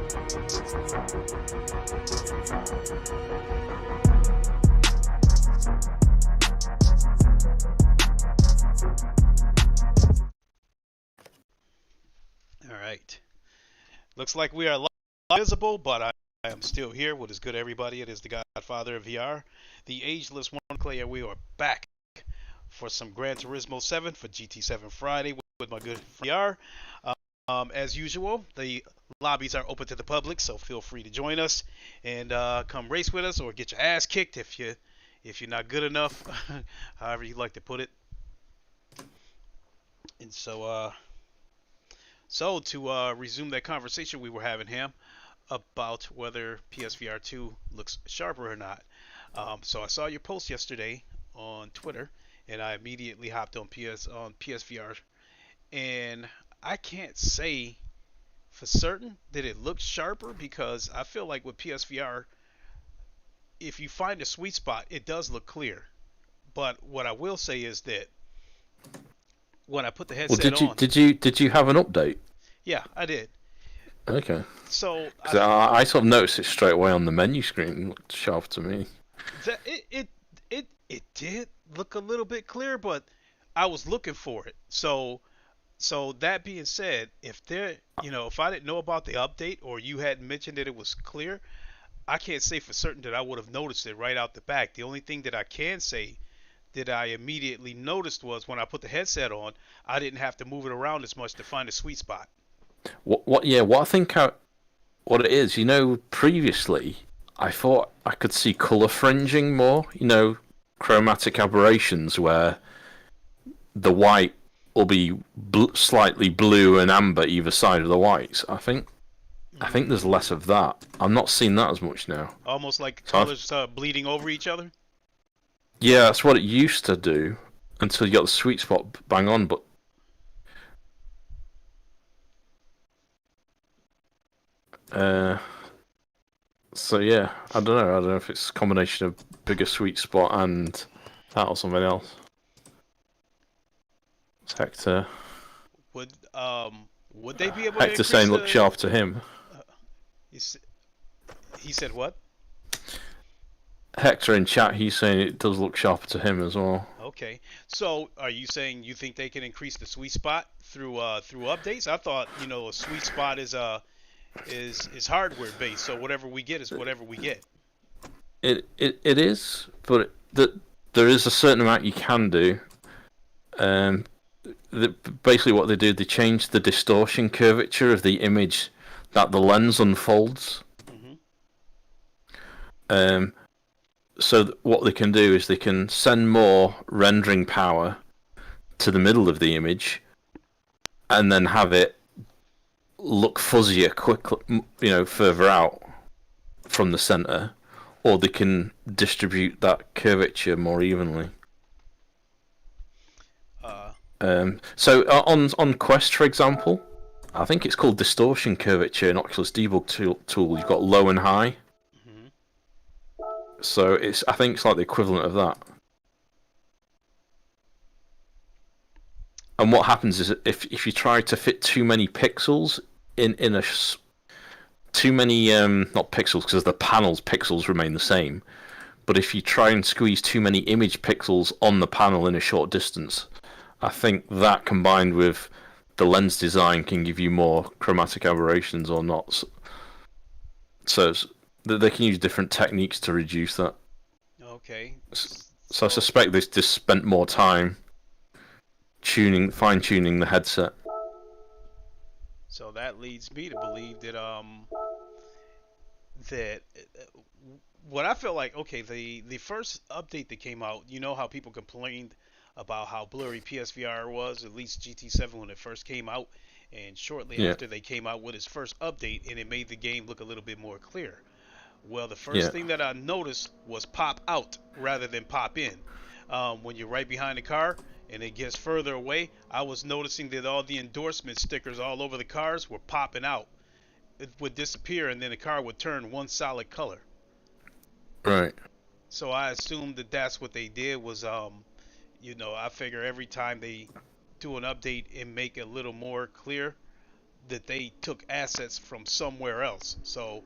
All right. Looks like we are visible, but I am still here. What is good, everybody? It is the Godfather of VR, the ageless one Klay, and we are back for some Gran Turismo 7 for GT7 Friday with my good VR. As usual, the lobbies are open to the public, so feel free to join us and come race with us, or get your ass kicked if you're not good enough, however you like to put it. And so to resume that conversation we were having, Ham, about whether PSVR 2 looks sharper or not. So I saw your post yesterday on Twitter, and I immediately hopped on PSVR, and I can't say for certain that it looks sharper, because I feel like with PSVR, if you find a sweet spot, it does look clear. But what I will say is that when I put the headset on, did you have an update? Yeah, I did. Okay. So I sort of noticed it straight away on the menu screen. It looked sharp to me. It did look a little bit clear, but I was looking for it. So that being said, if I didn't know about the update, or you hadn't mentioned that it was clear, I can't say for certain that I would have noticed it right out the back. The only thing that I can say that I immediately noticed was when I put the headset on, I didn't have to move it around as much to find a sweet spot. What it is, previously I thought I could see color fringing more, chromatic aberrations where the white will be slightly blue and amber either side of the whites. I think there's less of that. I'm not seeing that as much now. Almost like colors bleeding over each other? Yeah, that's what it used to do until you got the sweet spot bang on, but so yeah, I don't know if it's a combination of bigger sweet spot and that or something else. It's Hector. Would they be able Hector to saying look sharp to him? He said what? Hector in chat, he's saying it does look sharper to him as well. Okay, so are you saying you think they can increase the sweet spot through updates? I thought a sweet spot is hardware based, so whatever we get is whatever we get. It is, but there is a certain amount you can do. Basically what they do, they change the distortion curvature of the image that the lens unfolds. Mm-hmm. So what they can do is they can send more rendering power to the middle of the image, and then have it look fuzzier quickly, further out from the center, or they can distribute that curvature more evenly. So on Quest, for example, I think it's called distortion curvature in Oculus debug tool. You've got low and high. Mm-hmm. So I think it's like the equivalent of that. And what happens is if you try to fit too many pixels in too many not pixels, because the panel's pixels remain the same, but if you try and squeeze too many image pixels on the panel in a short distance, I think that combined with the lens design can give you more chromatic aberrations or not. So they can use different techniques to reduce that. Okay. So I suspect they just spent more time fine-tuning the headset. So that leads me to believe that what I feel like, okay, the first update that came out, how people complained about how blurry PSVR was, at least GT7 when it first came out, and shortly after they came out with its first update, and it made the game look a little bit more clear. Well, the first thing that I noticed was pop out rather than pop in. When you're right behind the car and it gets further away, I was noticing that all the endorsement stickers all over the cars were popping out. It would disappear, and then the car would turn one solid color. Right. So I assumed that that's what they did was, I figure every time they do an update and make it a little more clear, that they took assets from somewhere else. So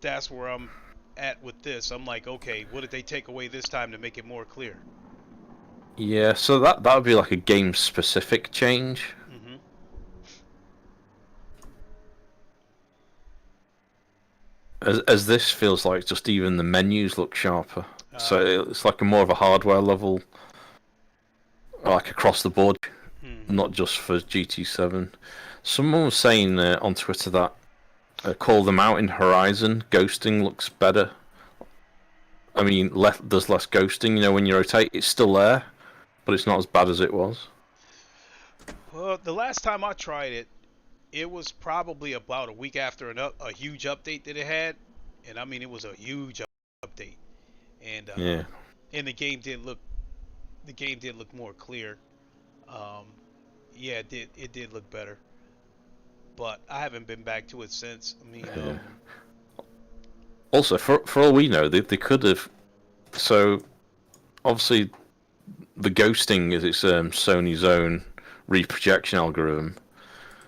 that's where I'm at with this. I'm like, okay, what did they take away this time to make it more clear? Yeah, so that would be like a game specific change. Mm-hmm. As this feels like just even the menus look sharper. So Uh, it's like a more of a hardware level, like across the board, mm-hmm. not just for GT7. Someone was saying on Twitter that Call the Mountain Horizon ghosting looks better. I mean, there's less ghosting. You know, when you rotate, it's still there, but it's not as bad as it was. Well, the last time I tried it, it was probably about a week after a huge update that it had, and I mean it was a huge update, and Yeah. and the game did look more clear. Um, yeah, it did look better, but I haven't been back to it since. I mean, Yeah. Also, for all we know, they could have. So obviously, the ghosting is its Sony's own reprojection algorithm.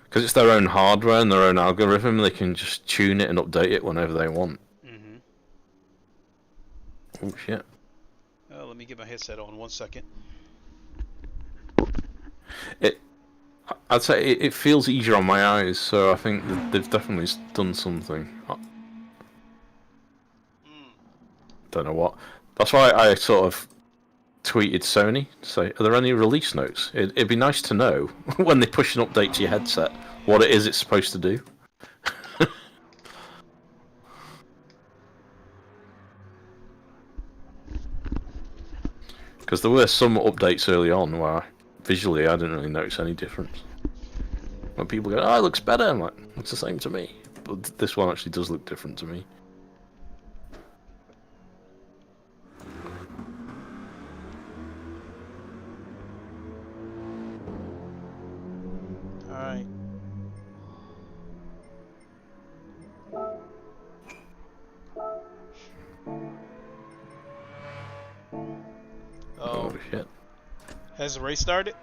Because it's their own hardware and their own algorithm, they can just tune it and update it whenever they want. mm-hmm. Oh shit! Let me get my headset on 1 second. I'd say it feels easier on my eyes, so I think that they've definitely done something. Don't know what. That's why I sort of tweeted Sony to say, are there any release notes? It'd be nice to know when they push an update to your headset what it is it's supposed to do. Because there were some updates early on where visually I didn't really notice any difference. When people go, oh, it looks better, I'm like, it's the same to me. But this one actually does look different to me. All right. Oh shit. Has the race started?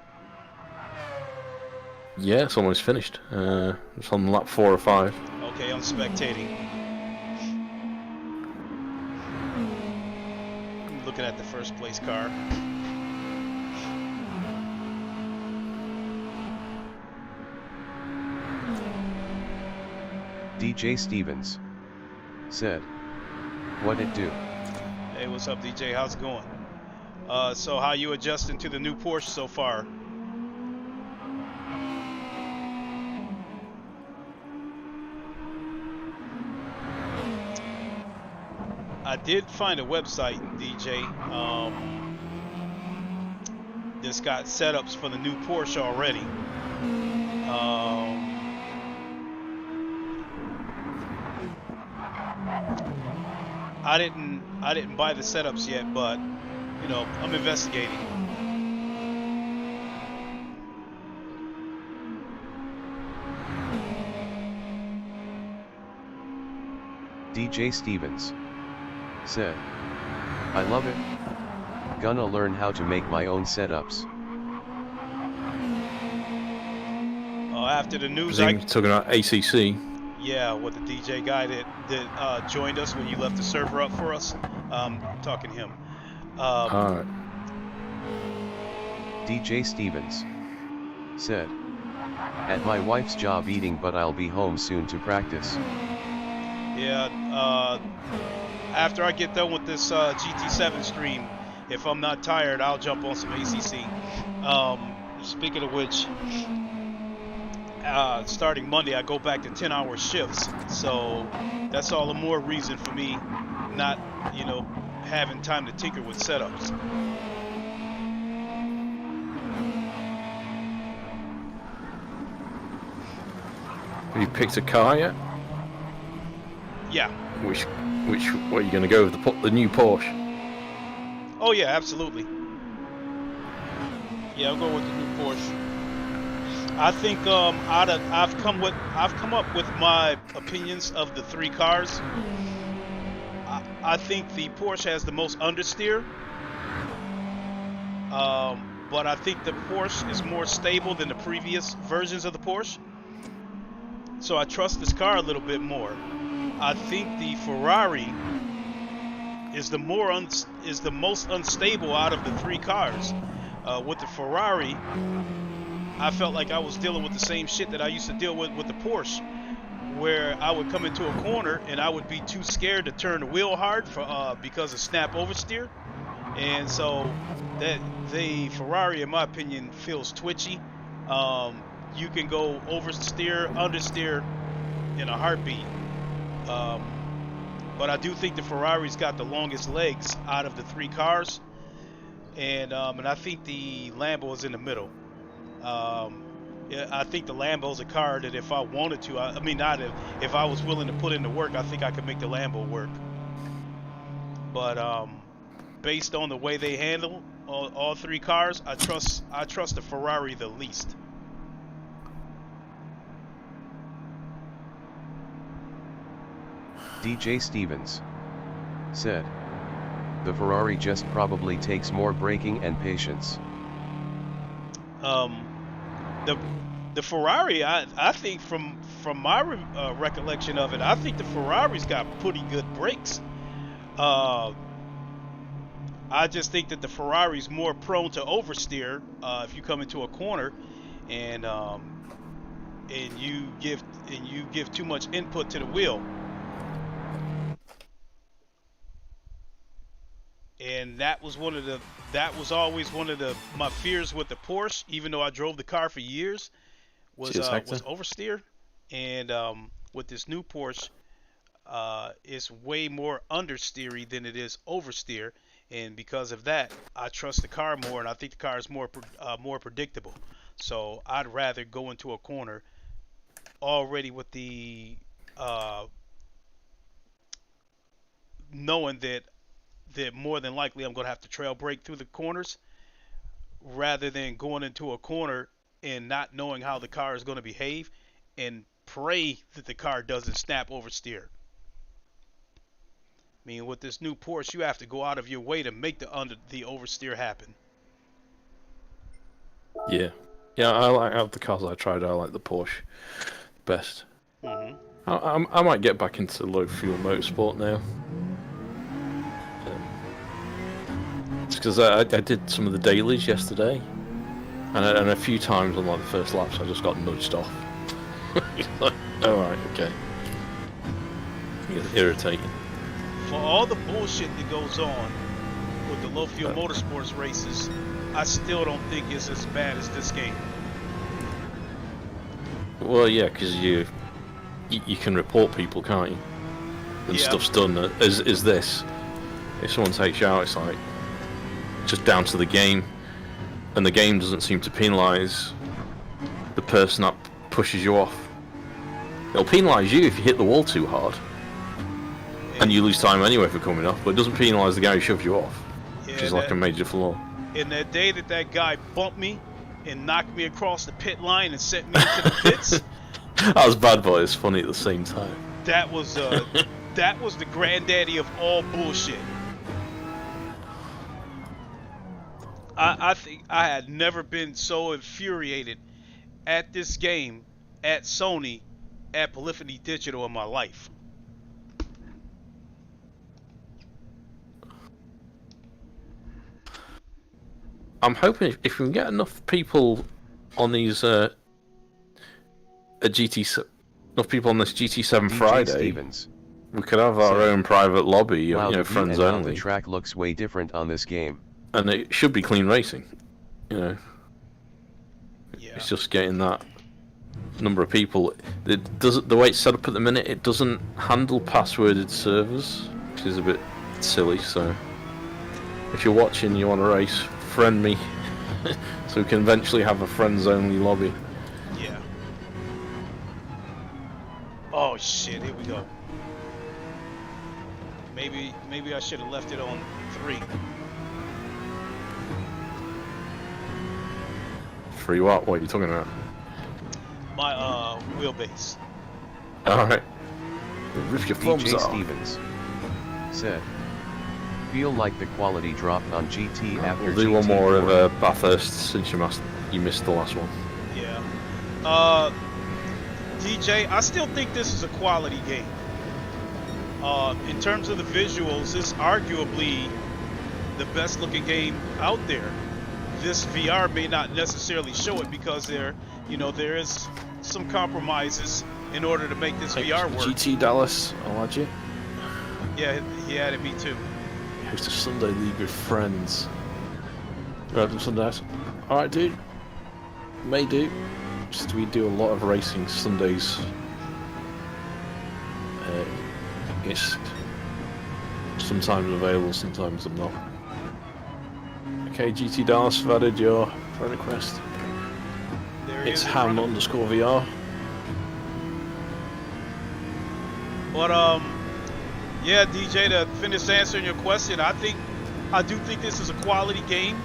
Yeah, it's almost finished. It's on lap 4 or 5. Okay, I'm spectating. I'm looking at the first place car. DJ Stevens said, "What it do?" Hey, what's up, DJ? How's it going? So how you adjusting to the new Porsche so far? I did find a website, DJ, that's got setups for the new Porsche already. I didn't buy the setups yet, but you know, I'm investigating. DJ Stevens said, "I love it. Gonna learn how to make my own setups." After the news, You're talking about ACC. Yeah, with the DJ guy that joined us when you left the server up for us. Talking to him. Alright. DJ Stevens said, "At my wife's job eating, but I'll be home soon to practice." Yeah, after I get done with this GT7 stream, if I'm not tired, I'll jump on some ACC. Speaking of which, starting Monday, I go back to 10-hour shifts. So that's all the more reason for me not, you know, having time to tinker with setups. Have you picked a car yet? Yeah. What are you going to go with? The new Porsche? Oh yeah, absolutely. Yeah, I'll go with the new Porsche. I think I've come up with my opinions of the three cars. I think the Porsche has the most understeer, but I think the Porsche is more stable than the previous versions of the Porsche. so I trust this car a little bit more. I think the Ferrari is the most unstable out of the three cars. With the Ferrari, I felt like I was dealing with the same shit that I used to deal with the Porsche, where I would come into a corner and I would be too scared to turn the wheel hard because of snap oversteer. And so that the Ferrari, in my opinion, feels twitchy. You can go oversteer, understeer in a heartbeat. But I do think the Ferrari's got the longest legs out of the three cars, and I think the Lambo is in the middle. Yeah, I think the Lambo's a car that if I wanted to, if I was willing to put in the work, I think I could make the Lambo work. But based on the way they handle all three cars, I trust the Ferrari the least. DJ Stevens said, the Ferrari just probably takes more braking and patience. The Ferrari, I think from my recollection of it, I think the Ferrari's got pretty good brakes. I just think that the Ferrari's more prone to oversteer if you come into a corner, and you give too much input to the wheel. And that was always one of my fears with the Porsche, even though I drove the car for years, was oversteer. And with this new Porsche, it's way more understeery than it is oversteer, and because of that, I trust the car more, and I think the car is more predictable. So I'd rather go into a corner already with the knowing that more than likely I'm going to have to trail brake through the corners, rather than going into a corner and not knowing how the car is going to behave and pray that the car doesn't snap oversteer. I mean, with this new Porsche, you have to go out of your way to make the oversteer happen. Yeah, out of the cars I tried, I like the Porsche best. Mm-hmm. I might get back into low fuel motorsport now. It's because I did some of the dailies yesterday, and a few times on like the first laps I just got nudged off. Like, alright, okay. It's irritating. For all the bullshit that goes on with the low fuel motorsports races, I still don't think it's as bad as this game. Well, yeah, because you can report people, can't you? And stuff's done. Is this? If someone takes you out, it's like just down to the game, and the game doesn't seem to penalise the person that pushes you off. It'll penalise you if you hit the wall too hard, and you lose time anyway for coming off, but it doesn't penalise the guy who shoved you off, which is like a major flaw. And that day that guy bumped me and knocked me across the pit line and sent me into the pits, that was bad, but it's funny at the same time. That was the granddaddy of all bullshit. I think I had never been so infuriated at this game, at Sony, at Polyphony Digital in my life. I'm hoping if we can get enough people on these enough people on this GT7 Friday, Stevens. We could have our own private lobby, Wow, friends and only. The track looks way different on this game. And it should be clean racing, Yeah. It's just getting that number of people. It doesn't, the way it's set up at the minute, it doesn't handle passworded servers, which is a bit silly. So if you're watching, you want to race, friend me, so we can eventually have a friends only lobby. Yeah. Oh shit! Here we go. Maybe I should have left it on 3. 3 what? What are you talking about? My wheelbase. Alright. Rip your thumbs DJ off. Stevens said, feel like the quality dropped on GT after We'll do GT4. one more of Bathurst since you missed the last one. Yeah. DJ, I still think this is a quality game. In terms of the visuals, it's arguably the best looking game out there. This VR may not necessarily show it because there is some compromises in order to make this VR work. GT Dallas, I'll add you. Yeah, he added me too. Host a Sunday League with friends. Random Sundays. Alright, dude. May do. Just we do a lot of racing Sundays. It's sometimes available, sometimes I'm not. Okay, GT Dallas, I've added your friend request. It's ham_VR. But yeah, DJ, to finish answering your question, I do think this is a quality game,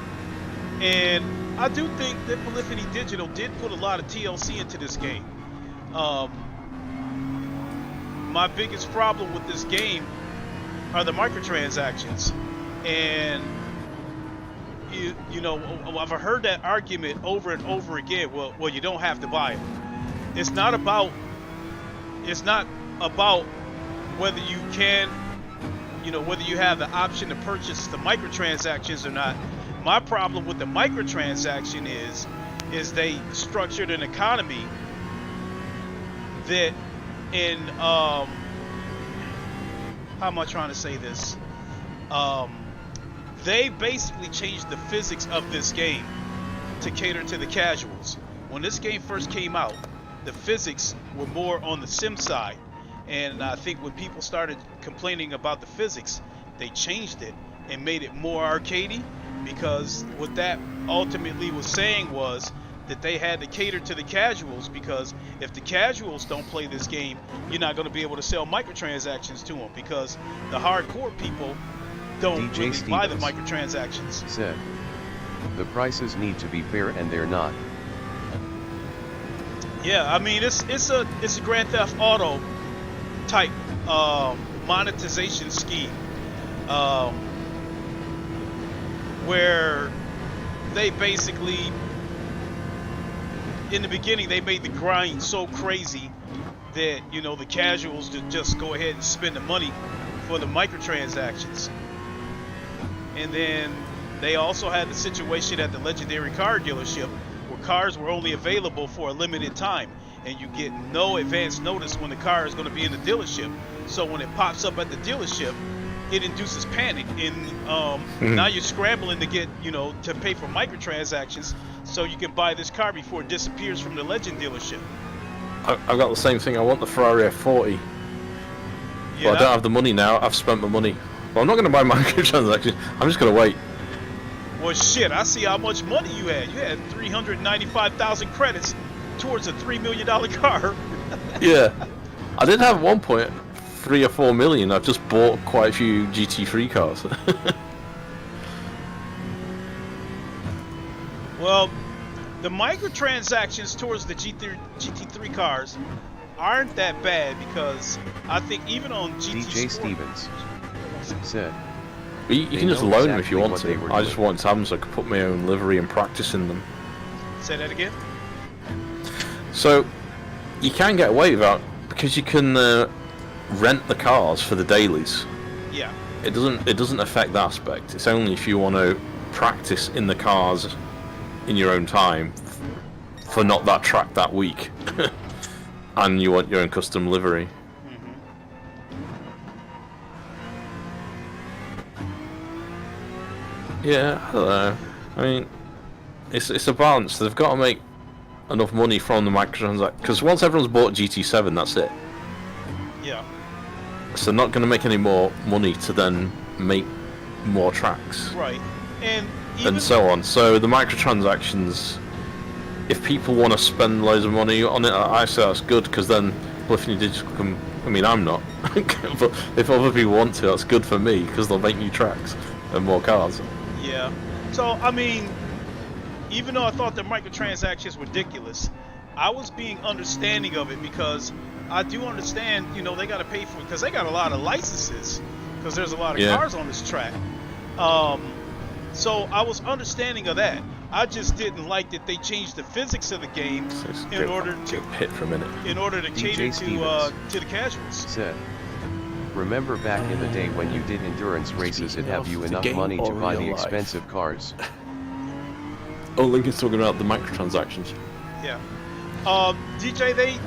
and I do think that Polyphony Digital did put a lot of TLC into this game. My biggest problem with this game are the microtransactions, and you know, I've heard that argument over and over again. Well, you don't have to buy it. It's not about whether you can, whether you have the option to purchase the microtransactions or not. My problem with the microtransaction is they structured an economy that how am I trying to say this? They basically changed the physics of this game to cater to the casuals. When this game first came out, the physics were more on the sim side, and I think when people started complaining about the physics, they changed it and made it more arcadey, because what that ultimately was saying was that they had to cater to the casuals, because if the casuals don't play this game, you're not going to be able to sell microtransactions to them, because the hardcore people don't really buy the microtransactions. Said, the prices need to be fair, and they're not. Yeah, I mean, it's a Grand Theft Auto type monetization scheme, where they basically, in the beginning, they made the grind so crazy that, the casuals to just go ahead and spend the money for the microtransactions. And then they also had the situation at the legendary car dealership where cars were only available for a limited time, and you get no advance notice when the car is going to be in the dealership. So when it pops up at the dealership, it induces panic, and now you're scrambling to get, to pay for microtransactions so you can buy this car before it disappears from the legend dealership. I've got the same thing. I want the Ferrari F40. Yeah, Well, I don't have the money now. I've spent my money. Well, I'm not going to buy microtransactions. I'm just going to wait. Well, shit, I see how much money you had. You had 395,000 credits towards a $3 million car. Yeah. I did have at one point 3 or 4 million. I've just bought quite a few GT3 cars. Well, the microtransactions towards the GT3 cars aren't that bad, because I think even on GT DJ Sport, Stevens said, You can just loan them if you want to. I just want to have them so I can put my own livery and practice in them. Say that again? So, you can get away without, because you can rent the cars for the dailies. Yeah. It doesn't affect that aspect. It's only if you want to practice in the cars in your own time for not that track that week, and you want your own custom livery. Yeah, I don't know. I mean, it's a balance. They've got to make enough money from the microtransactions, because once everyone's bought GT7, that's it. Yeah. So they're not going to make any more money to then make more tracks. Right. And so on. So the microtransactions, if people want to spend loads of money on it, I say that's good, because then Polyphony Digital can. I mean, I'm not, but if other people want to, that's good for me, because they'll make new tracks and more cars. Yeah. So I mean, even though I thought the microtransactions were ridiculous, I was being understanding of it, because I do understand, they got to pay for it, because they got a lot of licenses, because there's a lot of cars on this track. So I was understanding of that. I just didn't like that they changed the physics of the game in order to hit for a minute. In order to cater to the casuals. Said, remember back in the day when you did endurance races and have you enough money to buy the expensive cars? Oh, Lincoln's talking about the microtransactions. Yeah. DJ,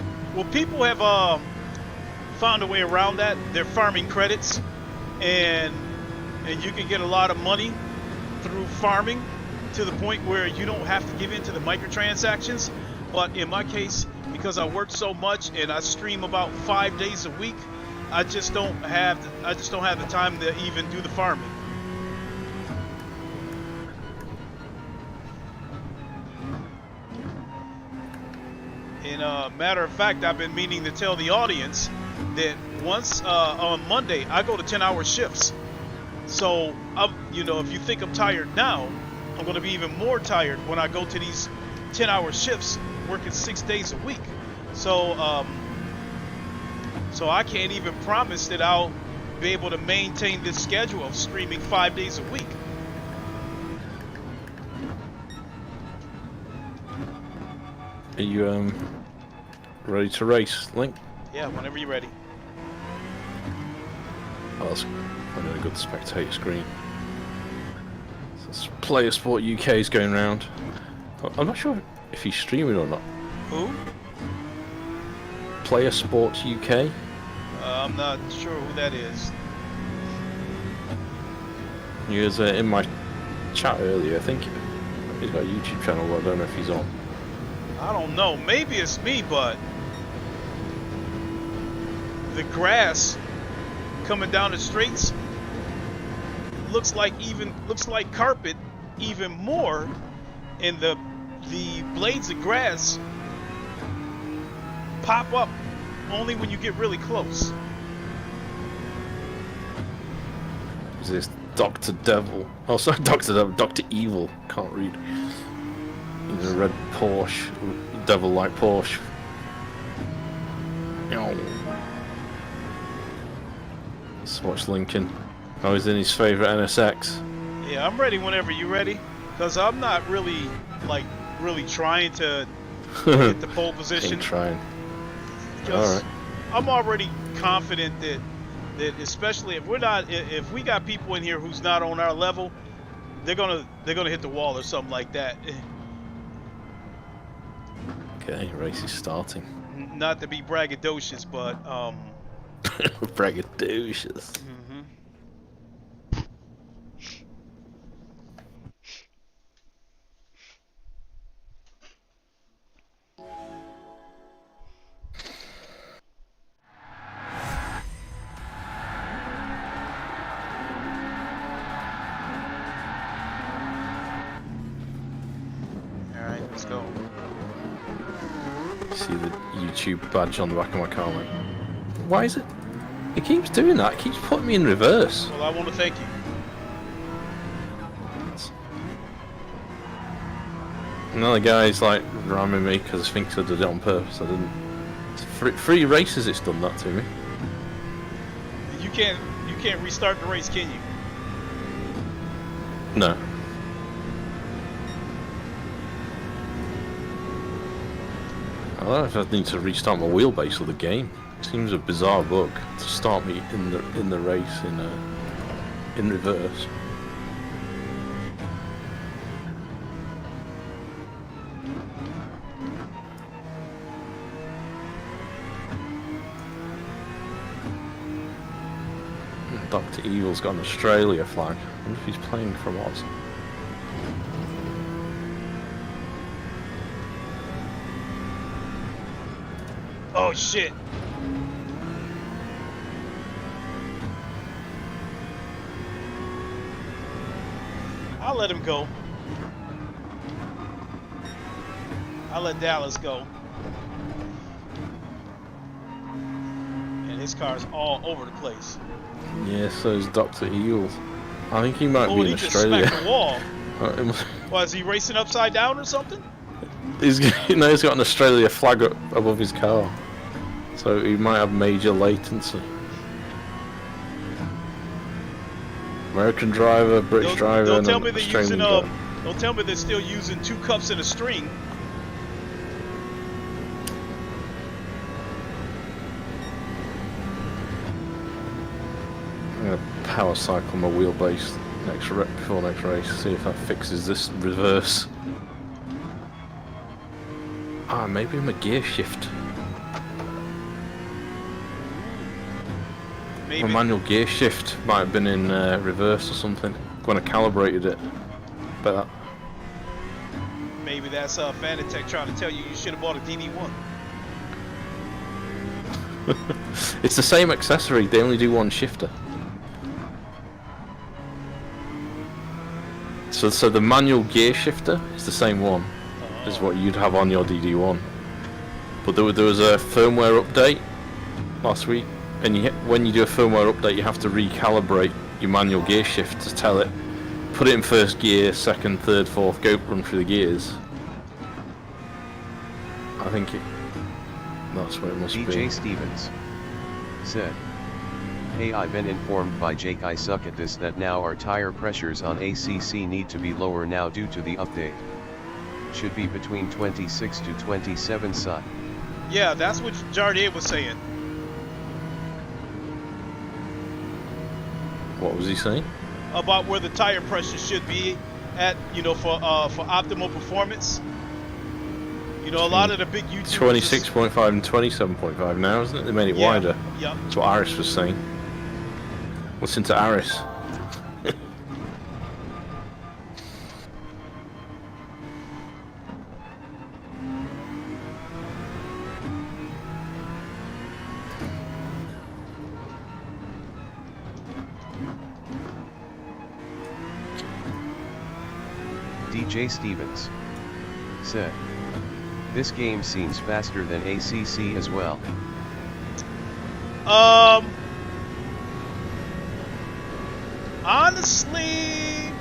people have found a way around that. They're farming credits, and you can get a lot of money through farming to the point where you don't have to give in to the microtransactions. But in my case, because I work so much and I stream about 5 days a week, I just don't have the time to even do the farming. And matter of fact, I've been meaning to tell the audience that once on Monday I go to 10-hour shifts. So if you think I'm tired now, I'm going to be even more tired when I go to these 10-hour shifts, working 6 days a week. So I can't even promise that I'll be able to maintain this schedule of streaming 5 days a week. Are you ready to race, Link? Yeah, whenever you're ready. Oh, that's a good spectator screen. So this Player Sport UK is going round. I'm not sure if he's streaming or not. Who? Player Sport UK. I'm not sure who that is. He was in my chat earlier. I think he's got a YouTube channel, but I don't know if he's on. I don't know. Maybe it's me, but the grass coming down the straights looks like carpet even more, and the blades of grass pop up only when you get really close. Is this Dr. Devil? Oh, sorry, Dr. Devil, Dr. Evil. Can't read. He's a red Porsche, devil-like Porsche. Let's watch Lincoln. Oh, he's in his favourite NSX. Yeah, I'm ready whenever you're ready. Because I'm not really trying to get the pole position. Ain't trying. Because I'm already confident that especially if we got people in here who's not on our level, they're gonna hit the wall or something like that. Okay, race is starting. Not to be braggadocious, but braggadocious. Alright, let's go. See the YouTube badge on the back of my car, mate. Why is it? It keeps doing that. It keeps putting me in reverse. Well, I want to thank you. Another guy's like ramming me because I think I did it on purpose. I didn't. It's three races it's done that to me. You can't restart the race, can you? No. I don't know if I need to restart my wheelbase of the game. It seems a bizarre bug to start me in the race in reverse. Dr. Evil's got an Australia flag. I wonder if he's playing from Oz. Oh shit! I'll let him go. I'll let Dallas go. And his car's all over the place. Yeah, so is Dr. Evil. I think he might be in he Australia. Just smacked the wall. Why, is he racing upside down or something? He's got an Australia flag up above his car, so he might have major latency. American driver, British driver, don't and tell me they're Australian using driver. Don't tell me they're still using 2 cups and a string. I'm gonna power cycle my wheelbase before next race, see if that fixes this reverse. Ah, maybe I'm a gear shift. Maybe. My manual gear shift might have been in reverse or something when I calibrated it. But Maybe that's Fanatec trying to tell you should have bought a DD1. it's the same accessory, they only do one shifter. So the manual gear shifter is the same one as what you'd have on your DD1. But there was a firmware update last week, and when you do a firmware update, you have to recalibrate your manual gear shift to tell it, put it in first gear, second, third, fourth, go run through the gears. I think that's what it must be. DJ Stevens said, "Hey, I've been informed by Jake I suck at this that now our tire pressures on ACC need to be lower now due to the update. Should be between 26 to 27 SAT." Yeah, that's what Jardine was saying. What was he saying? About where the tire pressure should be at, you know, for optimal performance. You know, a lot of the big YouTubers... 26.5 and 27.5 now, isn't it? They made it wider. Yeah. That's what Aris was saying. Listen to Aris. DJ Stevens said, "This game seems faster than ACC as well." Honestly,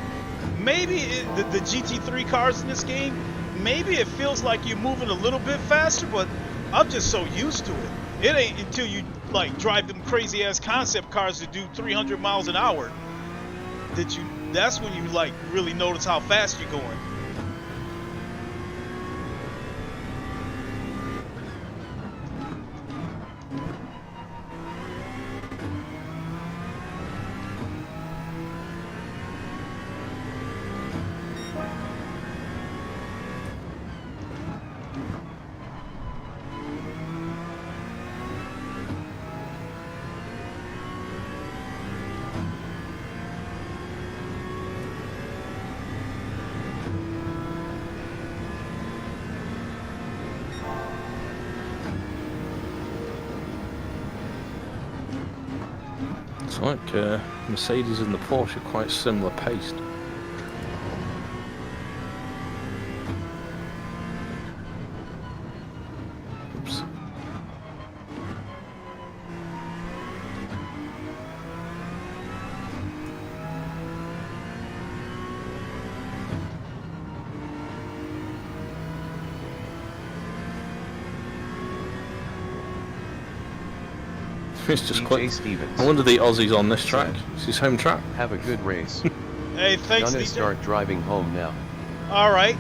maybe the GT3 cars in this game, maybe it feels like you're moving a little bit faster, but I'm just so used to it. It ain't until you like drive them crazy ass concept cars that do 300 miles an hour that's when you like really notice how fast you're going. It's like Mercedes and the Porsche are quite similar paced. Oops. It's just DJ quite. Stevens I wonder the Aussies on this track. It's his home track. "Have a good race." Hey, thanks, Gonna DJ. start driving home now. All right.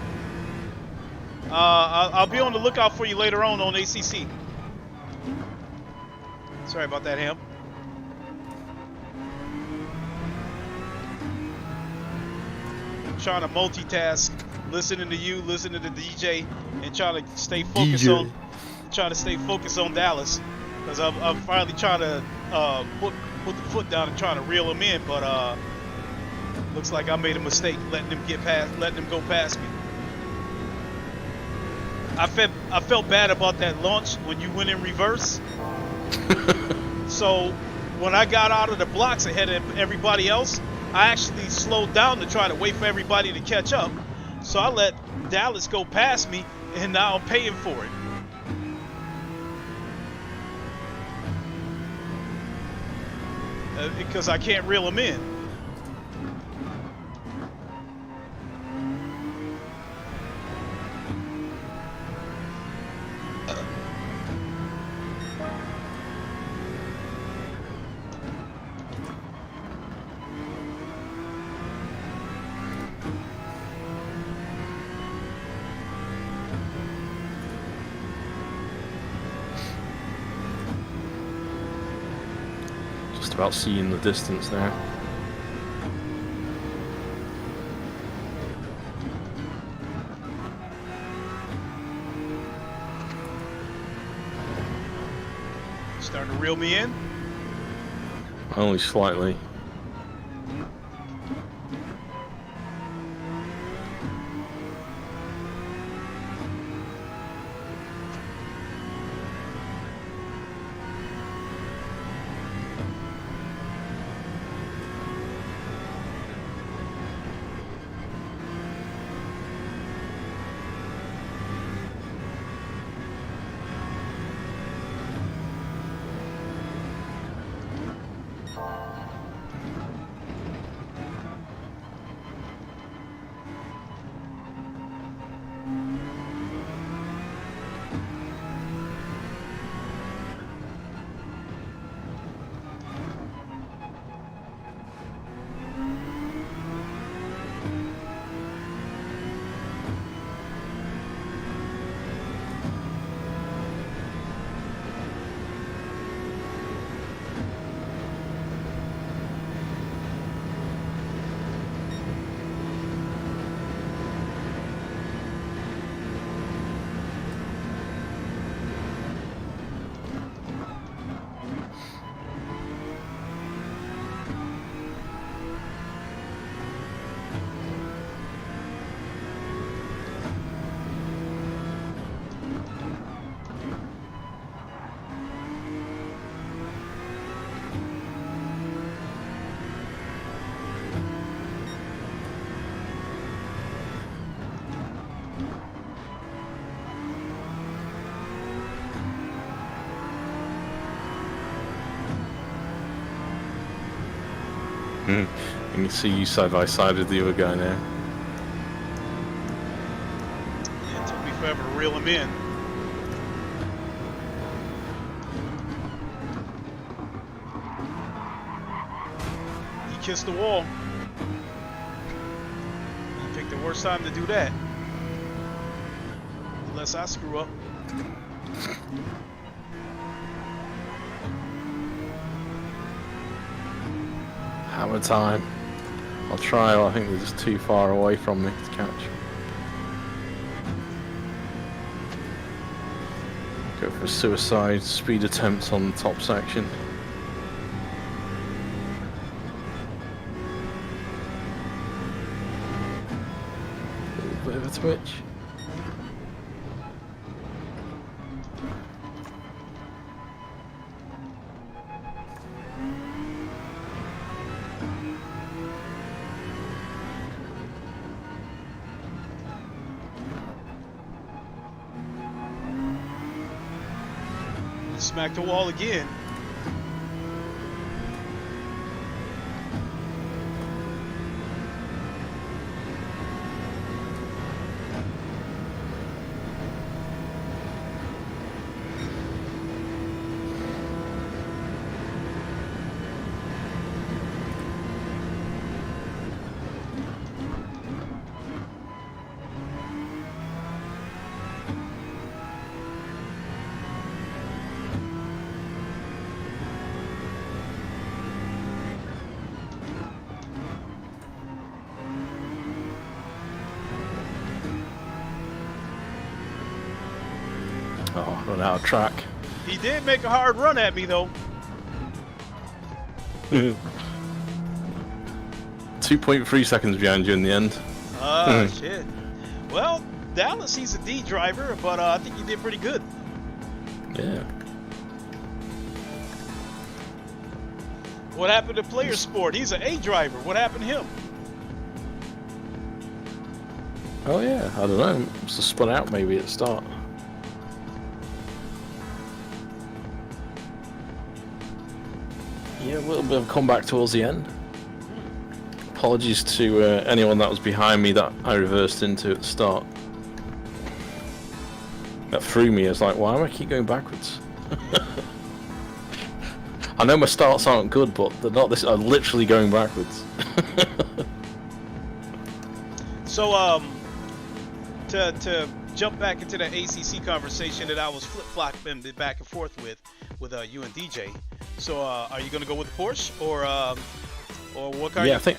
I'll be on the lookout for you later on ACC. Sorry about that, Ham. Trying to multitask, listening to you, listening to DJ, and trying to stay focused on Dallas, because I'm finally trying to put the foot down and trying to reel him in, but looks like I made a mistake letting him go past me. I felt bad about that launch when you went in reverse. So when I got out of the blocks ahead of everybody else, I actually slowed down to try to wait for everybody to catch up. So I let Dallas go past me, and now I'm paying for it. Because I can't reel him in. Just about seeing the distance now. Starting to reel me in? Only slightly. You can see you side by side with the other guy now. Yeah, it took me forever to reel him in. He kissed the wall. He picked the worst time to do that. Unless I screw up. Hammer time. I'll try, I think they're just too far away from me to catch. Go for suicide speed attempts on the top section. A little bit of a twitch. Smack the wall again. Oh, run out of track. He did make a hard run at me though. 2.3 seconds behind you in the end. Shit. Well, Dallas, he's a D driver, but I think he did pretty good. Yeah. What happened to Player Sport? He's an A driver. What happened to him? Oh yeah, I don't know. Must have spun out maybe at the start. Yeah, a little bit of a comeback towards the end. Apologies to anyone that was behind me that I reversed into at the start. That threw me. I was like, why am I keep going backwards? I know my starts aren't good, but they're not this. I'm literally going backwards. So, to jump back into the ACC conversation that I was flip-flopping back and forth with you and DJ. So, are you gonna go with the Porsche or what car? Yeah, I think.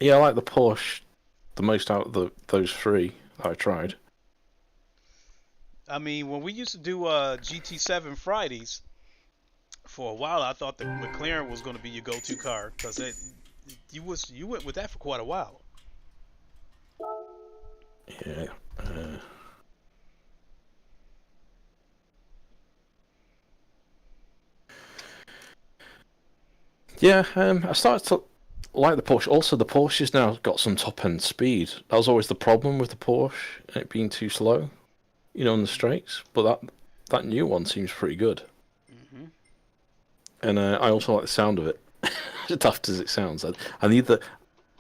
Yeah, I like the Porsche the most out of those three that I tried. I mean, when we used to do GT7 Fridays, for a while, I thought the McLaren was gonna be your go-to car because you went with that for quite a while. Yeah. Yeah, I started to like the Porsche. Also, the Porsche's now got some top-end speed. That was always the problem with the Porsche, it being too slow, on the straights. But that new one seems pretty good. Hmm. And I also like the sound of it, as daft as it sounds. I need the,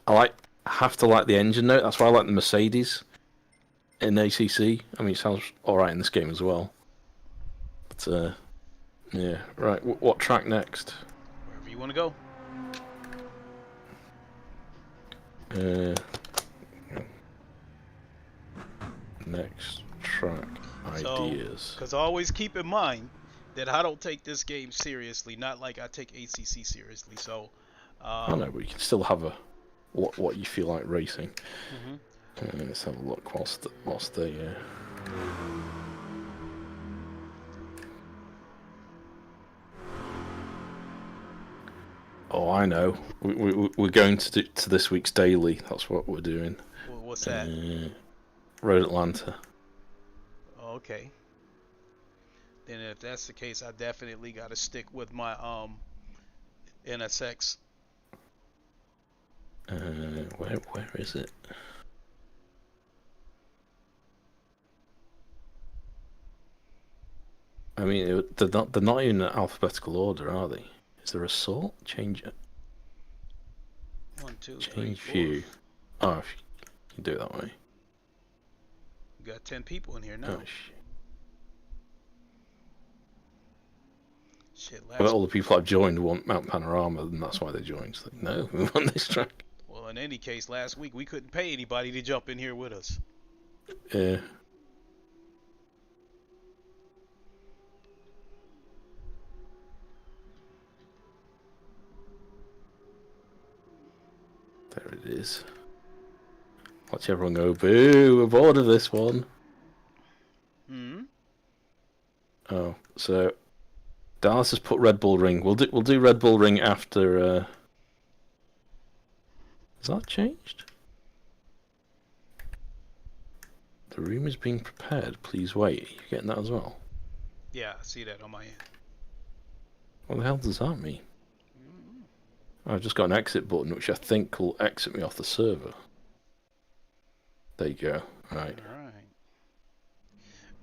I have to like the engine note. That's why I like the Mercedes in ACC. I mean, it sounds all right in this game as well. But yeah, right. What track next? Wherever you want to go. Next track ideas. Because always keep in mind that I don't take this game seriously, not like I take ACC seriously. So, I know, but you can still have what you feel like racing. Mm-hmm. Let's have a look whilst they. Oh, I know. We're going to this week's daily. That's what we're doing. What's that? Road Atlanta. Okay. Then if that's the case, I definitely got to stick with my NSX. Where is it? I mean, they're not in alphabetical order, are they? Is there a sort? Change it. 1, 2, 3, Change 4. view. Oh, if you can do it that way. We got 10 people in here now. Oh, Shit, I bet all the people I've joined want Mount Panorama, and that's why they joined. So, no, we want this track. Well, in any case, last week we couldn't pay anybody to jump in here with us. Yeah. There it is. Watch everyone go, boo, we're bored of this one. Hmm. Oh, so Dallas has put Red Bull Ring. We'll do Red Bull Ring after. Has that changed? The room is being prepared. Please wait. Are you getting that as well? Yeah, I see that on my end. What the hell does that mean? I've just got an exit button, which I think will exit me off the server. There you go. Right.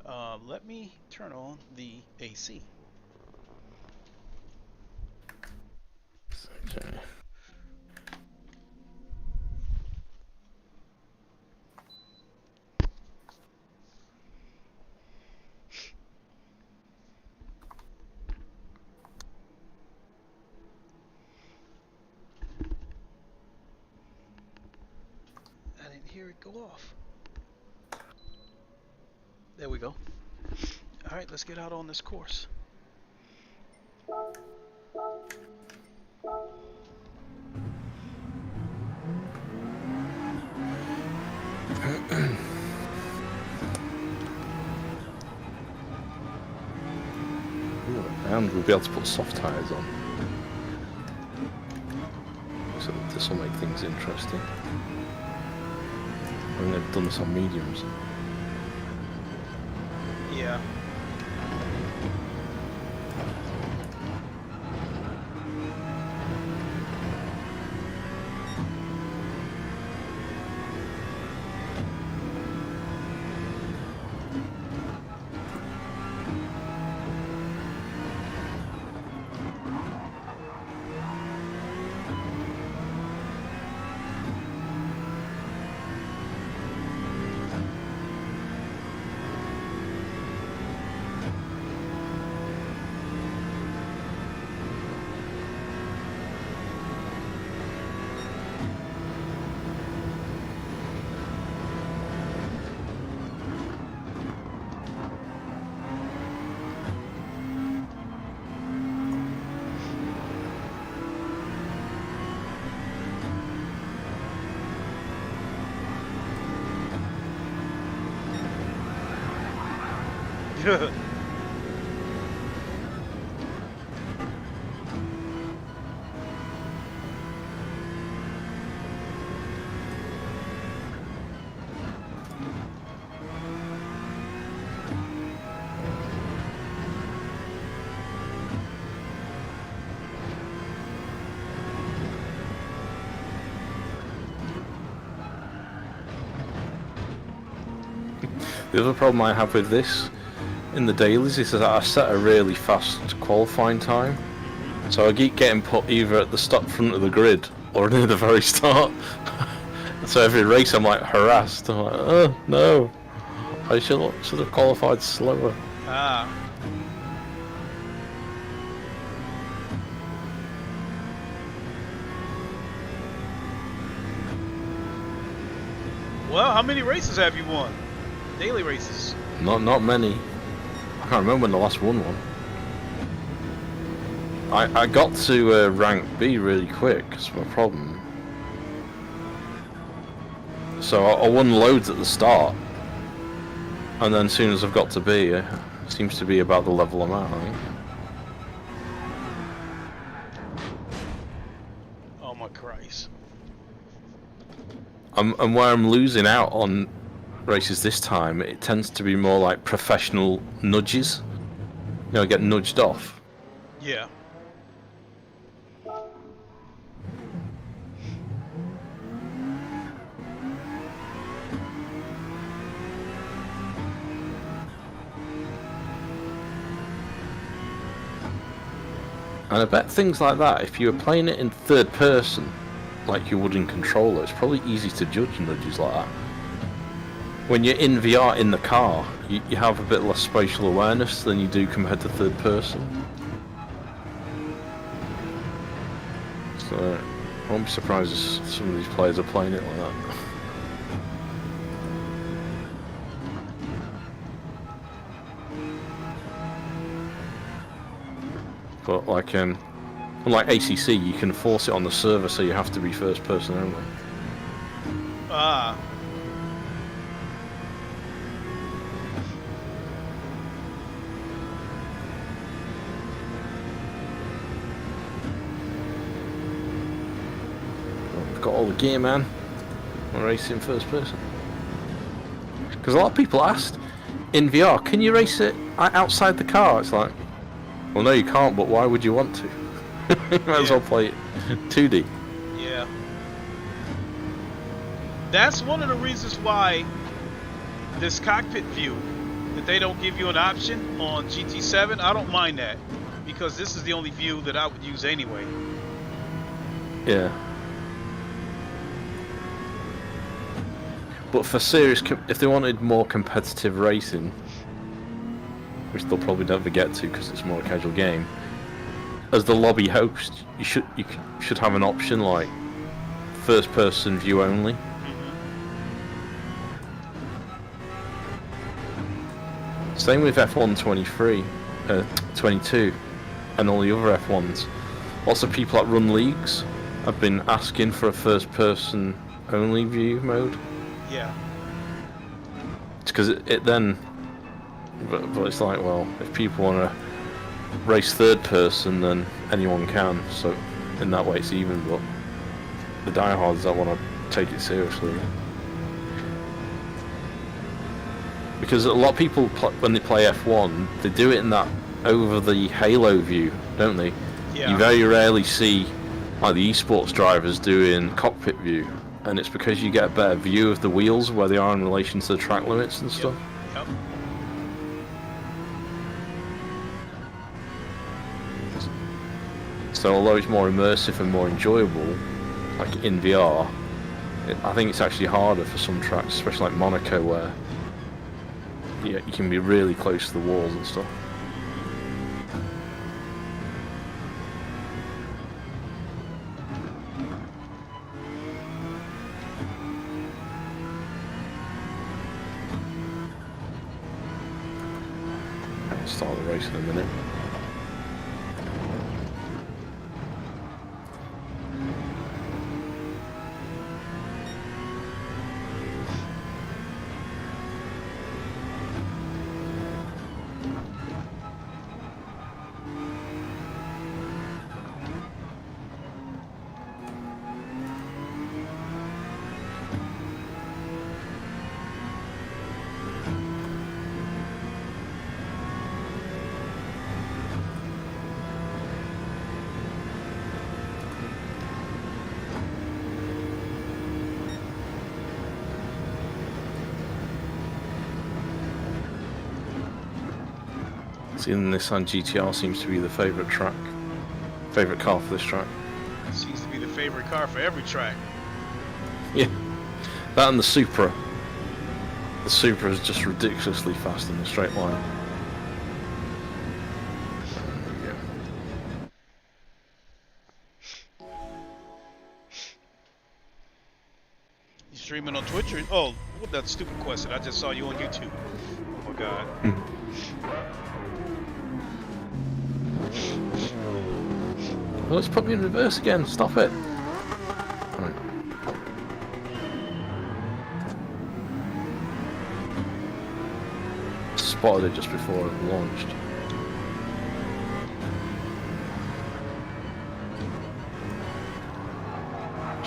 All right. Let me turn on the AC. Okay. I didn't hear it go off. There we go. All right, let's get out on this course. And we'll be able to put soft tyres on. So this will make things interesting. I mean, they've done this on mediums. Yeah. The other problem I have with this in the dailies is that I set a really fast qualifying time, so I keep getting put either at the start front of the grid or near the very start. So every race I'm like harassed. I'm like, oh no, I should have qualified slower. Ah. Well, how many races have you won? Daily races? Not many. I can't remember when the last one won. I got to rank B really quick. That's my problem. So I won loads at the start, and then as soon as I've got to B, it seems to be about the level I'm at, I think. Oh my Christ. And where I'm losing out on races this time, it tends to be more like professional nudges. You know, I get nudged off. Yeah. And I bet things like that, if you were playing it in third person, like you would in controller, it's probably easy to judge nudges like that. When you're in VR in the car, you have a bit less spatial awareness than you do compared to third person. So I won't be surprised if some of these players are playing it like that. But like unlike ACC, you can force it on the server, so you have to be first person only. Ah. I've got all the gear, man. I'm racing first person. Because a lot of people asked in VR, can you race it outside the car? It's like, well, no, you can't. But why would you want to? You might as well play it 2D. Yeah. That's one of the reasons why this cockpit view, that they don't give you an option on GT7, I don't mind that. Because this is the only view that I would use anyway. Yeah. But for serious, if they wanted more competitive racing, which they'll probably never get to because it's more a casual game, as the lobby host, you should have an option like first person view only. Same with F1 23, 22, and all the other F1s. Lots of people that run leagues have been asking for a first person only view mode. Yeah. It's because it then, but it's like, well, if people want to race third person, then anyone can. So in that way, it's even. But the diehards don't want to take it seriously, because a lot of people when they play F1, they do it in that over the halo view, don't they? Yeah. You very rarely see like the esports drivers doing cockpit view. And it's because you get a better view of the wheels where they are in relation to the track limits and stuff. Yep. So although it's more immersive and more enjoyable, like in VR, I think it's actually harder for some tracks, especially like Monaco, where you can be really close to the walls and stuff. Start the race in a minute. Seeing the Nissan GTR seems to be the favourite car for this track. Seems to be the favorite car for every track. Yeah, that and the Supra. The Supra is just ridiculously fast in a straight line. You streaming on Twitch or oh, what that stupid question? I just saw you on YouTube. Oh my god. Well, let's put me in reverse again. Stop it. Right. Spotted it just before it launched.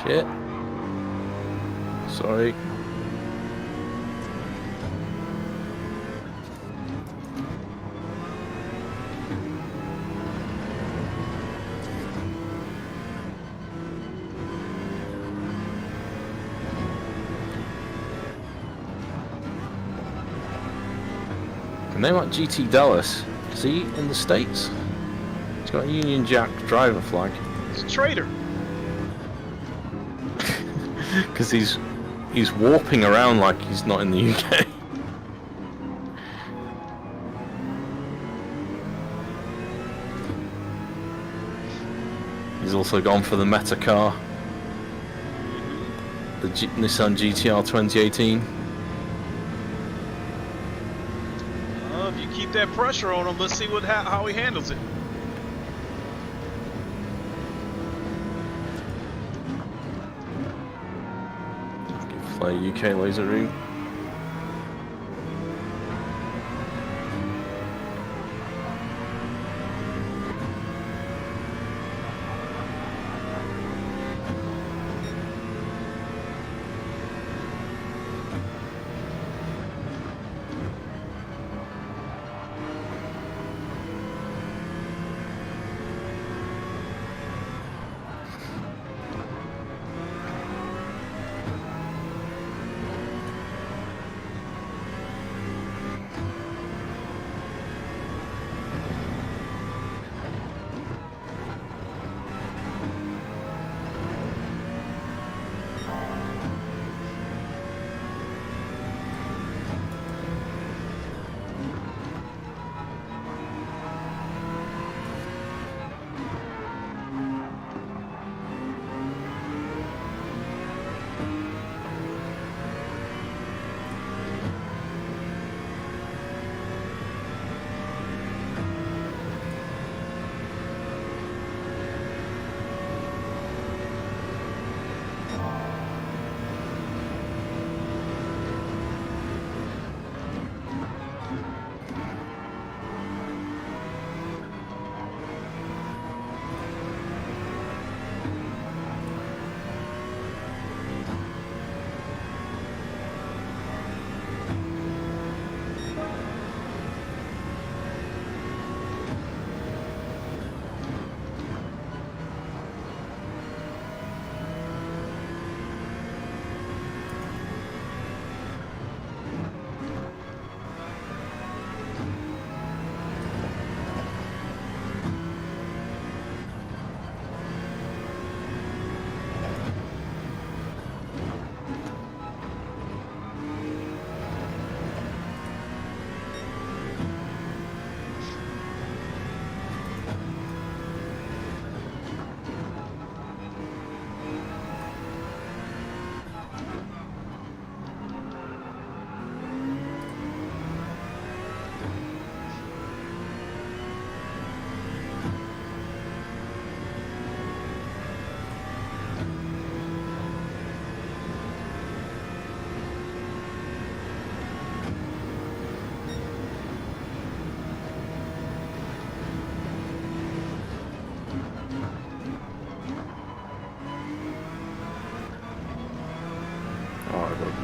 Shit. Sorry. The name like GT Dallas. Is he in the States? He's got a Union Jack driver flag. He's a traitor. Because he's warping around like he's not in the UK. He's also gone for the Meta car. The Nissan GTR 2018. If you keep that pressure on him, let's see how he handles it. Play UK laser ring.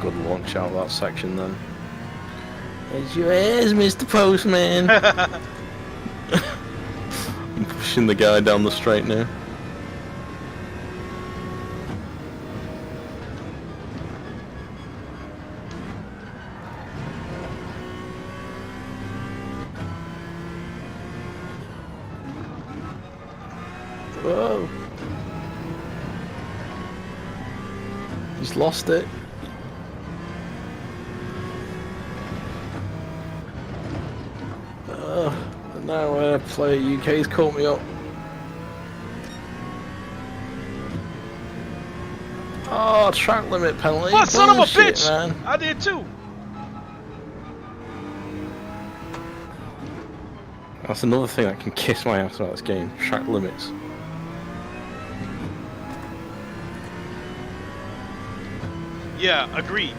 Good launch out of that section then. It's yours, Mr. Postman. I'm pushing the guy down the straight now. Whoa. He's lost it. And now Player UK's caught me up. Oh, track limit penalty. What son of a Bullshit, bitch! Man. I did too. That's another thing that can kiss my ass about this game. Track limits. Yeah, agreed.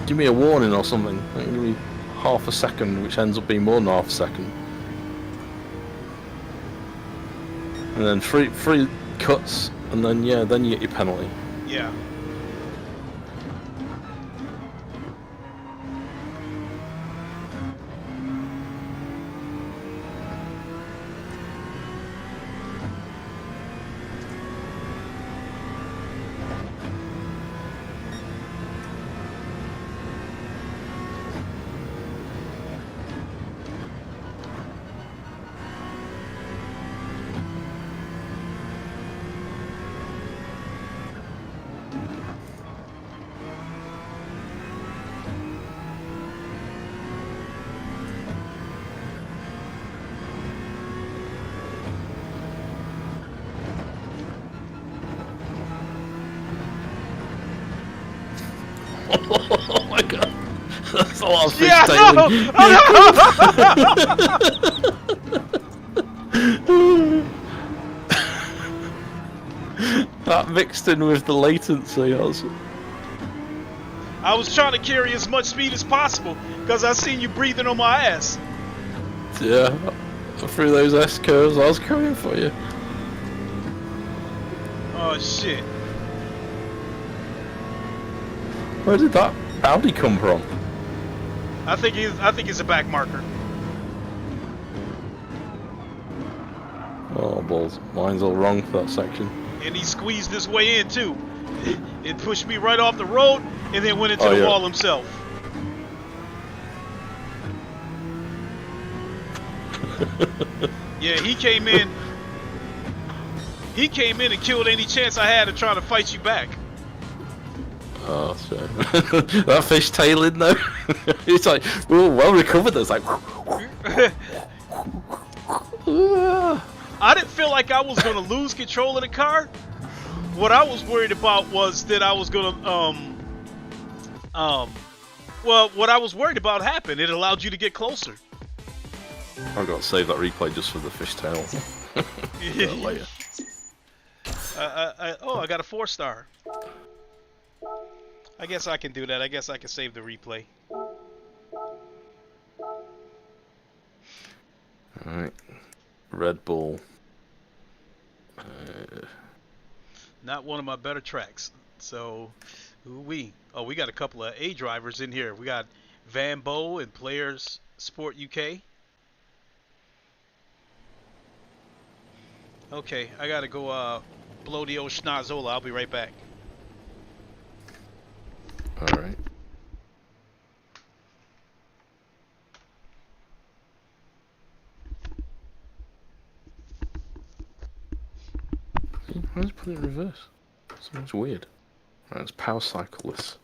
Give me a warning or something. Like, give me half a second, which ends up being more than half a second. And then three cuts, and then yeah, then you get your penalty. Yeah. Oh my god. That's a lot of fish Yeah, tailing. That mixed in with the latency also. I was trying to carry as much speed as possible because I seen you breathing on my ass. Yeah, through those S curves I was coming for you. Oh shit. Where did that Audi come from? I think it's a back marker. Oh balls, mine's all wrong for that section. And he squeezed his way in too. It pushed me right off the road and then went into the yeah. wall himself. Yeah, he came in. He came in and killed any chance I had of trying to fight you back. Oh, so that fish tailing though. It's like, oh, well recovered. It's like. I didn't feel like I was gonna lose control of the car. What I was worried about was that I was gonna well, what I was worried about happened. It allowed you to get closer. I've got to save that replay just for the fishtail. Later. Oh, I got a 4-star. I guess I can do that. I guess I can save the replay. Alright. Red Bull. Not one of my better tracks. So, we got a couple of A drivers in here. We got Van Bo and Players Sport UK. Okay, I gotta go blow the old schnozola. I'll be right back. Alright. Why does it put it in reverse? Something's weird. Right, it's power cycleless.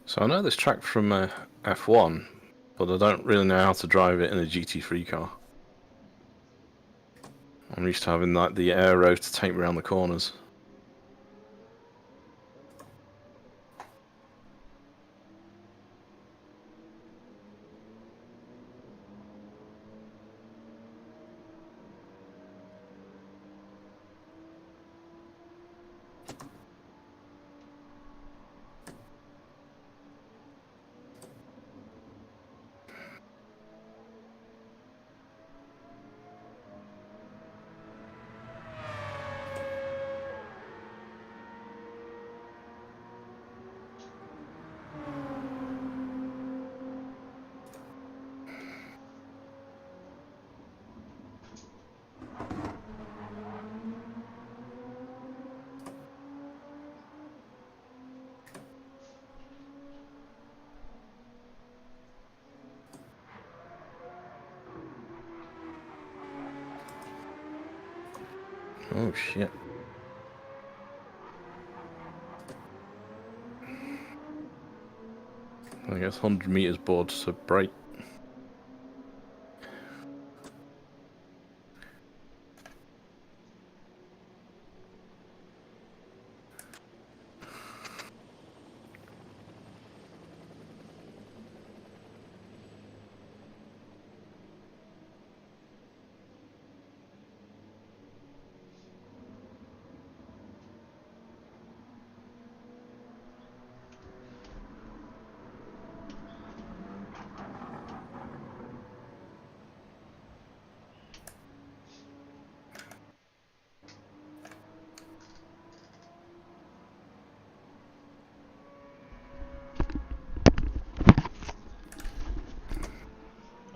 So I know this track from F1, but I don't really know how to drive it in a GT3 car. I'm used to having like the aero to take me around the corners. Oh shit. I guess 100 meters board's so bright.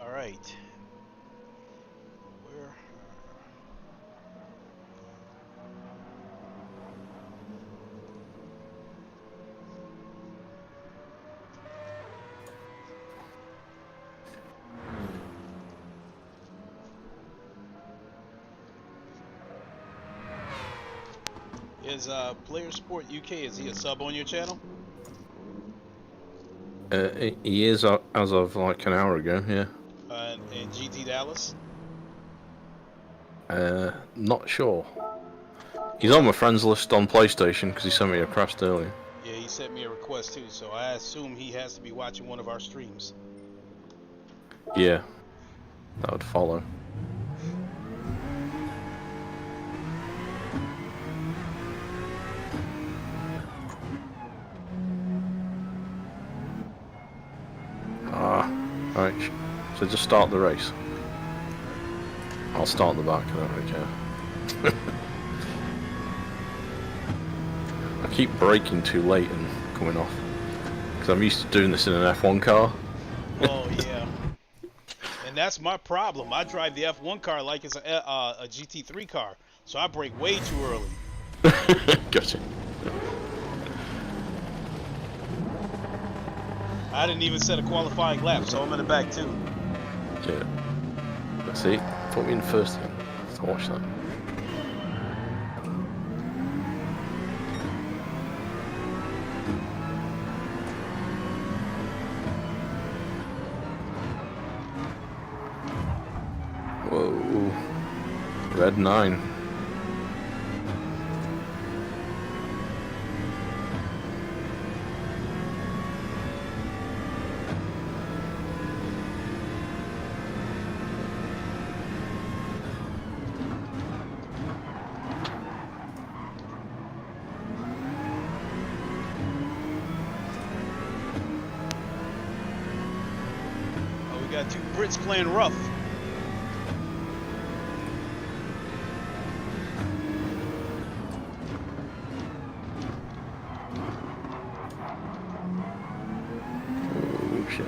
All right. Where? Is Player Sport UK, is he a sub on your channel? He is as of like an hour ago, yeah. And GT Dallas? Not sure. He's on my friends list on PlayStation because he sent me a request earlier. Yeah, he sent me a request too, so I assume he has to be watching one of our streams. Yeah, that would follow. Right, so just start the race. I'll start in the back, I don't really care. I keep braking too late and coming off. Because I'm used to doing this in an F1 car. Oh, yeah. And that's my problem. I drive the F1 car like it's a GT3 car, so I brake way too early. Gotcha. I didn't even set a qualifying lap, so I'm in the back too. Yeah. Let's see. Put me in first then. Let's watch that. Whoa. Red 9. Got two Brits playing rough. Oh shit.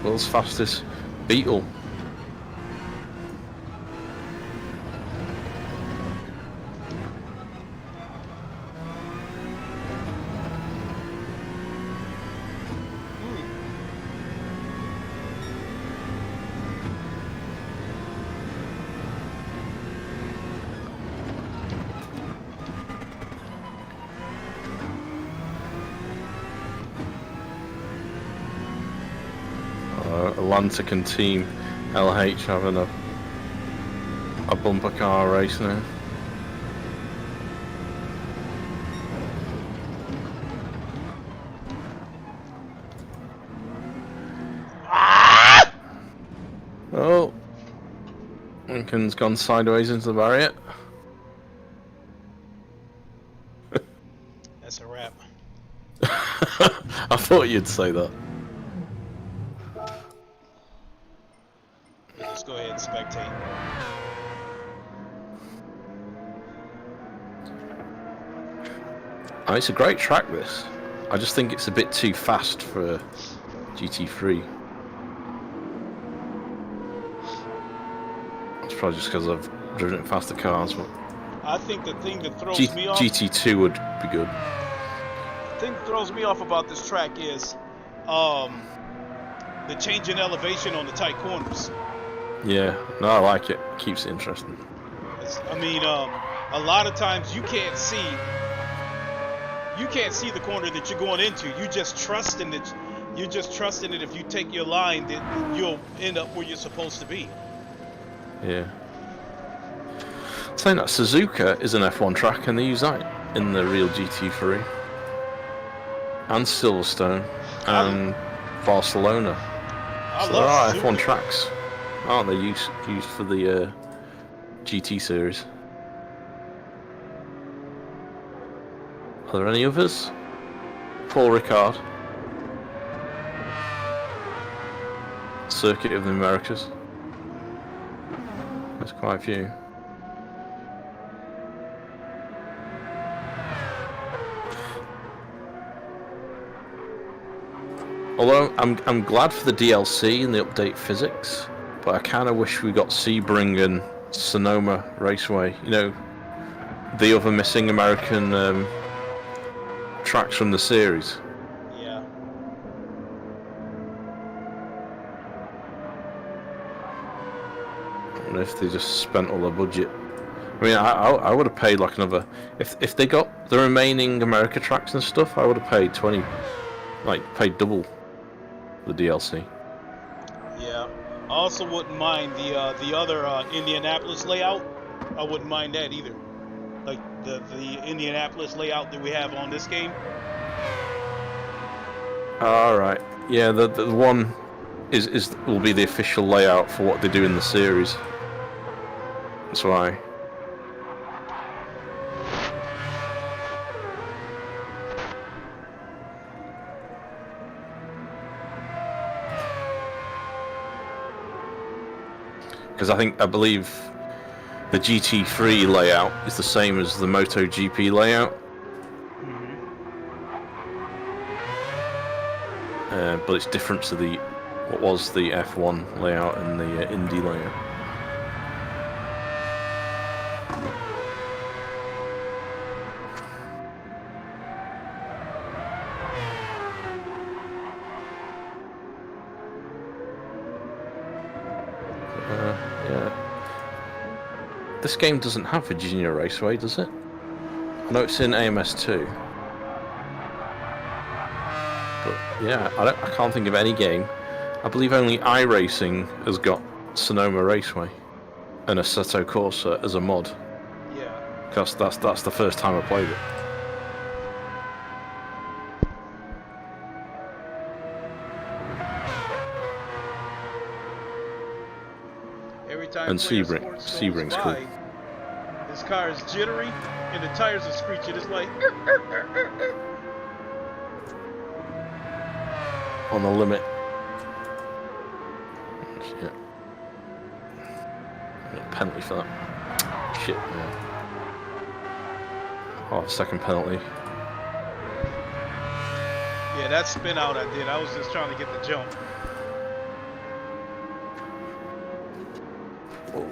World's fastest Beetle. Atlantic and Team LH having a bumper car race now. Oh, Lincoln's gone sideways into the barrier. That's a wrap. I thought you'd say that. Just go ahead and spectate. Oh, it's a great track, this. I just think it's a bit too fast for GT3. It's probably just because I've driven in faster cars, but I think the thing that throws me off... GT2 would be good. The thing that throws me off about this track is the change in elevation on the tight corners. Yeah, no, I like it. Keeps it interesting. I mean, a lot of times you can't see the corner that you're going into. You just trusting that. You're just trusting that if you take your line, that you'll end up where you're supposed to be. Yeah. Saying that, Suzuka is an F1 track, and they use that in the real GT3, and Silverstone, and Barcelona. So there are F1 tracks, aren't they? Used for the GT series. Are there any others? Paul Ricard. Circuit of the Americas. There's quite a few. Although I'm glad for the DLC and the update physics, but I kind of wish we got Sebring and Sonoma Raceway. You know, the other missing American tracks from the series. Yeah. I wonder if they just spent all their budget. I mean, I would have paid like another... If they got the remaining America tracks and stuff, I would have paid 20... Like, paid double the DLC. Yeah. I also wouldn't mind the other Indianapolis layout. I wouldn't mind that either. Like the Indianapolis layout that we have on this game. Alright. Yeah, the one will be the official layout for what they do in the series. That's why. Because I believe the GT3 layout is the same as the MotoGP layout. But it's different to what was the F1 layout and the Indy layout. Yeah. This game doesn't have Virginia Raceway, does it? I know it's in AMS2. But yeah, I can't think of any game. I believe only iRacing has got Sonoma Raceway and Assetto Corsa as a mod. Yeah. Because that's the first time I played it. Every time And Sebring's cool. This car is jittery and the tires are screeching. It's like on the limit. Yeah. Penalty for that. Shit. Yeah. Oh, second penalty. Yeah, that spin out I did. I was just trying to get the jump. Oh,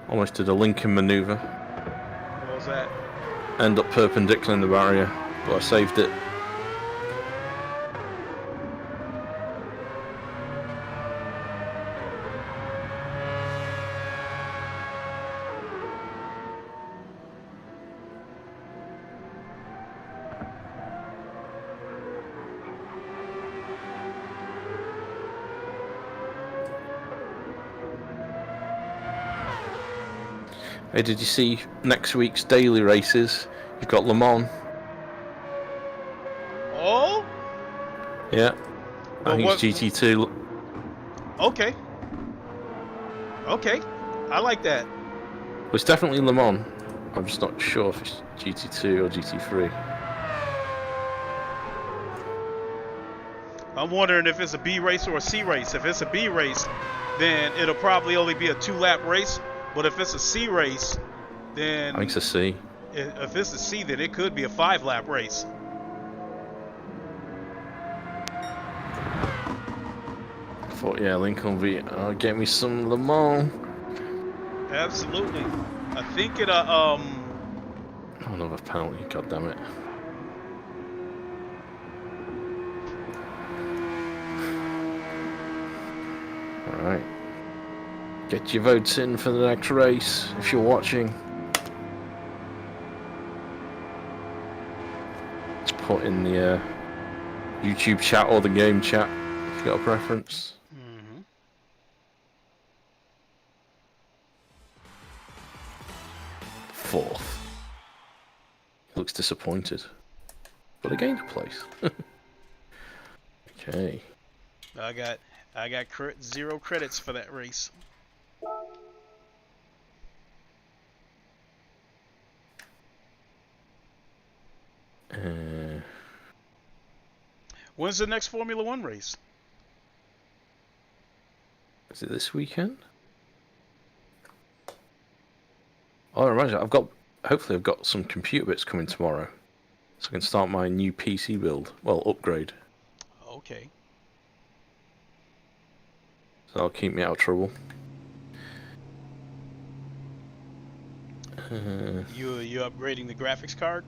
almost did a Lincoln maneuver. What was that? End up perpendicular in the barrier, but I saved it. Hey, did you see next week's daily races? You've got Le Mans. Oh? Yeah. Well, I think it's GT2. Okay. Okay. I like that. Well, it's definitely Le Mans. I'm just not sure if it's GT2 or GT3. I'm wondering if it's a B race or a C race. If it's a B race, then it'll probably only be a 2-lap race. But if it's a C race, then... I think it's a C. If this is C, then it could be a 5-lap race. I thought, yeah, Lincoln VR, get me some Le Mans. Absolutely. I think it Oh, another penalty, god damn it. Alright. Get your votes in for the next race if you're watching. Let's put in the YouTube chat or the game chat if you've got a preference. Fourth. Looks disappointed. But I gained a place. Okay. I got 0 credits for that race. When's the next Formula One race? Is it this weekend? Oh, I imagine hopefully I've got some computer bits coming tomorrow. So I can start my new PC build. Well, upgrade. Okay. So that'll keep me out of trouble. You upgrading the graphics card?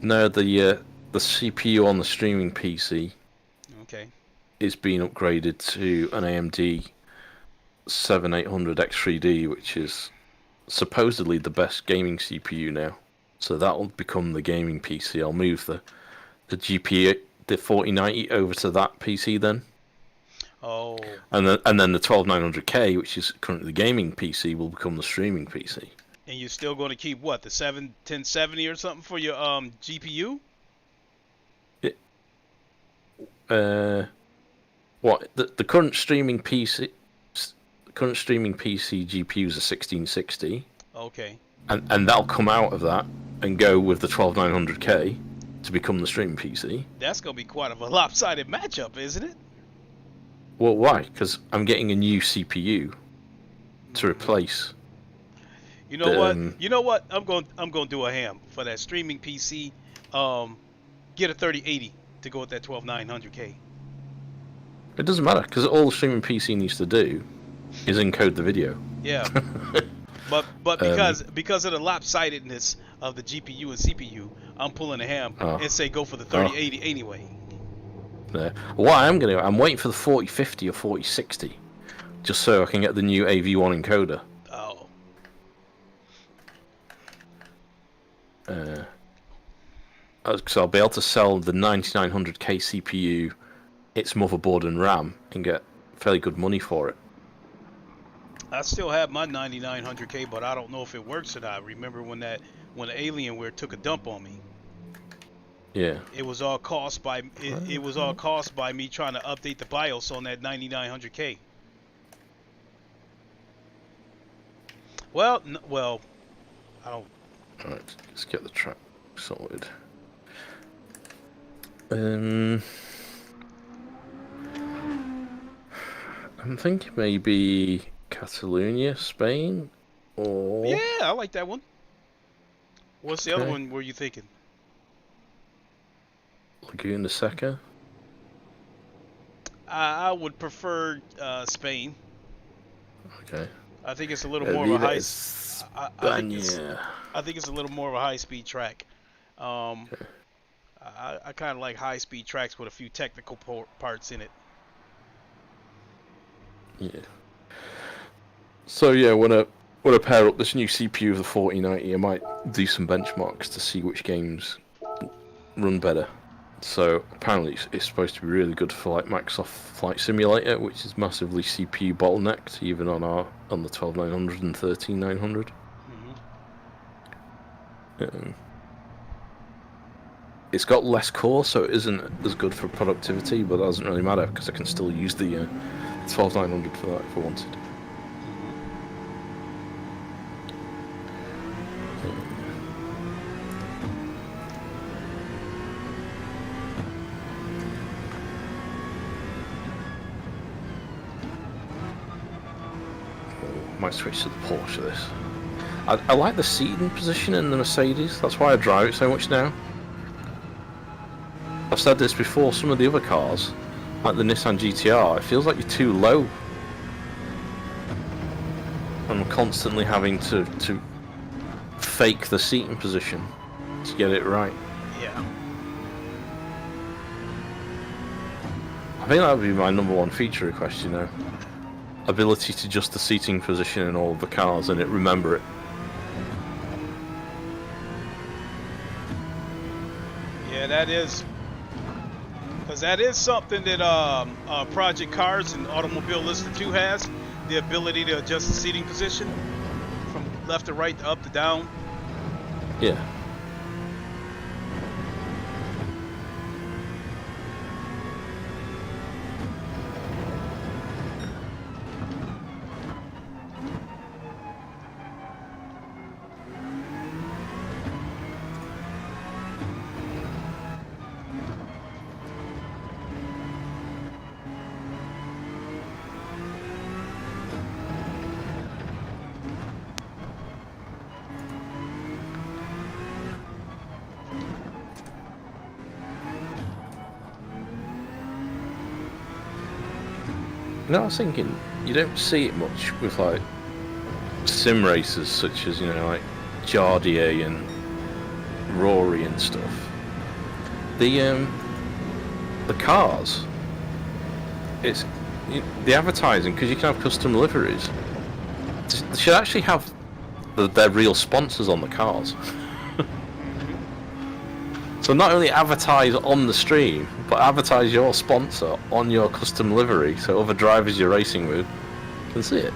No, the CPU on the streaming PC Okay. is being upgraded to an AMD 7800X3D, which is supposedly the best gaming CPU now. So that'll become the gaming PC. I'll move the GPU, the 4090 over to that PC then. Oh. And then the 12900K, which is currently the gaming PC, will become the streaming PC. And you're still going to keep what, the 1070 or something for your GPU? What the current streaming PC GPU is a 1660. Okay. And that'll come out of that and go with the 12900K to become the streaming PC. That's going to be quite of a lopsided matchup, isn't it? Well, why? Because I'm getting a new CPU to replace. You know what? You know what? I'm going to do a ham for that streaming PC. Get a 3080 to go with that 12900K. It doesn't matter because all the streaming PC needs to do is encode the video. Yeah. but because of the lopsidedness of the GPU and CPU, I'm pulling a ham and say go for the 3080 anyway. What I'm going to do, I'm waiting for the 4050 or 4060 just so I can get the new AV1 encoder. Oh. So I'll be able to sell the 9900K CPU, its motherboard and RAM, and get fairly good money for it. I still have my 9900K, but I don't know if it works or not. Remember when Alienware took a dump on me? Yeah. It was all caused by it was all caused by me trying to update the BIOS on that 9900K. Well, I don't. All right, let's get the track sorted. I'm thinking maybe Catalonia, Spain, or yeah, I like that one. What's the other one? Were you thinking? Laguna Seca. I would prefer Spain. Okay. I think it's a little more of a high. I think it's a little more of a high-speed track. I kind of like high-speed tracks with a few technical parts in it. Yeah. So yeah, when I pair up this new CPU with the 4090, I might do some benchmarks to see which games run better. So apparently it's supposed to be really good for like Microsoft Flight Simulator, which is massively CPU bottlenecked, even on the 12900 and 13900. It's got less core, so it isn't as good for productivity, but that doesn't really matter because I can still use the 12900 for that if I wanted. Might switch to the Porsche this. I like the seating position in the Mercedes. That's why I drive it so much now. I've said this before, some of the other cars, like the Nissan GTR, it feels like you're too low. I'm constantly having to fake the seating position to get it right. Yeah. I think that would be my #1 feature request, you know. Ability to adjust the seating position in all of the cars and it remember it. Yeah, that is. Because that is something that Project Cars and Automobile Lister 2 has. The ability to adjust the seating position from left to right to up to down. Yeah. You know, I was thinking, you don't see it much with like sim racers such as, you know, like Jardier and Rory and stuff. The cars, it's the advertising, because you can have custom liveries. They should actually have their real sponsors on the cars. So not only advertise on the stream, but advertise your sponsor on your custom livery, so other drivers you're racing with can see it.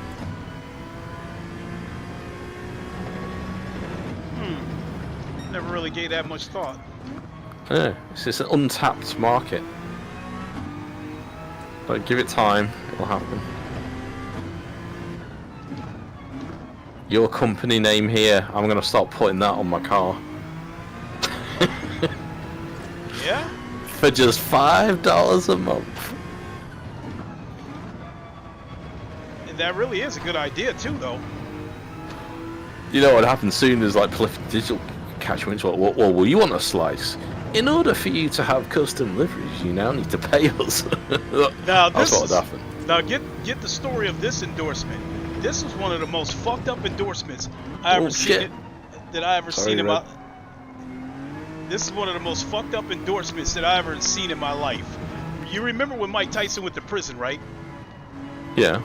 Never really gave that much thought. Yeah, it's an untapped market. But give it time, it'll happen. Your company name here, I'm gonna start putting that on my car. Yeah? For just $5 a month. And that really is a good idea too, though. You know what happens soon is like Prolific Digital catch me. Well, will you want a slice? In order for you to have custom liveries, you now need to pay us. Now That's what would happen. Now get the story of this endorsement. This was one of the most fucked up endorsements I ever seen in my. This is one of the most fucked up endorsements that I ever seen in my life. You remember when Mike Tyson went to prison, right? Yeah.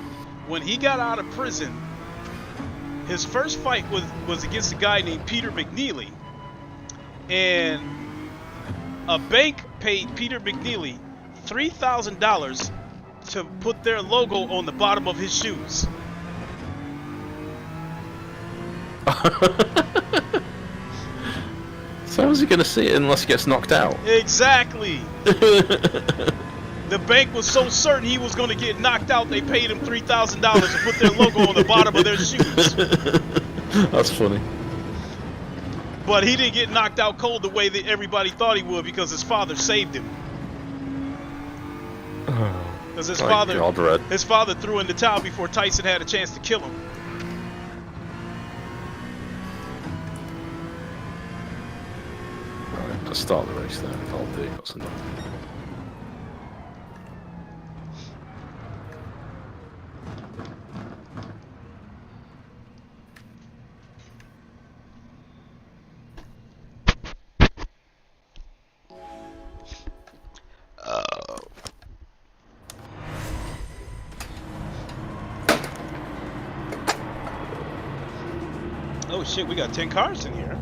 When he got out of prison, his first fight was against a guy named Peter McNeely, and a bank paid Peter McNeely $3,000 to put their logo on the bottom of his shoes. So how's he going to see it unless he gets knocked out? Exactly. The bank was so certain he was going to get knocked out, they paid him $3,000 to put their logo on the bottom of their shoes. That's funny. But he didn't get knocked out cold the way that everybody thought he would, because his father saved him. Because his father threw in the towel before Tyson had a chance to kill him. Alright, let's start the race then. I'll do. That's enough. Oh shit, we got 10 cars in here.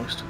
moist.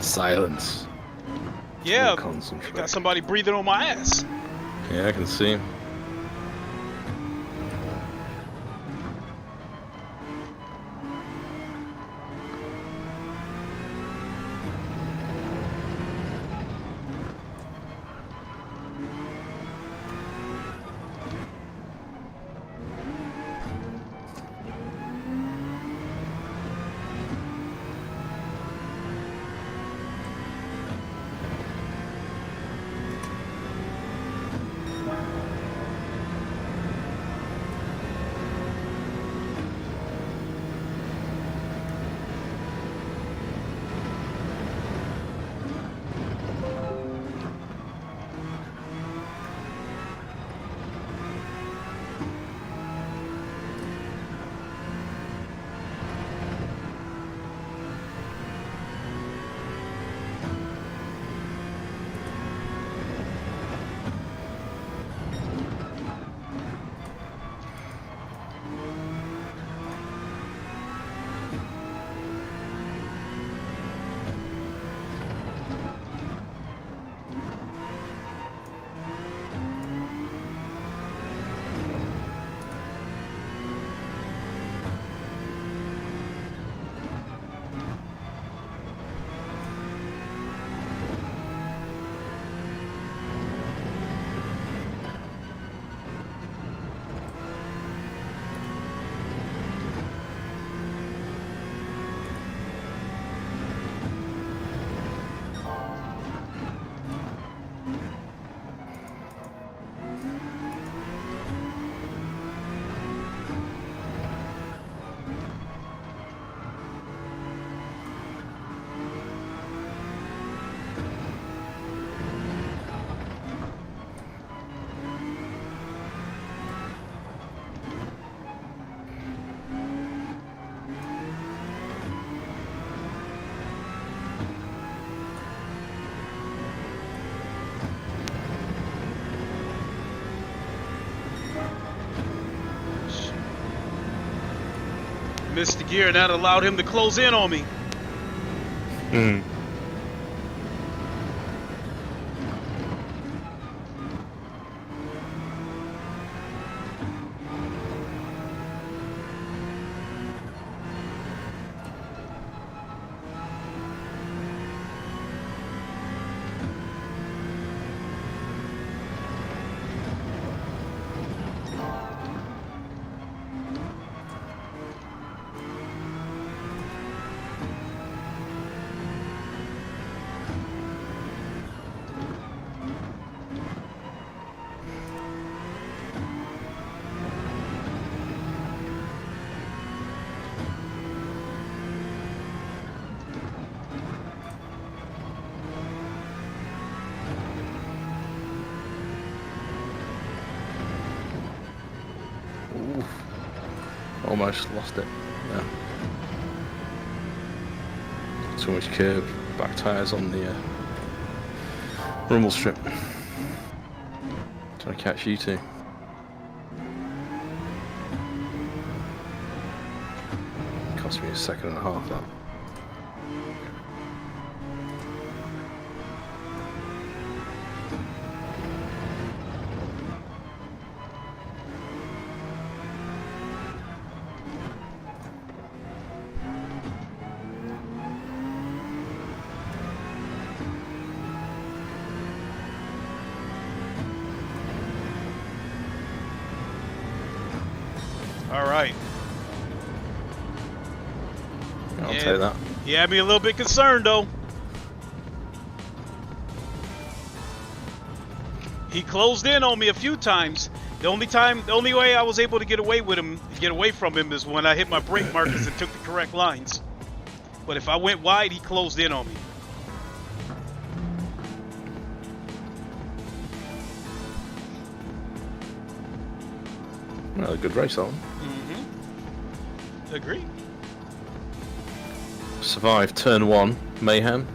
Silence. Yeah, Concentrate. got somebody breathing on my ass. Yeah, I can see. missed the gear, and that allowed him to close in on me. Mm. Almost lost it. Yeah. Too much curb. Back tyres on the rumble strip. Trying to catch you two. Cost me a second and a half that. All right. I'll take that. He had me a little bit concerned, though. He closed in on me a few times. The only way I was able to get away from him is when I hit my brake markers and took the correct lines. But if I went wide, he closed in on me. Well, a good race that one. Mm-hmm. Agree. Survived turn 1, mayhem.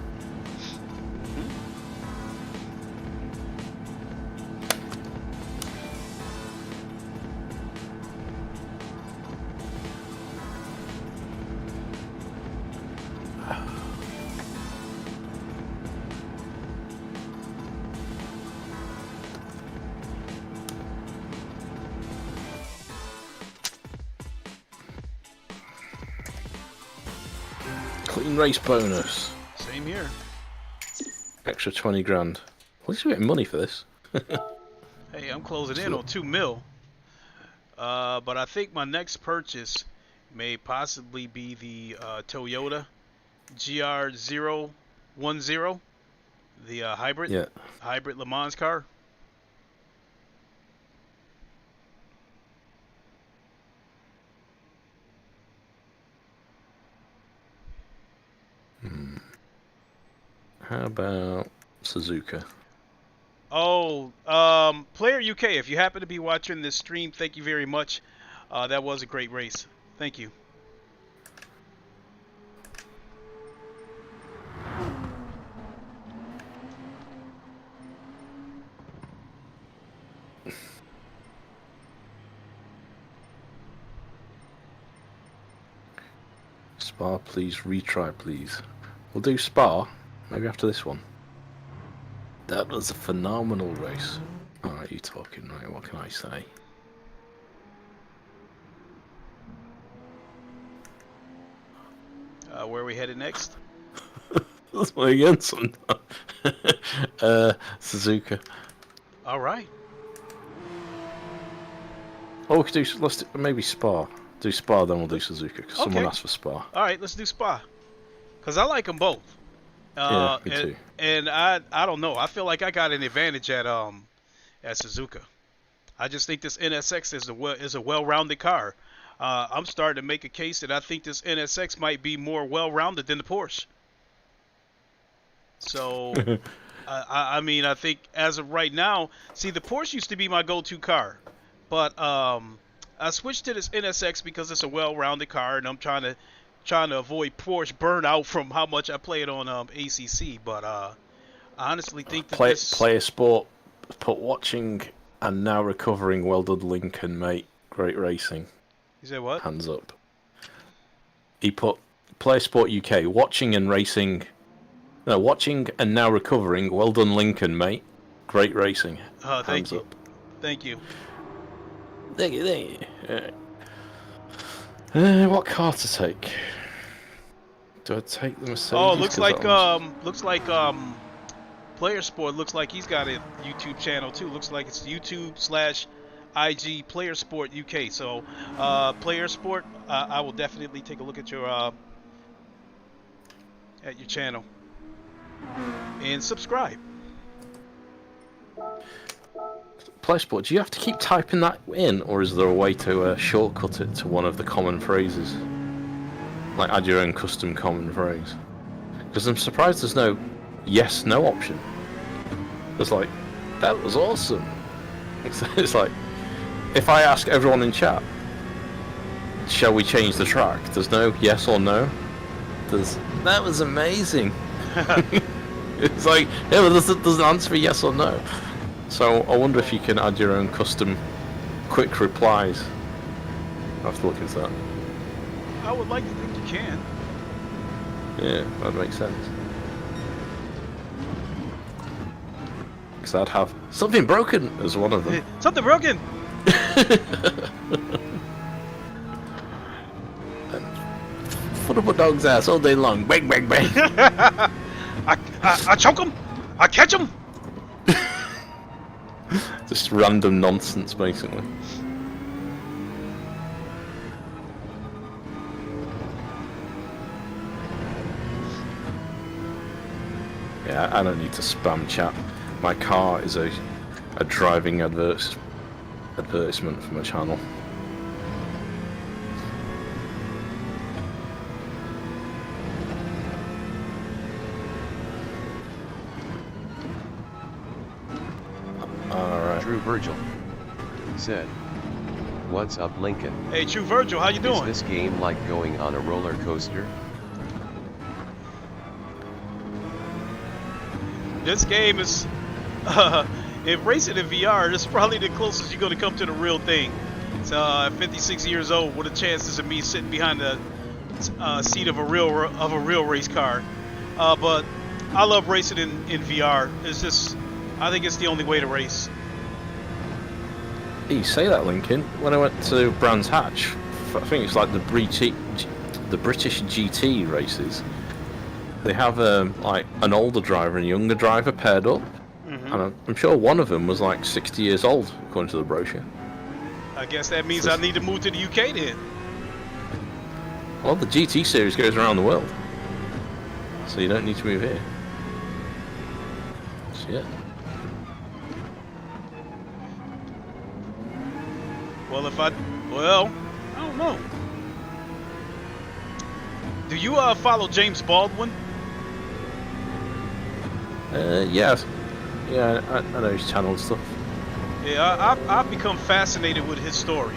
Clean race bonus. Same here. Extra 20 grand. At least we're getting money for this. Hey, I'm closing in on 2 mil. But I think my next purchase may possibly be the Toyota GR010, the hybrid Le Mans car. How about Suzuka? Oh, Player UK, if you happen to be watching this stream, thank you very much. That was a great race. Thank you. Spa, please. Retry, please. We'll do Spa. Maybe after this one. That was a phenomenal race. Alright, you talking, right? What can I say? Where are we headed next? That's my answer. Suzuka. All right. Oh, we could do. Let's do, maybe Spa. Do Spa, then we'll do Suzuka because someone asked for Spa. All right, let's do Spa. Cause I like them both. Yeah, me too. And I don't know. I feel like I got an advantage at Suzuka. I just think this NSX is a well-rounded car. I'm starting to make a case that I think this NSX might be more well-rounded than the Porsche. So, I mean, I think as of right now, see, the Porsche used to be my go-to car, but I switched to this NSX because it's a well-rounded car, and I'm trying to avoid Porsche burnout from how much I play it on ACC. But I honestly think that play a sport, put watching and now recovering. Well done, Lincoln, mate. Great racing. You said what? Hands up. He put Player Sport UK watching and racing. No, watching and now recovering. Well done, Lincoln, mate. Great racing. Thank Hands you. up. Thank you. Thank you. Thank you. What car to take? Do I take the Mercedes? Oh, looks like Player Sport looks like he's got a YouTube channel too. Looks like it's YouTube/IG Player Sport UK. So, Player Sport, I will definitely take a look at your channel and subscribe. Player Sport, do you have to keep typing that in, or is there a way to shortcut it to one of the common phrases? Like add your own custom common phrase? Because I'm surprised there's no yes/no option. It's like, that was awesome. It's like, if I ask everyone in chat, shall we change the track? There's no yes or no. There's, that was amazing. It's like, yeah, but there's an answer for yes or no. So I wonder if you can add your own custom quick replies. I'll have to look into that. I would like to think you can. Yeah, that makes sense. Because I'd have something broken as one of them. Something broken! Foot up a dog's ass all day long. Bang, bang, bang. I choke him! I catch him! Just random nonsense, basically. Yeah, I don't need to spam chat. My car is a driving advertisement for my channel. Alright. True Virgil said, "What's up, Lincoln? Hey, True Virgil, how you doing? Is this game like going on a roller coaster?" This game is, if racing in VR, this is probably the closest you're going to come to the real thing. It's 56 years old. What a chances of me sitting behind the seat of a real race car. But I love racing in VR. It's just, I think it's the only way to race. You say that, Lincoln. When I went to Brands Hatch, I think it's like the British GT races. They have like an older driver and a younger driver paired up, and I'm sure one of them was like 60 years old, according to the brochure. I guess that means I need to move to the UK then. Well, the GT series goes around the world, so you don't need to move here. So, yeah. Well, I don't know. Do you follow James Baldwin? Yeah, I know his channel and stuff. Yeah, I've become fascinated with his story.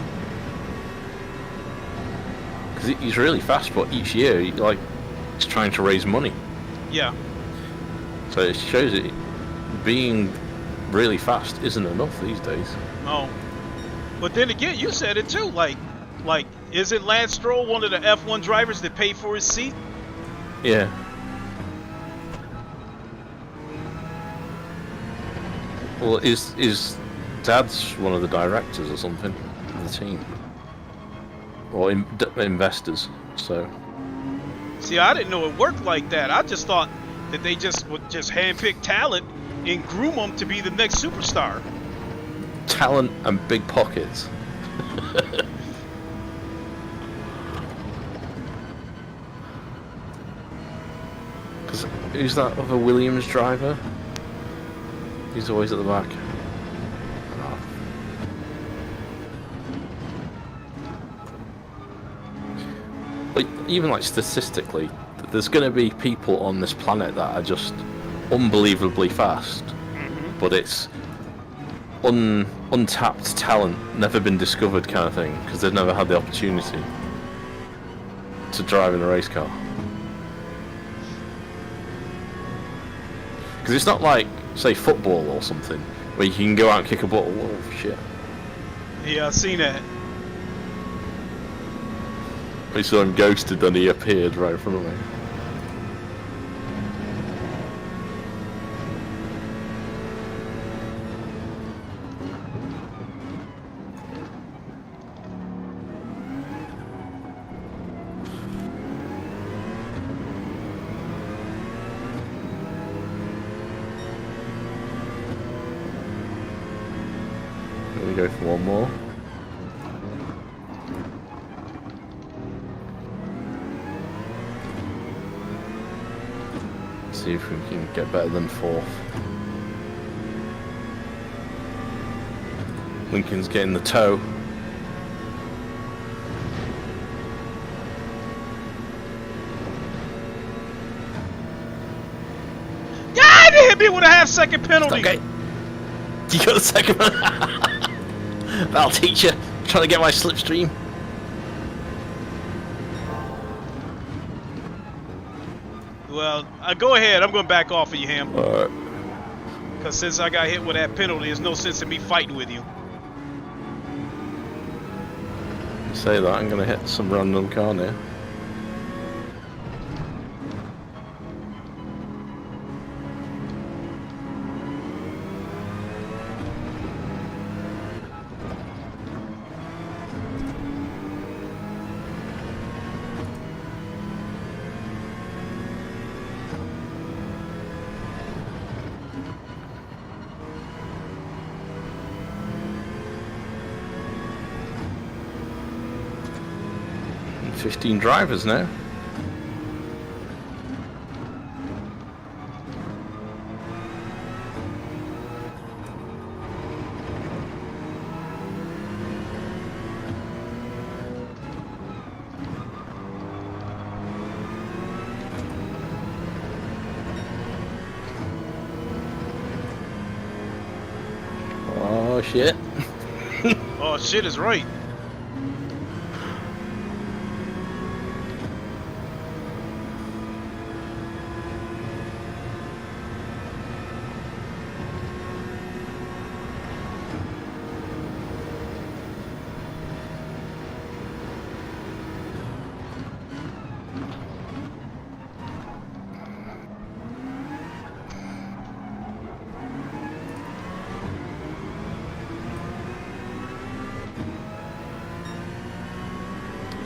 Because he's really fast, but each year he's trying to raise money. Yeah. So it shows it being really fast isn't enough these days. No. But then again, you said it too. Like, isn't Lance Stroll one of the F1 drivers that paid for his seat? Yeah. Well, his dad's one of the directors or something of the team, or investors. So. See, I didn't know it worked like that. I just thought that they would just handpick talent and groom them to be the next superstar. Talent and big pockets. Because who's that other Williams driver? He's always at the back. Oh. But even like statistically, there's going to be people on this planet that are just unbelievably fast, but it's untapped talent, never been discovered kind of thing, because they've never had the opportunity to drive in a race car. Because it's not like, say, football or something, where you can go out and kick a ball. Oh, shit. Yeah, I've seen that. We saw him ghosted, then he appeared right in front of me. Gonna go for one more. See if we can get better than fourth. Lincoln's getting the toe. God, they hit me with a half-second penalty. Okay. You got the second one. That'll teach you. Trying to get my slipstream. Well, go ahead. I'm going to back off of you, Ham. Alright. Because since I got hit with that penalty, there's no sense in me fighting with you. You say that, I'm gonna hit some random car now. And 15 drivers now. Oh shit. Oh, shit is right.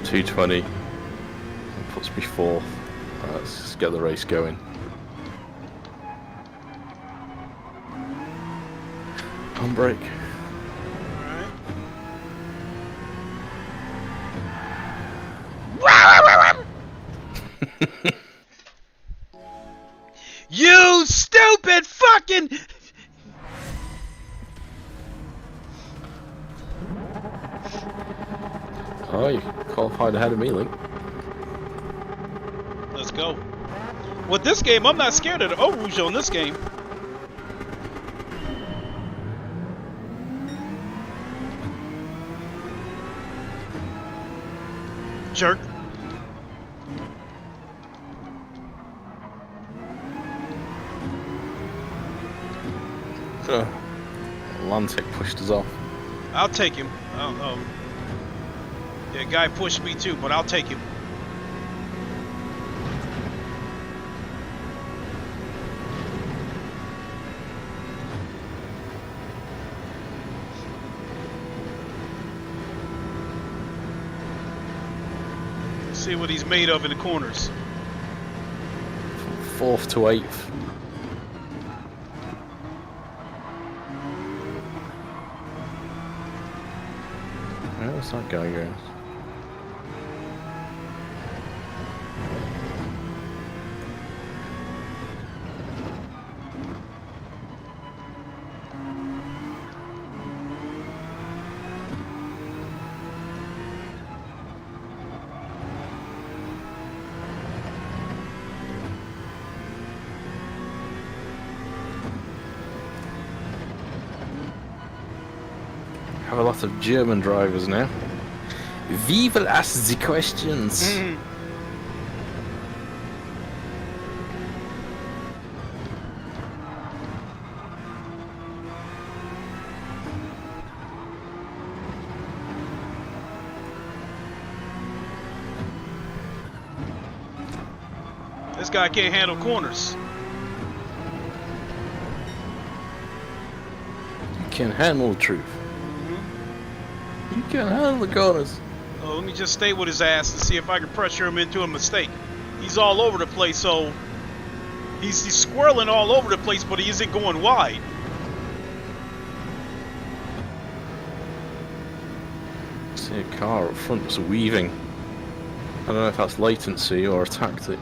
.220 puts me fourth. Let's just get the race going. Handbrake. You stupid fucking... Oh, you qualified ahead of me, Link. Let's go. With this game, I'm not scared of the Eau Rouge on this game. Jerk. Atlantic pushed us off. I'll take him. The guy pushed me too, but I'll take him. Let's see what he's made of in the corners. From 4th to 8th. Where's that guy going? Have a lot of German drivers now. We will ask the questions. guy can't handle corners. You can handle the truth. Mm-hmm. You can handle the corners. Oh, let me just stay with his ass and see if I can pressure him into a mistake. He's all over the place, so he's squirreling all over the place, but he isn't going wide. See a car up front just weaving. I don't know if that's latency or a tactic.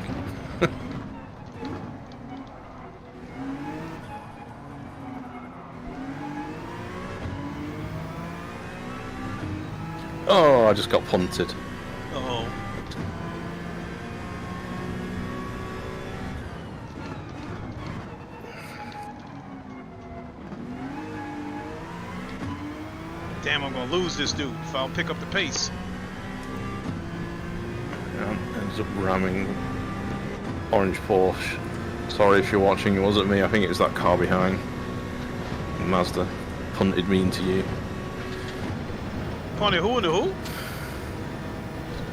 Oh, I just got punted. Uh-oh. Damn, I'm gonna lose this dude if I don't pick up the pace. Ends up ramming orange Porsche. Sorry if you're watching, it wasn't me, I think it was that car behind. Mazda punted me into you. Punted who into who?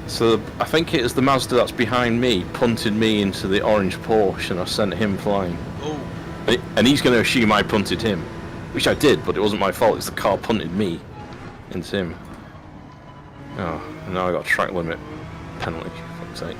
So I think it is the Mazda that's behind me punted me into the orange Porsche and I sent him flying. Oh. And he's going to assume I punted him. Which I did, but it wasn't my fault, it's the car punted me into him. Oh, and now I got a track limit penalty, for fuck's sake.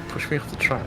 Push me off the track.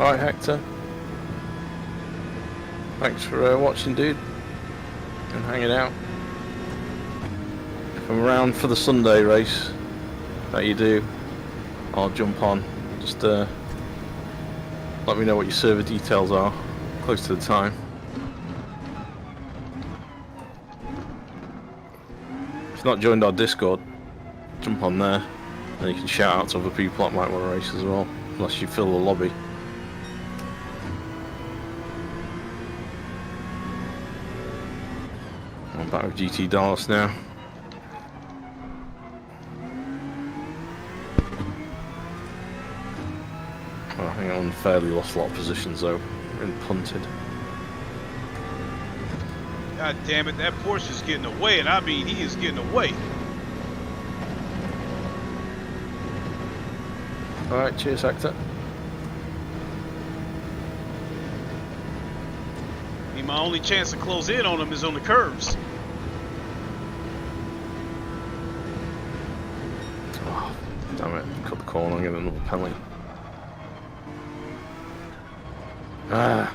Alright Hector, thanks for watching dude, and hanging out. If I'm around for the Sunday race that you do, I'll jump on. Just let me know what your server details are, close to the time. If you've not joined our Discord, jump on there, and you can shout out to other people that might want to race as well, unless you fill the lobby. I'm back with GT Dallas now. Oh, I think I unfairly lost a lot of positions though, and punted. God damn it, that Porsche is getting away, and I mean he is getting away. Alright, cheers Hector. I mean, my only chance to close in on him is on the curves. Oh, damn it, cut the corner and get another penalty. Ah.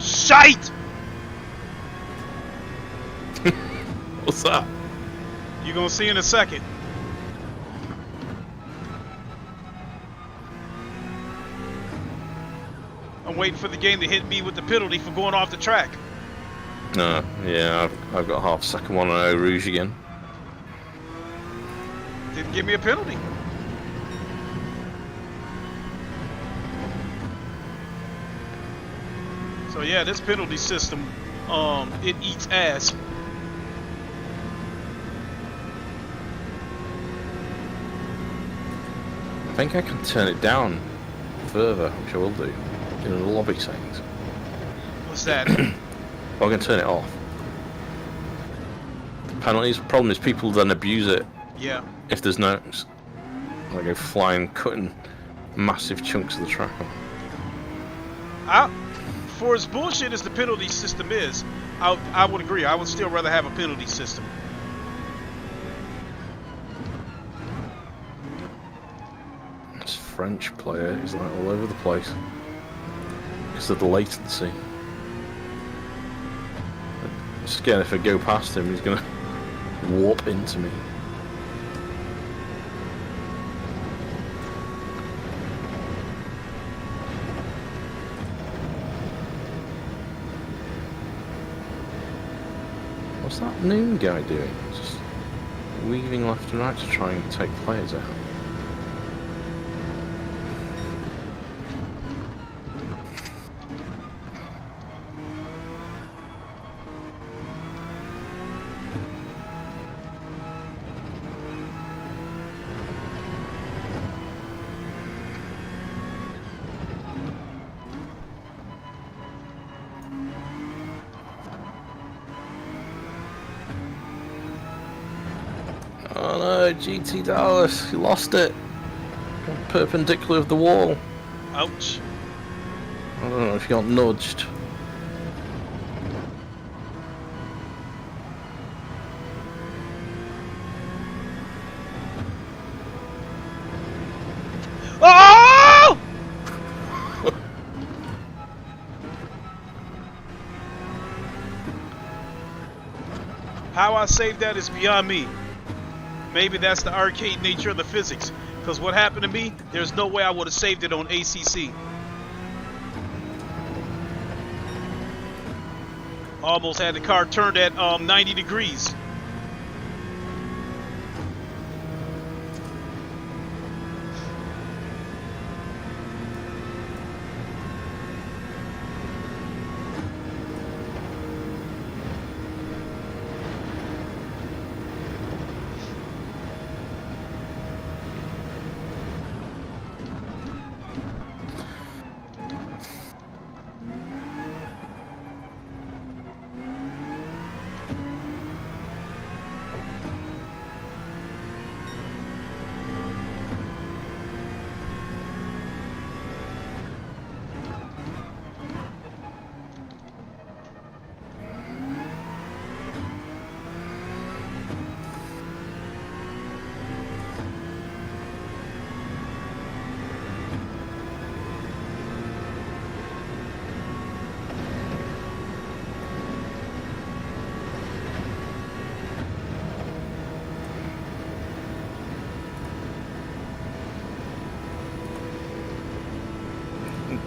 Shite! What's that? You're gonna see in a second. I'm waiting for the game to hit me with the penalty for going off the track. No, yeah, I've got half a second one on Eau Rouge again. Didn't give me a penalty. So yeah, this penalty system, it eats ass. I think I can turn it down further, which I will do in the lobby settings. What's that? I'm going to turn it off. Penalties. Problem is, people then abuse it. Yeah. If there's no, I go flying, cutting massive chunks of the track off. For as bullshit as the penalty system is, I would agree. I would still rather have a penalty system. This French player is like all over the place because of the latency. I'm scared if I go past him, he's gonna warp into me. What's that noon guy doing? Just weaving left and right to try and take players out. Oh no, GT Dallas, you lost it. Perpendicular of the wall. Ouch. I don't know if you got nudged. Oh! How I saved that is beyond me. Maybe that's the arcade nature of the physics. Because what happened to me, there's no way I would have saved it on ACC. Almost had the car turned at 90 degrees.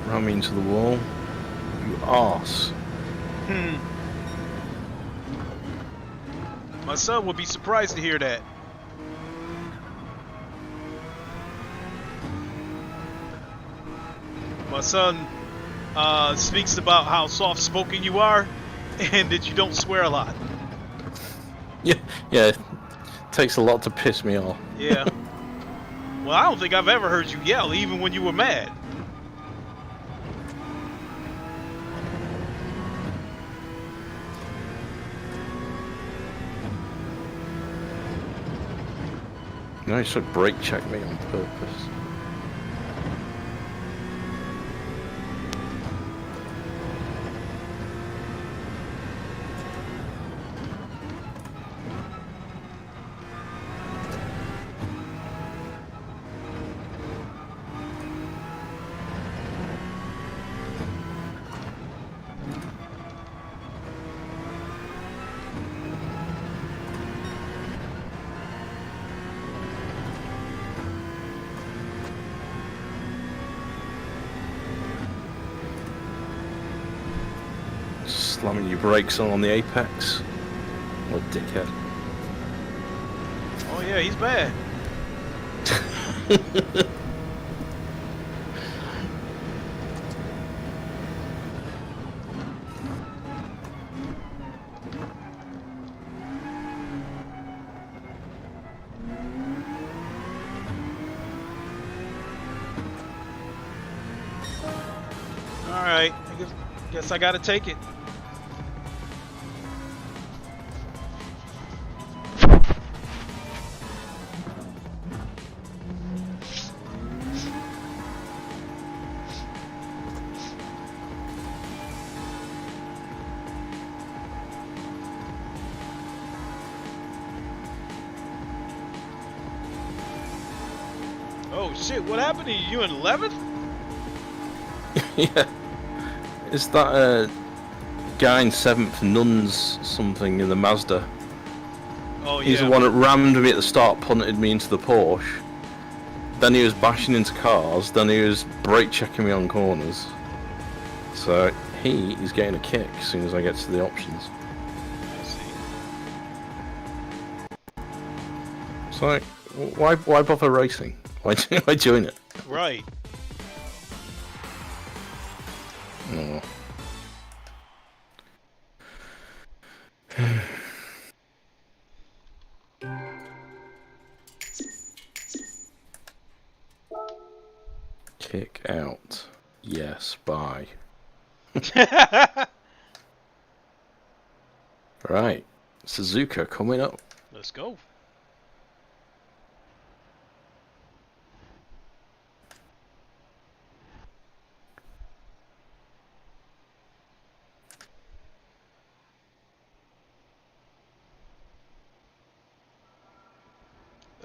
Ram me into the wall. You arse. My son would be surprised to hear that. My son speaks about how soft-spoken you are and that you don't swear a lot. Yeah, it takes a lot to piss me off. Yeah. Well, I don't think I've ever heard you yell, even when you were mad. No, you should brake check me on purpose. Slamming your brakes on the apex. What a dickhead. Oh yeah, he's bad. Guess I gotta take it. Oh shit, what happened to you? You in 11th? Yeah. Is that guy in 7th, Nuns something in the Mazda? Oh yeah. He's the one that rammed me at the start, punted me into the Porsche. Then he was bashing into cars, then he was brake checking me on corners. So he is getting a kick as soon as I get to the options. I see. It's like, why bother racing? Why join it? Right. Oh. Kick out. Yes, bye. Right. Suzuka coming up. Let's go.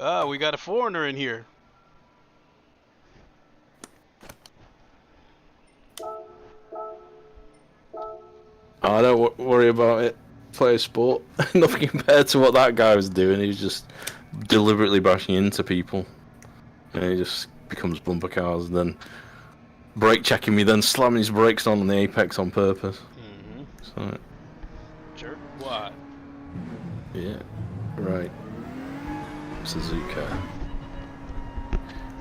Ah, we got a foreigner in here. I don't worry about it. Play a sport. Nothing compared to what that guy was doing. He was just deliberately bashing into people. And he just becomes bumper cars and then brake checking me, then slamming his brakes on the apex on purpose. So, Jerk. What? yeah. Right. Suzuka.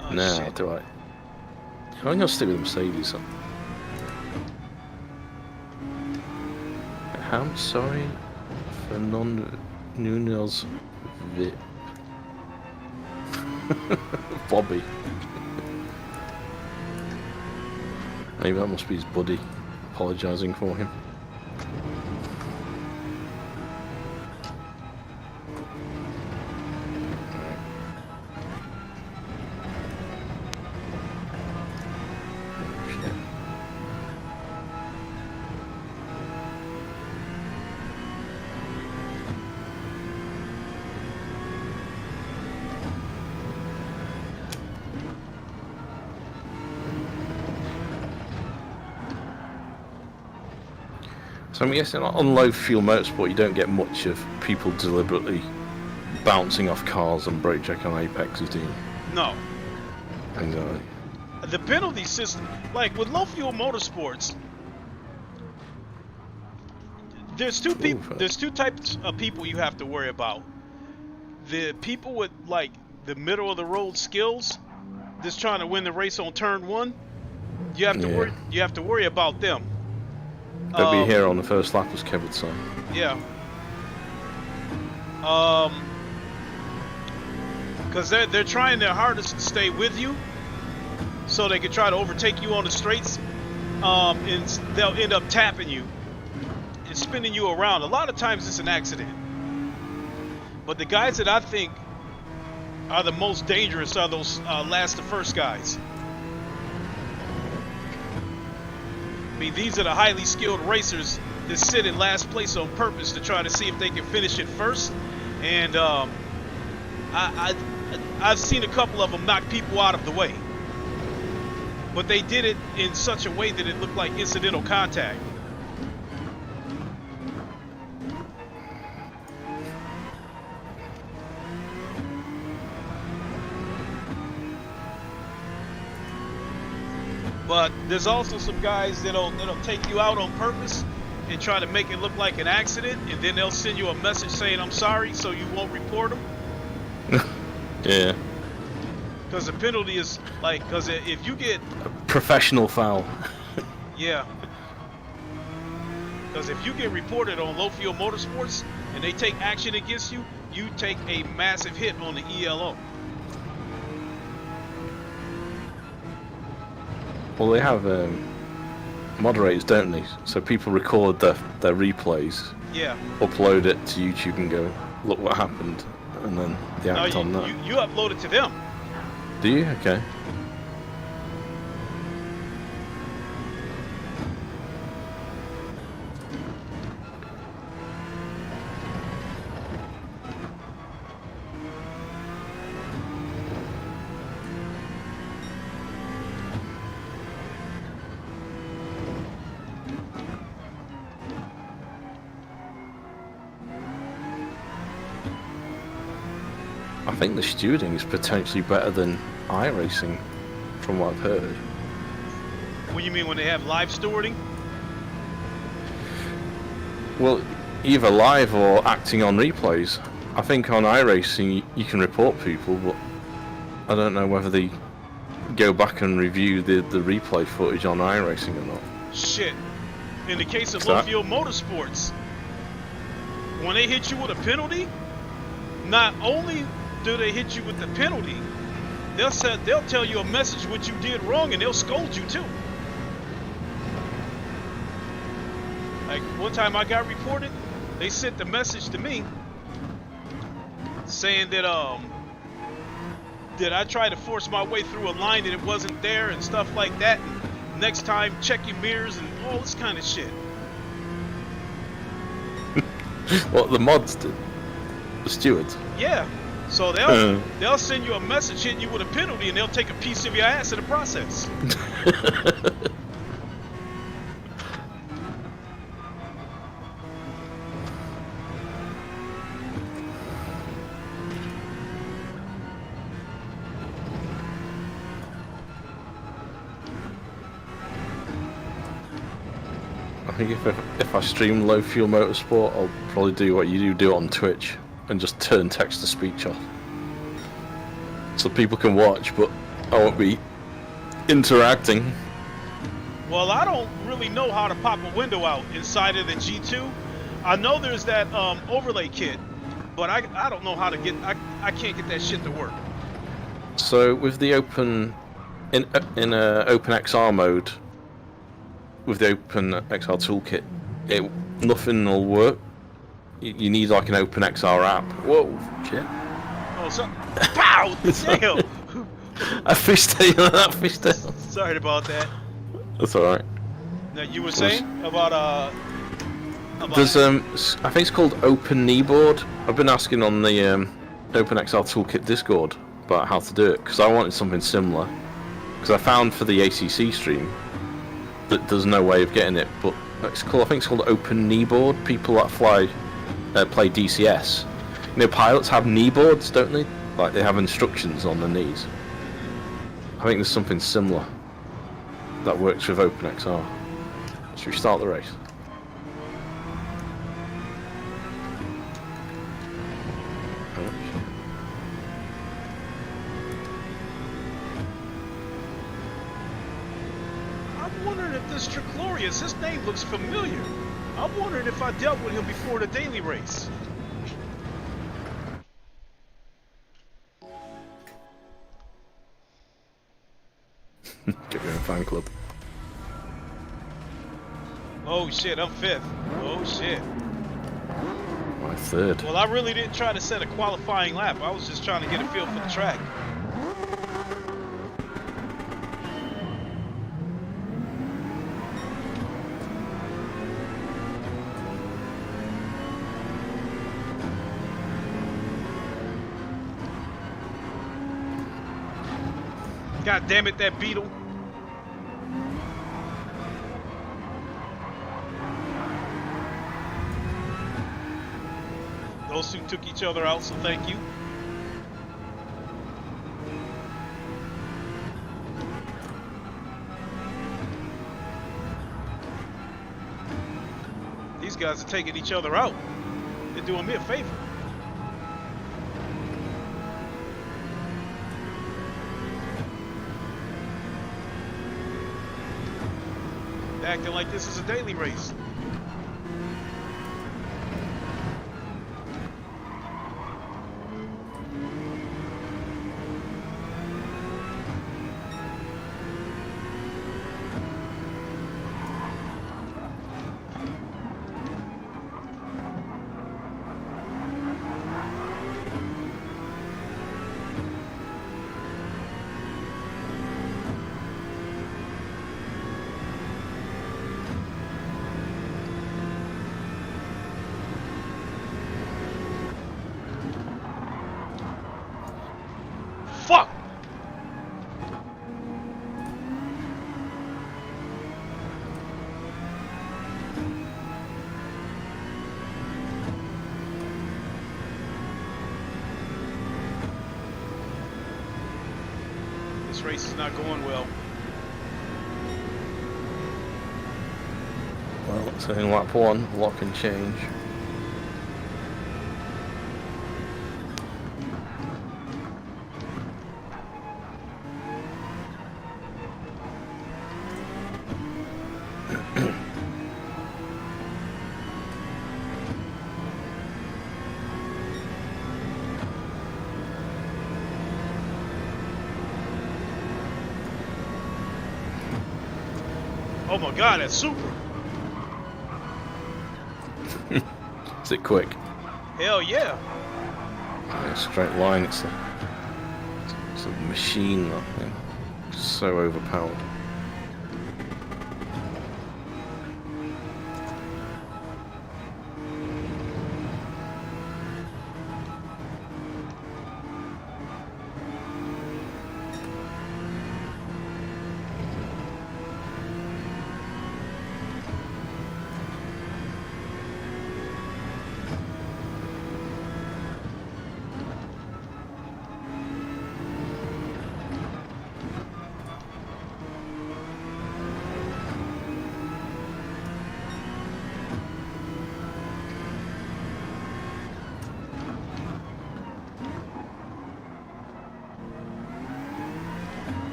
Oh, Now, shit. do I? I'm going to stick with the Mercedes. I'm sorry for Nuno's VIP. Bobby. Maybe that must be his buddy apologising for him. So I'm guessing on low fuel motorsport you don't get much of people deliberately bouncing off cars and brake check on apexes, do you? No. Exactly. The penalty system, like with low fuel motorsports, there's two people. There's two types of people you have to worry about. The people with like the middle of the road skills, just trying to win the race on turn one. You have to worry. You have to worry about them. They'll be here on the first lap, as Kev would say. Yeah. Because they're trying their hardest to stay with you, so they can try to overtake you on the straights, and they'll end up tapping you and spinning you around. A lot of times it's an accident. But the guys that I think are the most dangerous are those last to first guys. I mean, these are the highly skilled racers that sit in last place on purpose to try to see if they can finish it first. And I've seen a couple of them knock people out of the way. But they did it in such a way that it looked like incidental contact. But there's also some guys that'll take you out on purpose and try to make it look like an accident, and then they'll send you a message saying I'm sorry, so you won't report them. Yeah. Because the penalty is like, because if you get a professional foul. Yeah. Because if you get reported on low fuel motorsports and they take action against you, you take a massive hit on the ELO. Well, they have moderators, don't they? So people record their replays, Yeah. upload it to YouTube and go, look what happened, and then they act on that. You upload it to them. Do you? Okay. I think the stewarding is potentially better than iRacing, from what I've heard. What do you mean when they have live stewarding? Well, either live or acting on replays. I think on iRacing you can report people, but I don't know whether they go back and review the replay footage on iRacing or not. Shit. In the case of low field motorsports, when they hit you with a penalty, not only do they hit you with the penalty, they'll tell you a message what you did wrong, and they'll scold you too. Like one time I got reported, they sent the message to me saying that I tried to force my way through a line and it wasn't there and stuff like that. And next time check your mirrors and all this kind of shit. What the mods did? The stewards? Yeah. So they'll send you a message hitting you with a penalty, and they'll take a piece of your ass in the process. I think if I stream low fuel motorsport, I'll probably do what you do on Twitch and just turn text to speech off, so people can watch, but I won't be interacting. Well, I don't really know how to pop a window out inside of the G2. I know there's that overlay kit, but I don't know how to get. I can't get that shit to work. So with the open in OpenXR mode, with the OpenXR toolkit, nothing will work. You need like an OpenXR app. Whoa, shit. Oh, so pow! Damn. I fishtail that fishtail. Sorry about that. That's all right. Now you were saying about There's I think it's called Open Kneeboard. I've been asking on the OpenXR Toolkit Discord about how to do it, because I wanted something similar. Because I found for the ACC stream that there's no way of getting it, but it's called, I think it's called Open Kneeboard. People that play DCS. You know, pilots have kneeboards, don't they? Like they have instructions on their knees. I think there's something similar that works with OpenXR. Should we start the race? I'm wondering if this Triclorius, his name looks familiar. I'm wondering if I dealt with him before the daily race. Get your own fan club. Oh shit, I'm fifth. Oh shit. My third. Well, I really didn't try to set a qualifying lap. I was just trying to get a feel for the track. God damn it, that beetle. Those two took each other out, so thank you. These guys are taking each other out. They're doing me a favor. Acting like this is a daily race. This race is not going well. Well, so in lap 1, lock and change. Oh my God, that's super. Is it quick? Hell yeah. Yeah, straight line, it's a machine, that thing. So overpowered.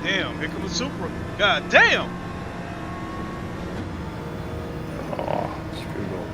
Damn, here comes the Supra. God damn. Oh, screwed up.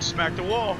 Smack the wall.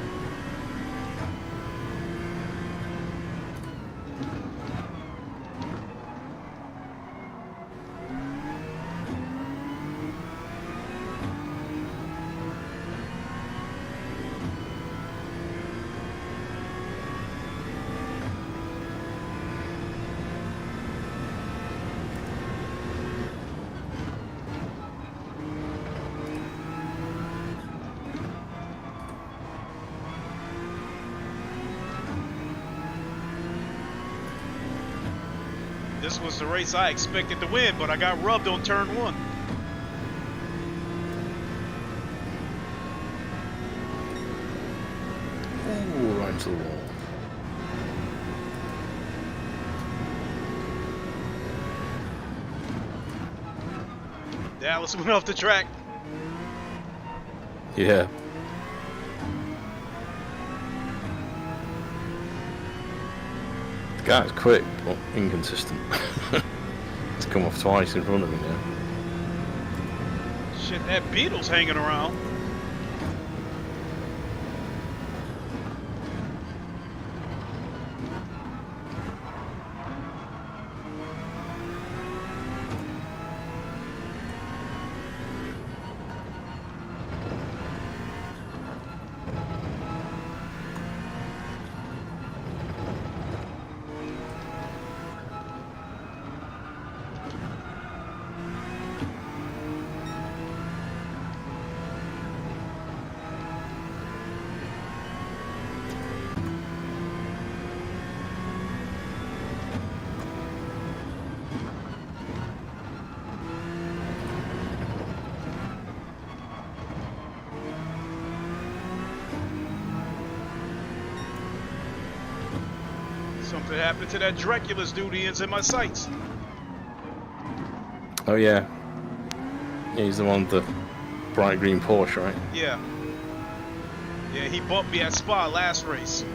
This was the race I expected to win, but I got rubbed on turn 1. Ooh, right to the wall. Dallas went off the track. Yeah. The guy's quick, but inconsistent. He's come off twice in front of me now. Shit, that Beetle's hanging around. Something happened to that Dracula's dude. He is in my sights. Oh yeah. Yeah, he's the one with the bright green Porsche, right? Yeah. Yeah, he bumped me at Spa last race.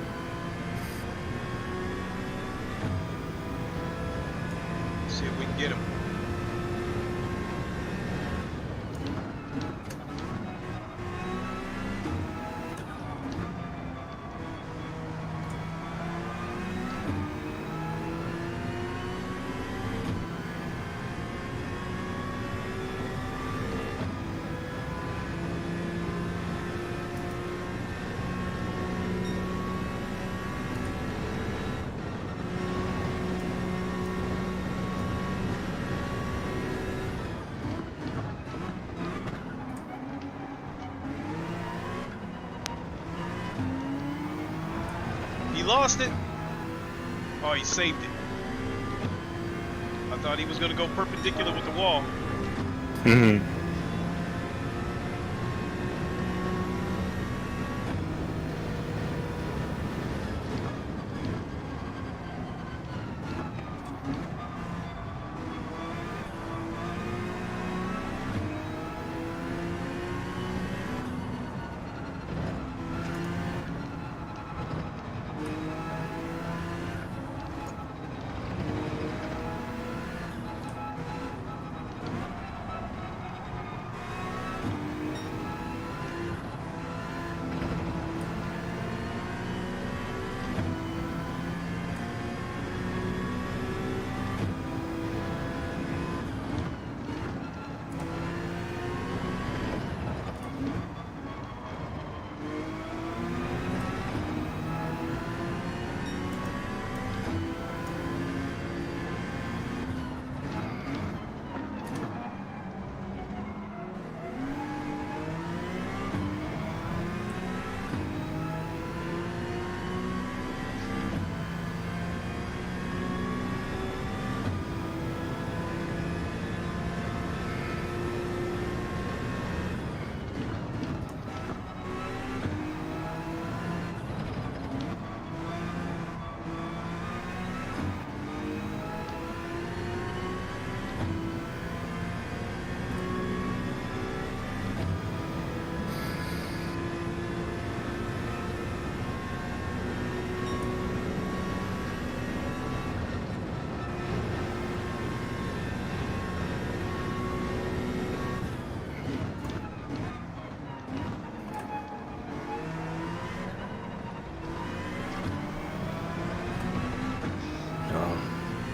Let's see if we can get him. He lost it. Oh, he saved it. I thought he was going to go perpendicular with the wall.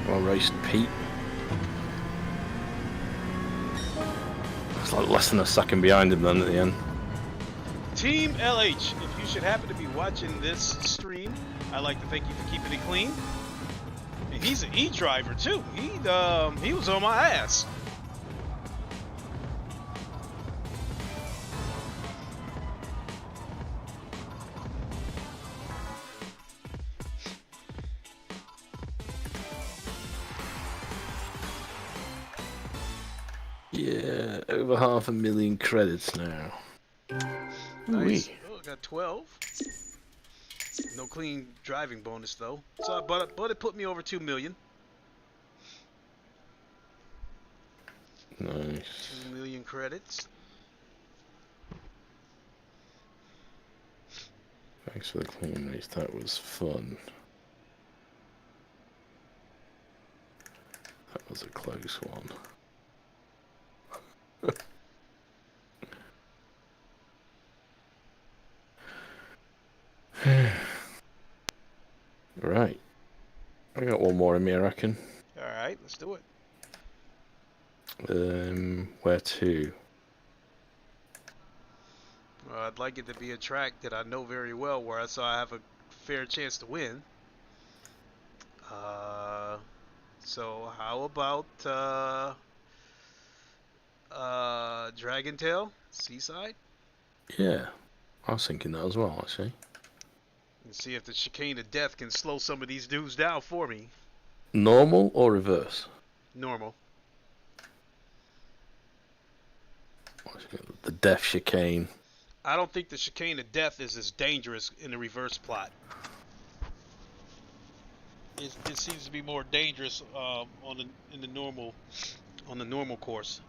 Well raced, Pete. It's like less than a second behind him then at the end. Team LH, if you should happen to be watching this stream, I'd like to thank you for keeping it clean. And he's an e-driver too. He was on my ass. Yeah, over 500,000 credits now. Nice. Oh, got 12. No clean driving bonus though. So, but it put me over 2 million. Nice. 2 million credits. Thanks for the clean race. That was fun. That was a close one. Right. I got one more in me, I reckon. Alright, let's do it. Where to? Well, I'd like it to be a track that I know very well, where I have a fair chance to win. So how about Dragon Tail, Seaside? Yeah, I was thinking that as well, actually. And see if the chicane of death can slow some of these dudes down for me. Normal or reverse? Normal. The death chicane. I don't think the chicane of death is as dangerous in the reverse plot. it seems to be more dangerous in the normal course.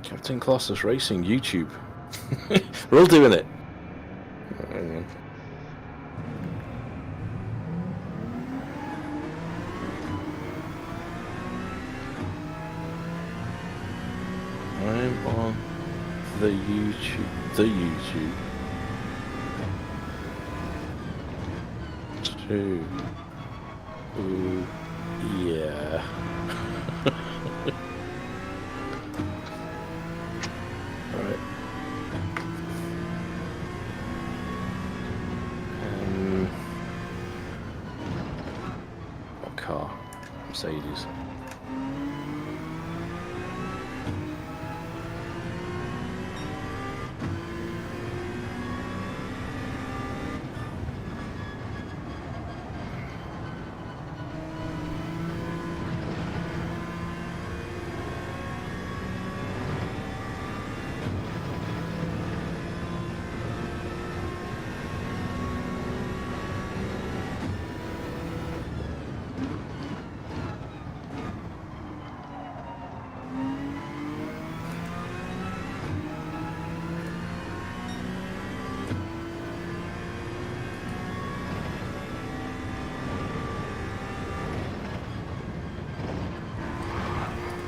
Captain Colossus Racing YouTube. We're all doing it. I'm on the YouTube. Ooh, yeah. Alright. What car? Mercedes.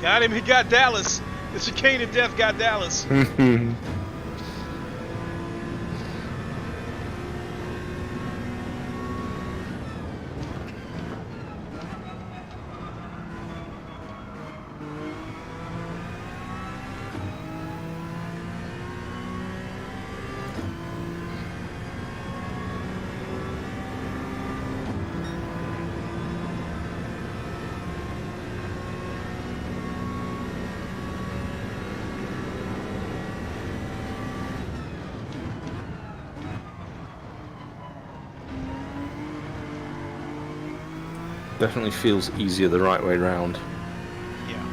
Got him. He got Dallas. The chicane of death got Dallas. Definitely feels easier the right way round. Yeah.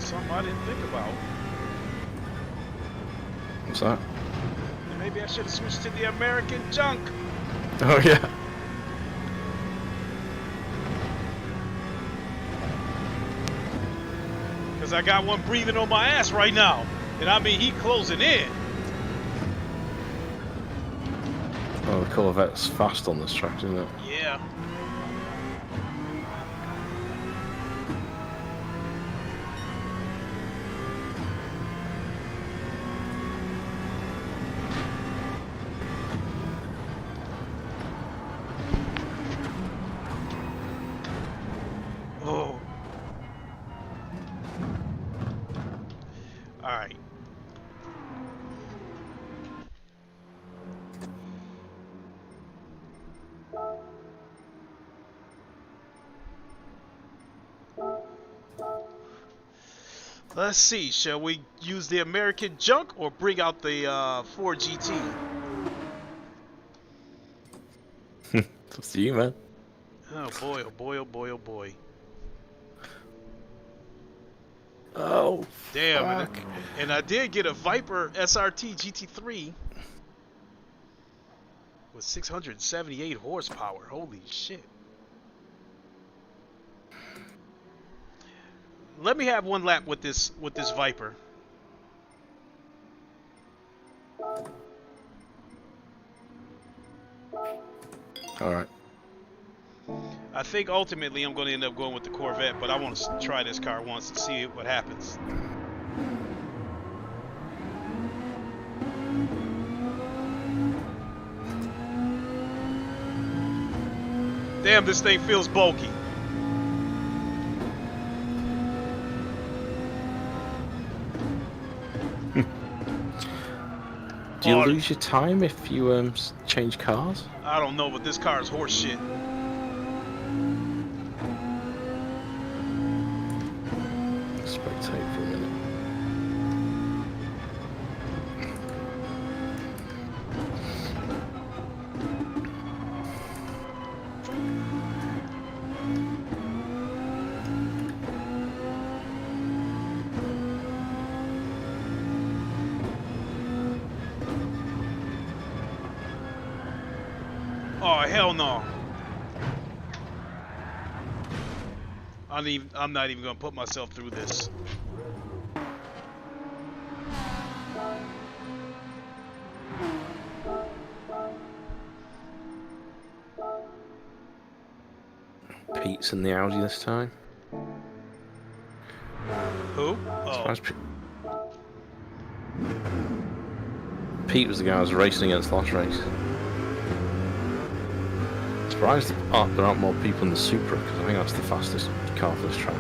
Something I didn't think about. What's that? Maybe I should have switched to the American junk. Oh yeah. Because I got one breathing on my ass right now. And I mean, he closing in. Oh, the Corvette's fast on this track, isn't it? Yeah. All right. Let's see. Shall we use the American junk or bring out the Ford GT? It's up to you, man. Oh boy! Oh boy! Oh boy! Oh boy! Oh, Damn! fuck. And I did get a Viper SRT GT3 with 678 horsepower. Holy shit! Let me have one lap with this Viper. All right. I think ultimately I'm going to end up going with the Corvette, but I want to try this car once and see what happens. Damn, this thing feels bulky. Do you lose your time if you change cars? I don't know, but this car is horse shit. Spectate for a minute. Oh, hell no. I'm not even going to put myself through this. Pete's in the Audi this time. Who? Oh. Pete was the guy I was racing against last race. Surprised there aren't more people in the Supra, because I think that's the fastest car for this track.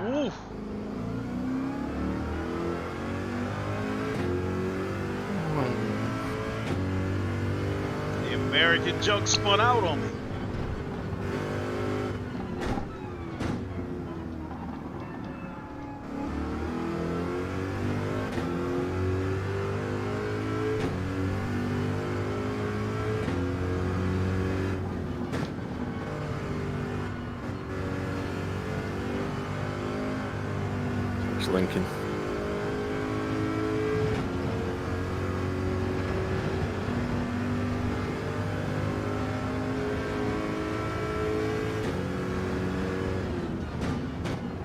Oof. The American junk spun out on me. Lincoln.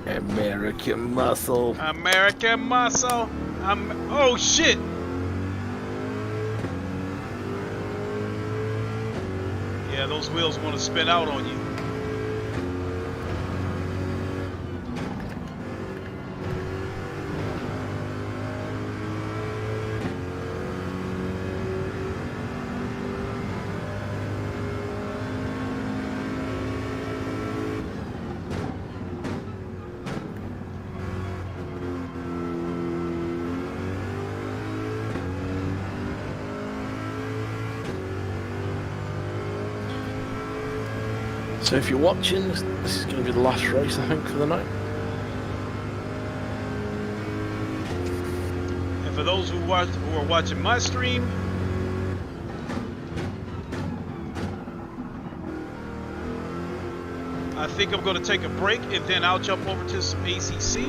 American muscle. American muscle. Oh shit. Yeah, those wheels want to spin out on you. So if you're watching, this is going to be the last race, I think, for the night. And for those who are watching my stream, I think I'm going to take a break and then I'll jump over to some ACC.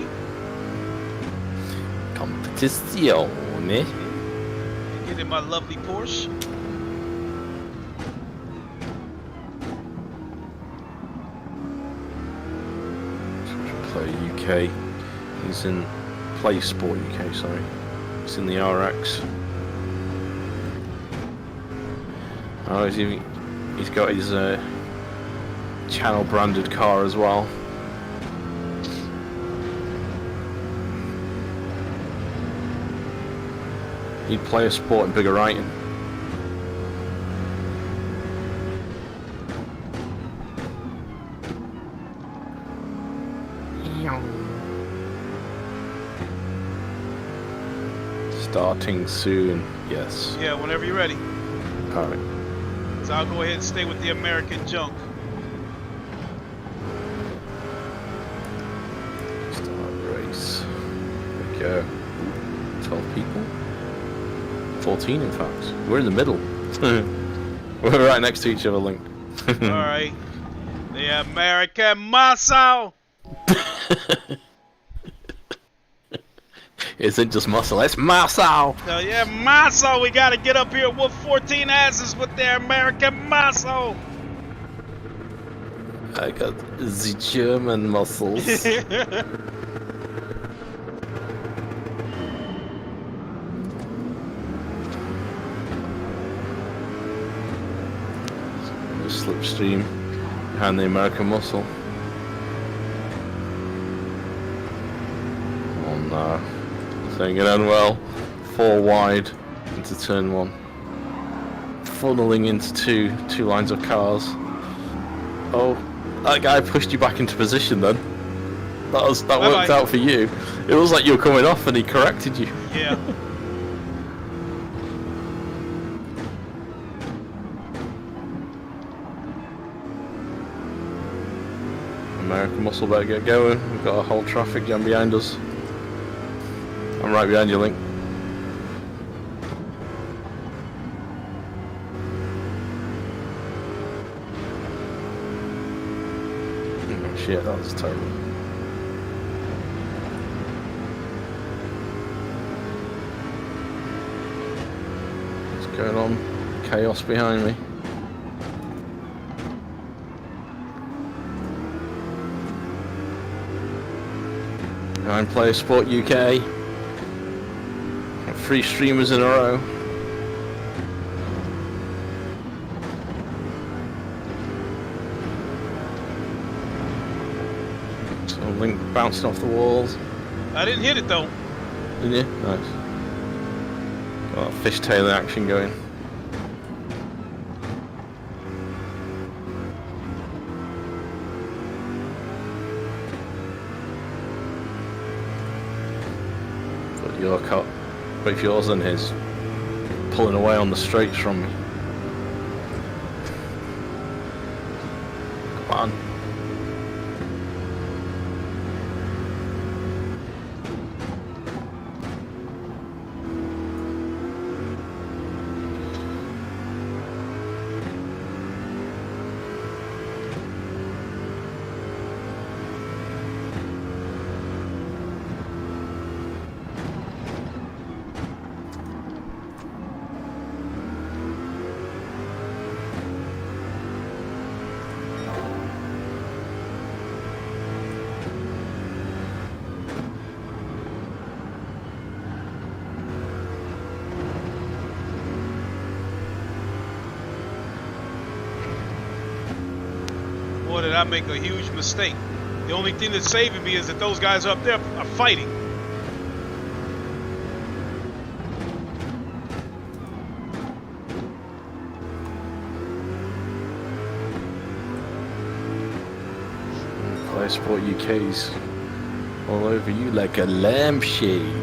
Competizione. And get in my lovely Porsche. Play UK. He's in Play Sport UK, sorry. He's in the RX. Oh, he's got his channel branded car as well. He'd play a sport in bigger writing. Starting soon, yes. Yeah, whenever you're ready. Alright. So I'll go ahead and stay with the American junk. Start race. There we go. 12 people? 14 in fact. We're in the middle. We're right next to each other, Link. Alright. The American muscle! It isn't just muscle, it's muscle! So yeah, muscle! We gotta get up here with 14 asses with the American muscle! I got the German muscles. Slipstream behind the American muscle. Oh no. Saying it on well. 4 wide into turn 1. Funneling into two lines of cars. Oh, that guy pushed you back into position then. That worked out for you. It was like you were coming off and he corrected you. Yeah. American muscle better get going. We've got a whole traffic jam behind us. I'm right behind you, Link. Oh, shit, that was terrible. What's going on? Chaos behind me. Behind Player Sport UK. 3 streamers in a row. So Link bouncing off the walls. I didn't hit it though. Didn't you? Nice. Got that fishtailing action going. But your cut. Both yours and his pulling away on the straights from me. Come on. Boy, did I make a huge mistake. The only thing that's saving me is that those guys up there are fighting. Player Sport UK's all over you like a lampshade.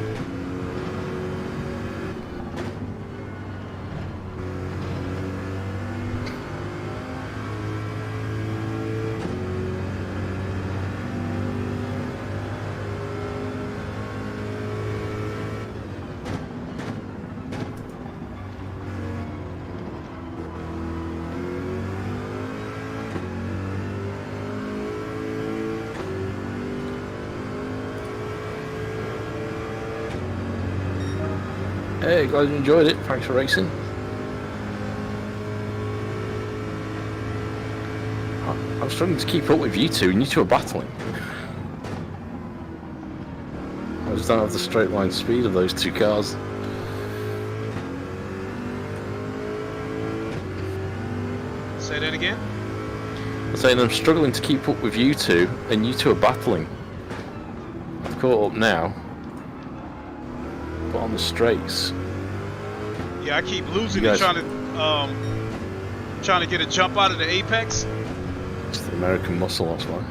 Hey, glad you enjoyed it. Thanks for racing. I'm struggling to keep up with you two, and you two are battling. I just don't have the straight line speed of those two cars. Say that again? I'm saying I'm struggling to keep up with you two, and you two are battling. I've caught up now. But on the straights. Yeah, I keep losing and trying to get a jump out of the apex. It's the American muscle, that's why.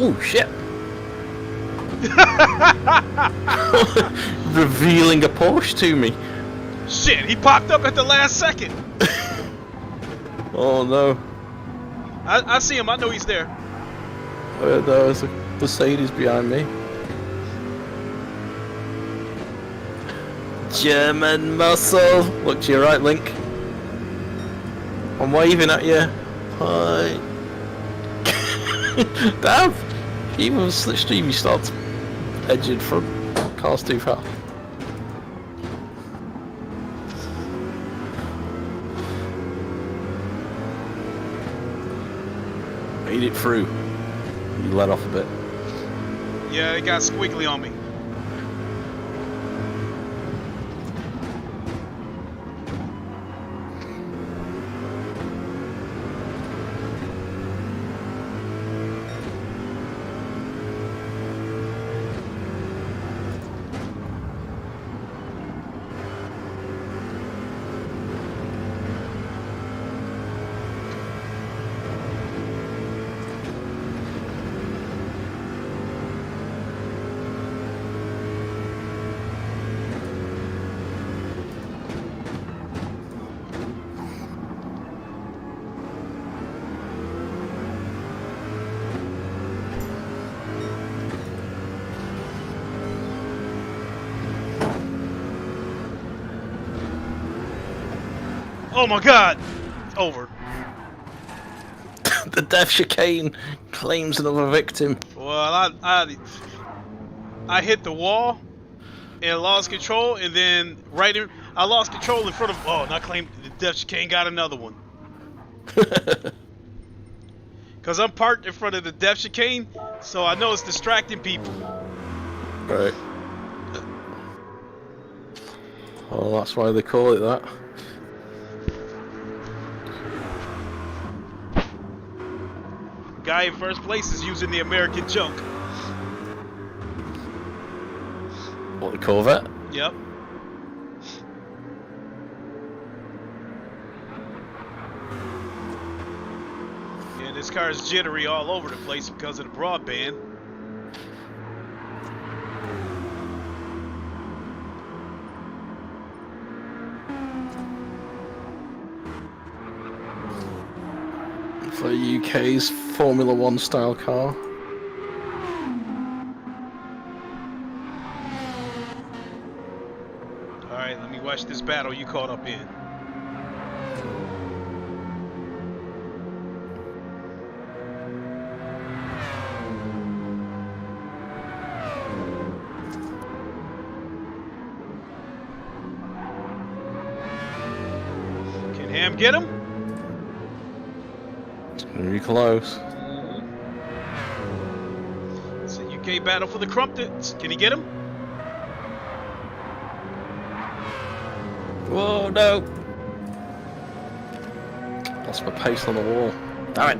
Oh shit! Revealing a Porsche to me. Shit, he popped up at the last second. Oh no. I see him. I know he's there. Oh, yeah, there's a Mercedes behind me. German muscle. Look to your right, Link. I'm waving at you. Hi. Damn. Even with slipstream, you start edging front. Car's too fast. Made it through. You let off a bit. Yeah, it got squiggly on me. Oh my god! It's over. The death chicane claims another victim. Well, I hit the wall and lost control, and then I lost control in front of. Oh, not claim the death chicane got another one. Cause I'm parked in front of the death chicane, so I know it's distracting people. Right. Oh, that's why they call it that. Guy in first place is using the American junk. What, the Corvette? Yep. Yeah, this car is jittery all over the place because of the broadband. For UK's Formula One style car. Alright, let me watch this battle you caught up in. Can Ham get him? Very close. It's a UK battle for the Crumpets. Can he get him? Whoa, no! Lost my pace on the wall. Damn it!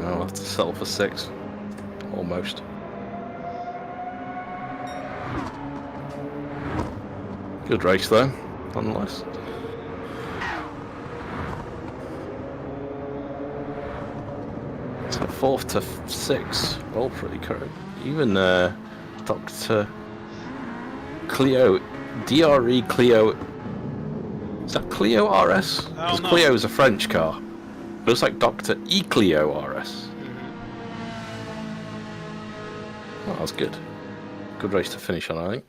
I'll have to settle for 6. Almost. Good race though, nonetheless. So 4th to 6, all pretty correct. Even Dr. Clio, DRE Clio, is that Clio RS? Because Clio is a French car. Looks like Dr. E Clio RS. Oh, that was good. Good race to finish on, I think.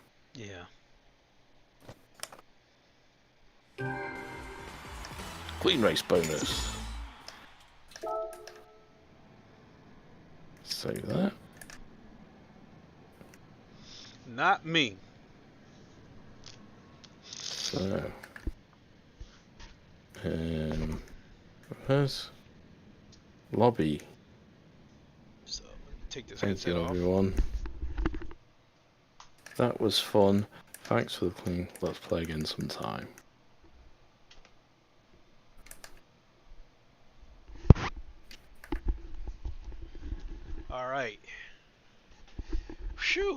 Yeah. Clean race bonus. Save that. Not me. So. Where's lobby? So, let me take this Thank headset you, off. everyone. That was fun. Thanks for the clean. Let's play again sometime. All right. Phew.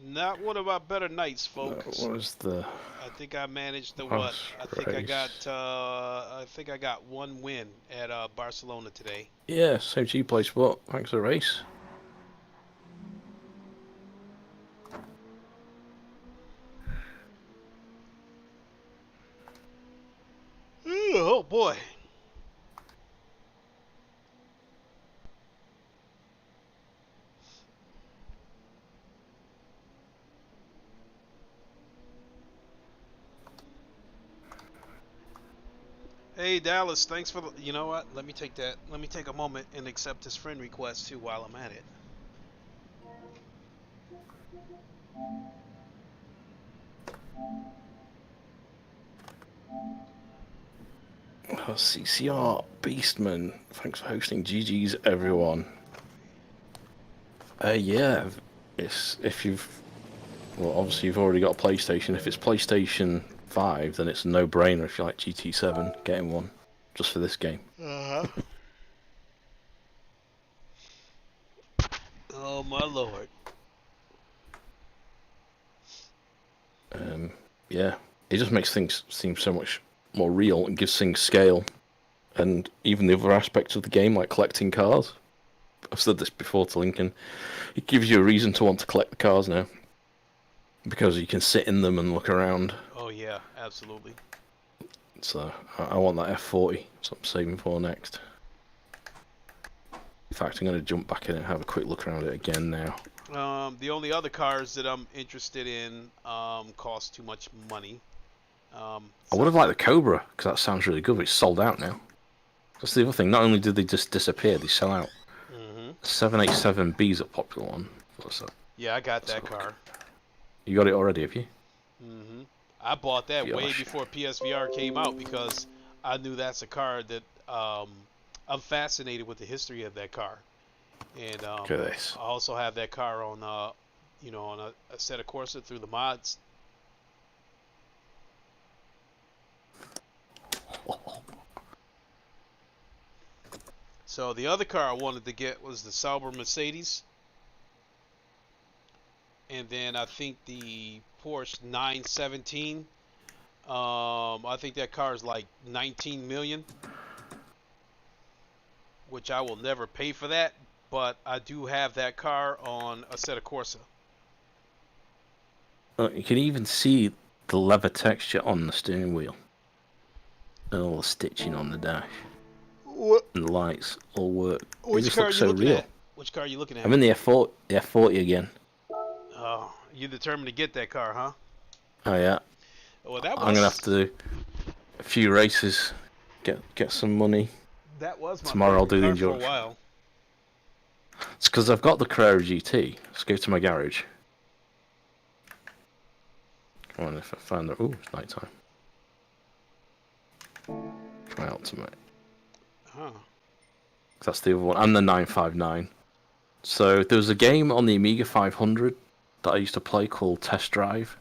Not one of our better nights, folks. What was the? I think I managed to what? Horse I think race. I think I got one win at Barcelona today. Yeah, same G play sport. Thanks for the race. Oh boy. Hey Dallas, thanks for the, you know what? Let me take that. Let me take a moment and accept his friend request too while I'm at it. Oh, CCR Beastman, thanks for hosting. GG's everyone. Yeah, it's if you've well, obviously you've already got a PlayStation. If it's PlayStation 5, then it's a no-brainer. If you like GT7, getting one just for this game. Oh my lord. Yeah, it just makes things seem so much more real and gives things scale, and even the other aspects of the game, like collecting cars. I've said this before to Lincoln. It gives you a reason to want to collect the cars now, because you can sit in them and look around. Oh yeah, absolutely. So I want that F40, so I'm saving for next. In fact, I'm going to jump back in and have a quick look around it again now. The only other cars that I'm interested in cost too much money. I would have liked the Cobra, because that sounds really good, but it's sold out now. That's the other thing. Not only did they just disappear, they sell out. 787B is a popular one. What's that? Yeah, I got that car. You got it already, have you? I bought that way Gosh. before PSVR came out because I knew that's a car that I'm fascinated with the history of that car. And Look at this. I also have that car on, you know, on a set of Corsa through the mods. So the other car I wanted to get was the Sauber Mercedes. And then I think the Porsche 917. I think that car is like 19 million, which I will never pay for that. But I do have that car on a set of Corsa. You can even see the leather texture on the steering wheel. And all the stitching on the dash. What? And the lights all work. It Which just car are looks you so looking real. at? Which car are you looking at? I'm in the F40 again. Oh, you determined to get that car, huh? Oh yeah. Well, that was. I'm gonna have to do a few races, get some money. That was my Tomorrow I'll do the favorite car for a endurance. while. It's because I've got the Carrera GT. Let's go to my garage. Come on, if I find the... Ooh, it's night time. Try Ultimate. Huh. That's the other one. And the 959. So there was a game on the Amiga 500 that I used to play called Test Drive.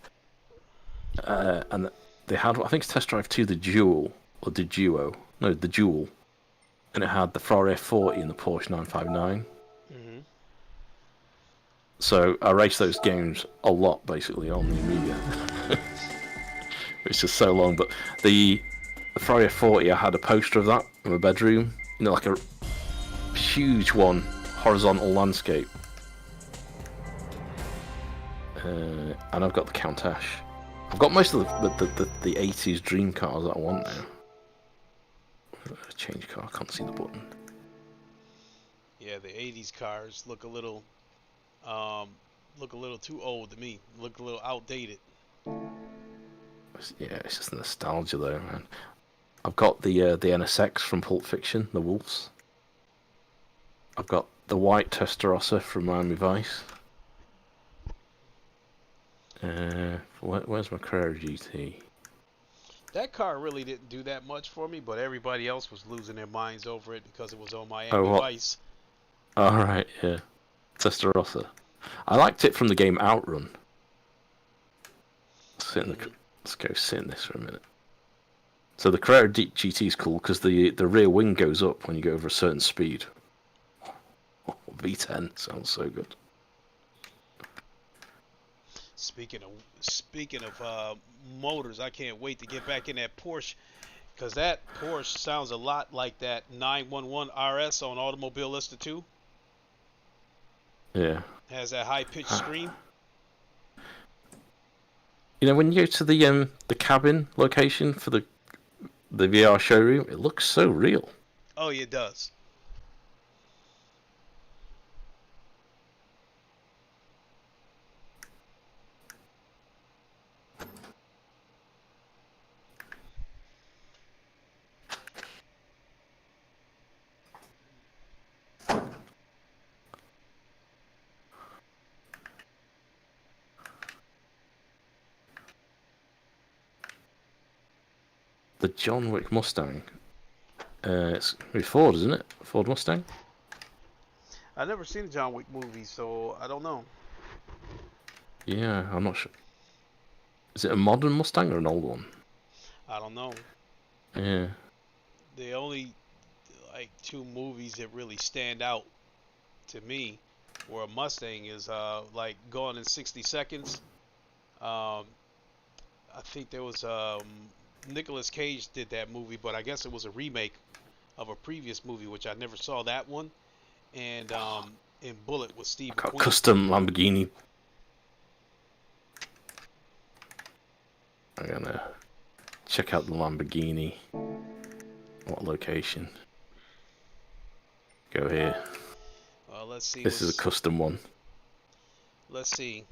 And they had, I think it's Test Drive 2, the Duel. Or the Duo. No, the Duel. And it had the Ferrari F40 and the Porsche 959. So I raced those games a lot, basically, on the Amiga. It's just so long, but the Ferrari F40, I had a poster of that in my bedroom. You know, like a huge one, horizontal landscape. And I've got the Countach. I've got most of the 80s dream cars that I want now. Change car, I can't see the button. Yeah, the 80s cars look a little too old to me. Look a little outdated. Yeah, it's just nostalgia though, man. I've got the NSX from Pulp Fiction, the Wolves. I've got the white Testarossa from Miami Vice. Where's my Carrera GT? That car really didn't do that much for me, but everybody else was losing their minds over it because it was on Miami Vice. Alright, yeah. Testarossa. I liked it from the game Outrun. Let's go sit in this for a minute. So the Carrera GT is cool because the rear wing goes up when you go over a certain speed. V10 sounds so good. Speaking of motors, I can't wait to get back in that Porsche because that Porsche sounds a lot like that 911 RS on Automobile Lista 2. Yeah. Has that high pitched scream. You know, when you go to the cabin location for the VR showroom, it looks so real. Oh, yeah, it does. The John Wick Mustang. It's Ford, isn't it? Ford Mustang. I've never seen a John Wick movie, so I don't know. Yeah, I'm not sure. Is it a modern Mustang or an old one? I don't know. Yeah. The only like two movies that really stand out to me where a Mustang is like Gone in 60 Seconds. I think there was Nicolas Cage did that movie, but I guess it was a remake of a previous movie, which I never saw that one. And in Bullet with Steve Got a McQueen. custom Lamborghini. I'm gonna check out the Lamborghini. What location? Go here. Let's see. This is a custom one. Let's see.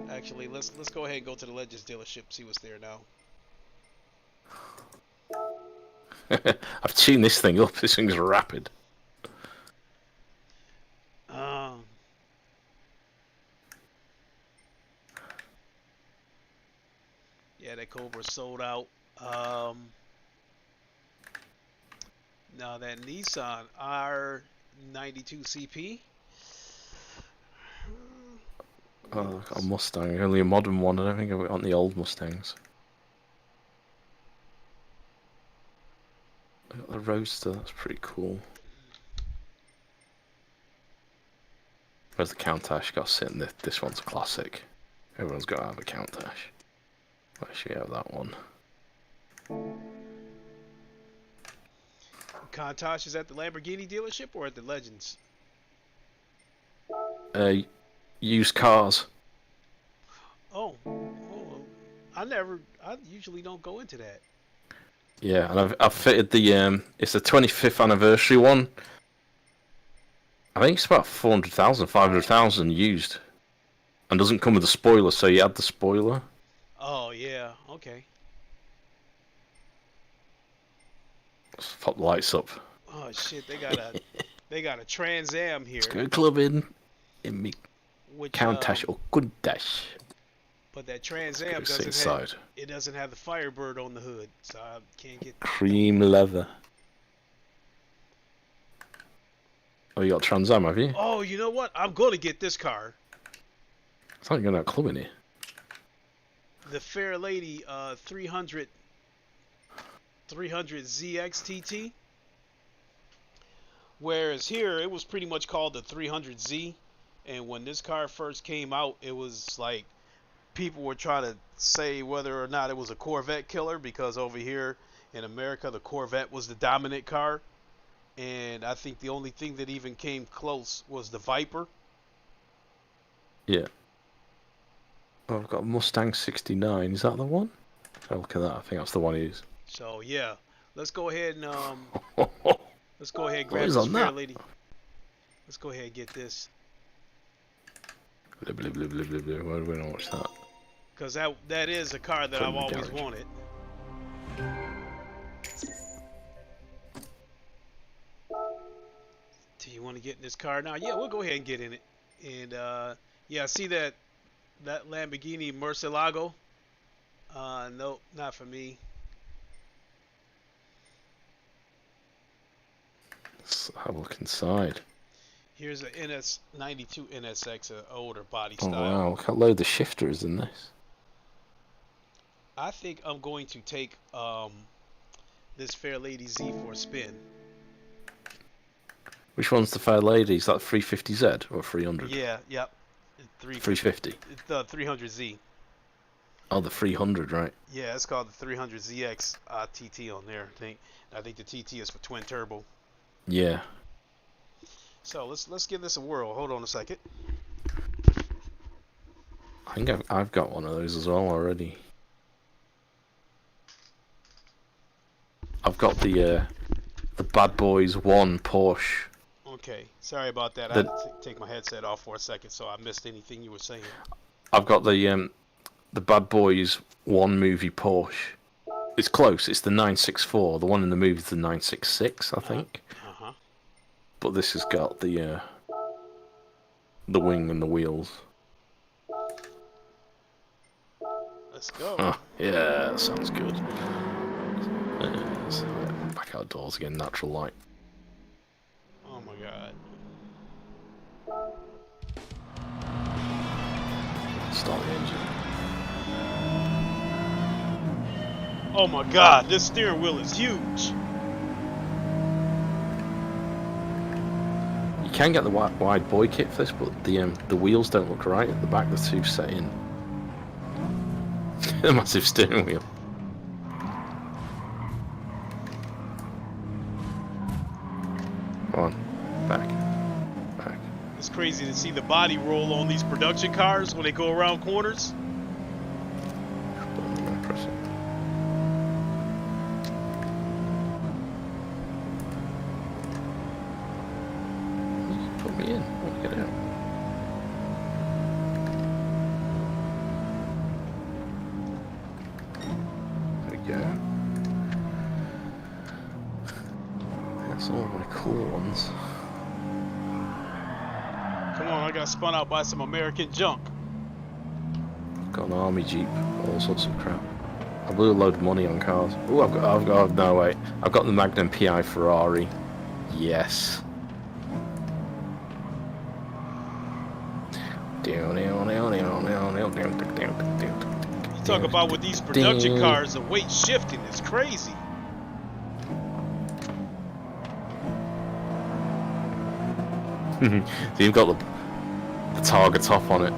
Actually, let's go ahead and go to the Legends dealership. See what's there now. I've tuned this thing up. This thing's rapid. Yeah, that Cobra sold out. Now that Nissan R92 CP. Oh, I've got a Mustang. Only a modern one. I don't think I've got the old Mustangs. I got the Roadster. That's pretty cool. Where's the Countach? Got to sit in this. This one's a classic. Everyone's got to have a Countach. Why should we have that one? Countach is at the Lamborghini dealership or at the Legends? Used cars. Oh, I usually don't go into that. Yeah, and I've fitted the it's the 25th anniversary one. I think it's about 400,000, 500,000 used, and doesn't come with a spoiler. So you add the spoiler. Oh yeah, okay. Let's pop the lights up. Oh shit, they got a Trans Am here. Let's go clubbing in me Which, Countach or Countach. But that Trans Am doesn't have the Firebird on the hood, so I can't get cream leather. Oh, you got Trans Am, have you? Oh, you know what? I'm gonna get this car. It's not going to club in here. The Fair Lady 300 ZX TT. Whereas here it was pretty much called the 300Z, and when this car first came out, it was like people were trying to say whether or not it was a Corvette killer, because over here in America the Corvette was the dominant car, and I think the only thing that even came close was the Viper. Yeah. Oh, I've got a Mustang 69. Is that the one? Oh, look at that. I think that's the one he is. So yeah, let's go ahead and let's go ahead and What grab is this on Fair that? Lady. Let's go ahead and get this. Blah, blah, blah, blah, blah, blah. Why do we not watch that? Because that is a car that Put it I've in the always garage. wanted. Do you want to get in this car now? Yeah, we'll go ahead and get in it. And yeah, see that Lamborghini Murcielago? Nope, not for me. Let's have a look inside. Here's a NS92 NSX, an older body Oh style. wow, look how low the shifter is in this. I think I'm going to take this Fair Lady Z for a spin. Which one's the Fair Lady? Is that 350Z or 300? Yeah, yep. 350. The 300Z. Oh, the 300, right? Yeah, it's called the 300ZX TT on there. I think the TT is for twin turbo. Yeah. So let's give this a whirl. Hold on a second. I think I've got one of those as well already. I've got the Bad Boys 1 Porsche. Okay, sorry about that. I The- had to take my headset off for a second, so I missed anything you were saying. I've got the Bad Boys 1 movie Porsche. It's close. It's the 964. The one in the movie is the 966, I think. Uh-huh. But this has got the wing and the wheels. Let's go. Oh, yeah, that sounds good. Back outdoors again, natural light. Oh my god. Start the engine. Oh my god, this steering wheel is huge. You can get the wide boy kit for this, but the wheels don't look right at the back. They're too set in. A massive steering wheel. Come on, back. It's crazy to see the body roll on these production cars when they go around corners. Press it. Put me in. I want to get out. There we go. That's all my cool ones. Come on, I got spun out by some American junk. Got an army jeep, all sorts of crap. I blew a load of money on cars. Oh, I've got, no wait. I've got the Magnum PI Ferrari. Yes. You talk about with these production cars, the weight shifting is crazy. So you've got the Targa top on it.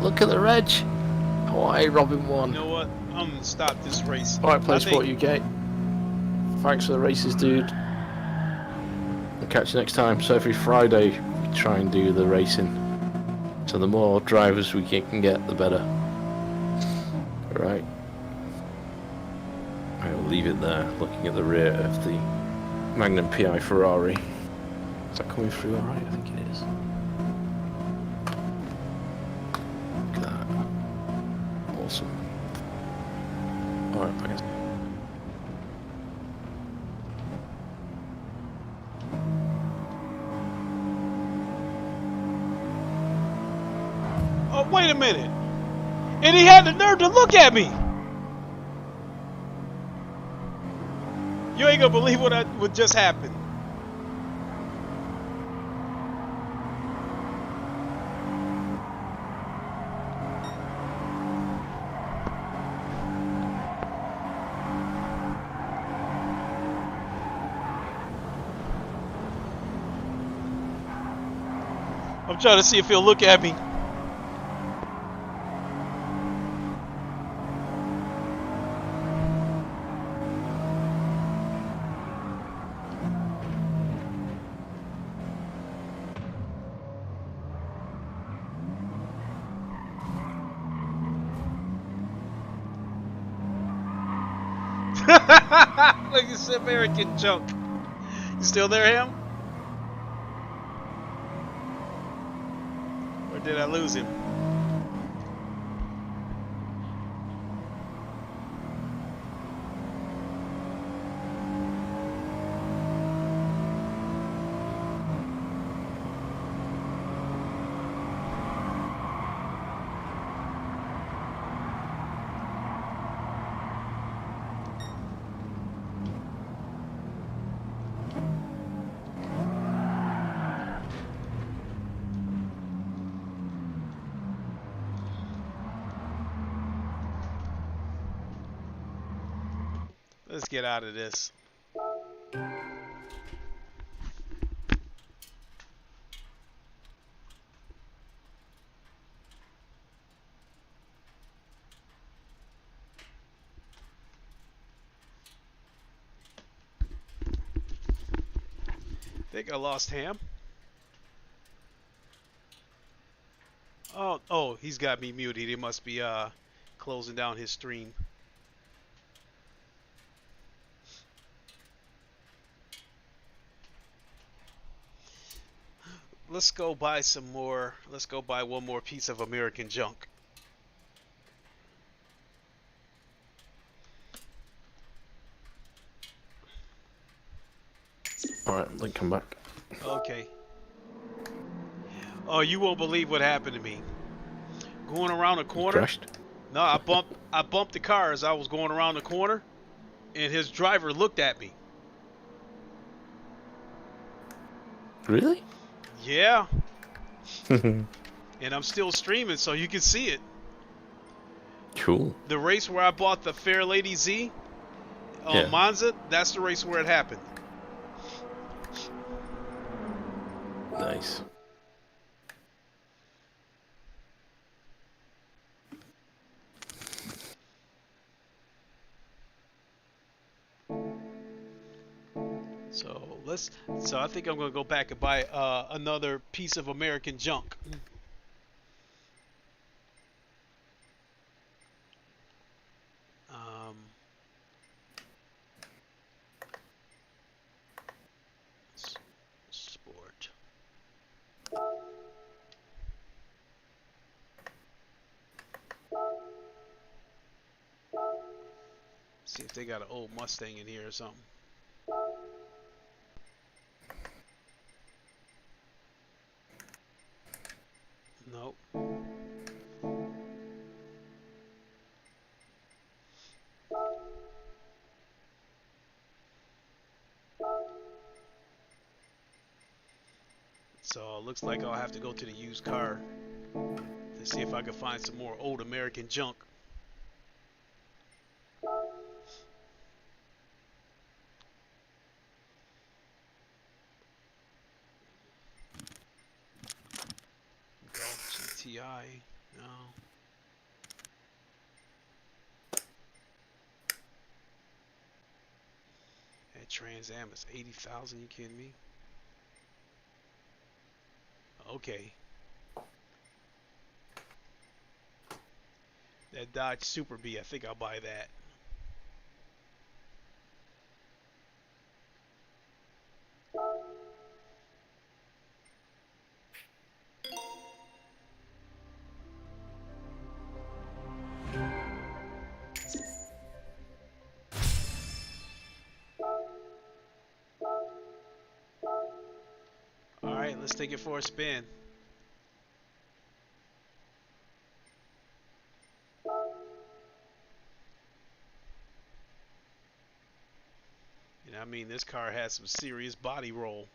Look at the reg. Hawaii Robin 1. You know what? I'm gonna stop this race. Alright, PlaySport UK. Thanks for the races, dude. I'll catch you next time. So every Friday we try and do the racing. So the more drivers we can get, the better. Right. I will leave it there, looking at the rear of the Magnum PI Ferrari. Is that coming through alright? I think it is. Look at that. Awesome. Alright, I guess. Oh, wait a minute. And he had the nerve to look at me. You ain't gonna believe what just happened. I'm trying to see if he'll look at me. Look at this American junk. You still there, Ham? Or did I lose him? Let's get out of this. I think I lost Ham. Oh, he's got me muted. He must be closing down his stream. Let's go buy some more. Let's go buy one more piece of American junk. Alright, then come back. Okay. Oh, you won't believe what happened to me. Going around the corner. Crashed? No, I bumped the car as I was going around the corner, and his driver looked at me. Really? Yeah. And I'm still streaming, so you can see it. Cool. The race where I bought the Fair Lady Z on Yeah. Monza, that's the race where it happened. Nice. So I think I'm gonna go back and buy another piece of American junk. Sport. See if they got an old Mustang in here or something. Nope. So it looks like I'll have to go to the used car to see if I can find some more old American junk. Golf GTI, no. That Trans Am is 80,000. You kidding me? Okay. That Dodge Super B, I think I'll buy that. All right, let's take it for a spin. And I mean, this car has some serious body roll.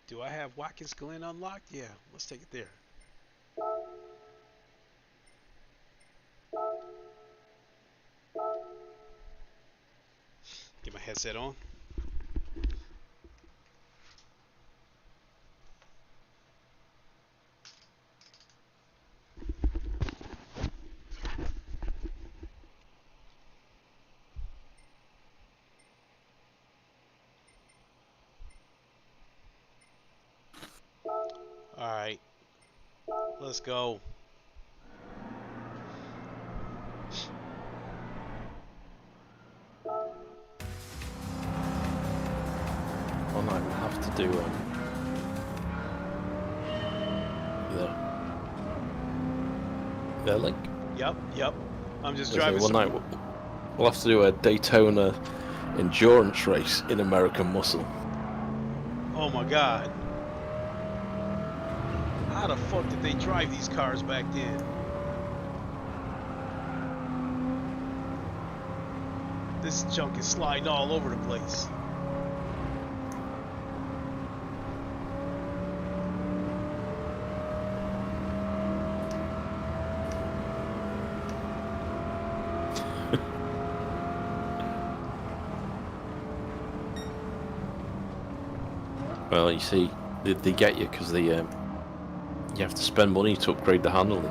Do I have Watkins Glen unlocked? Yeah, let's take it there. Get my headset on. All right, let's go. I might have to do yeah, Link. Yep. I'm just So driving. one night we'll have to do a Daytona endurance race in American Muscle. Oh my God. How the fuck did they drive these cars back then? This junk is sliding all over the place. Well, you see, they get you because you have to spend money to upgrade the handling.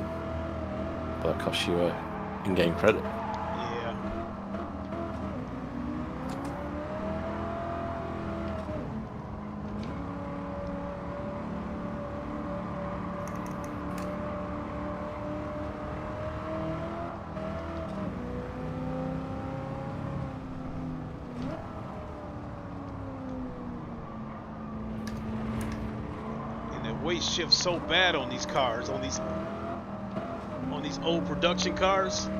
But that costs you in-game credit. Yeah. Weight shifts so bad on these cars, on these old production cars.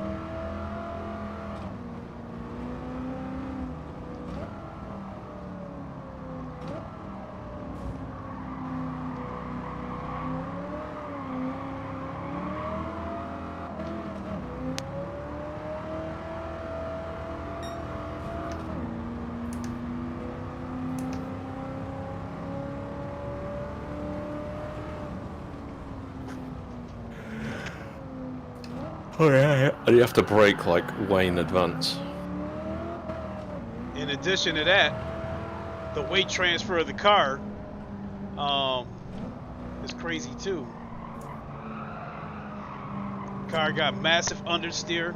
Oh yeah. And you have to brake like way in advance. In addition to that, the weight transfer of the car is crazy too. Car got massive understeer.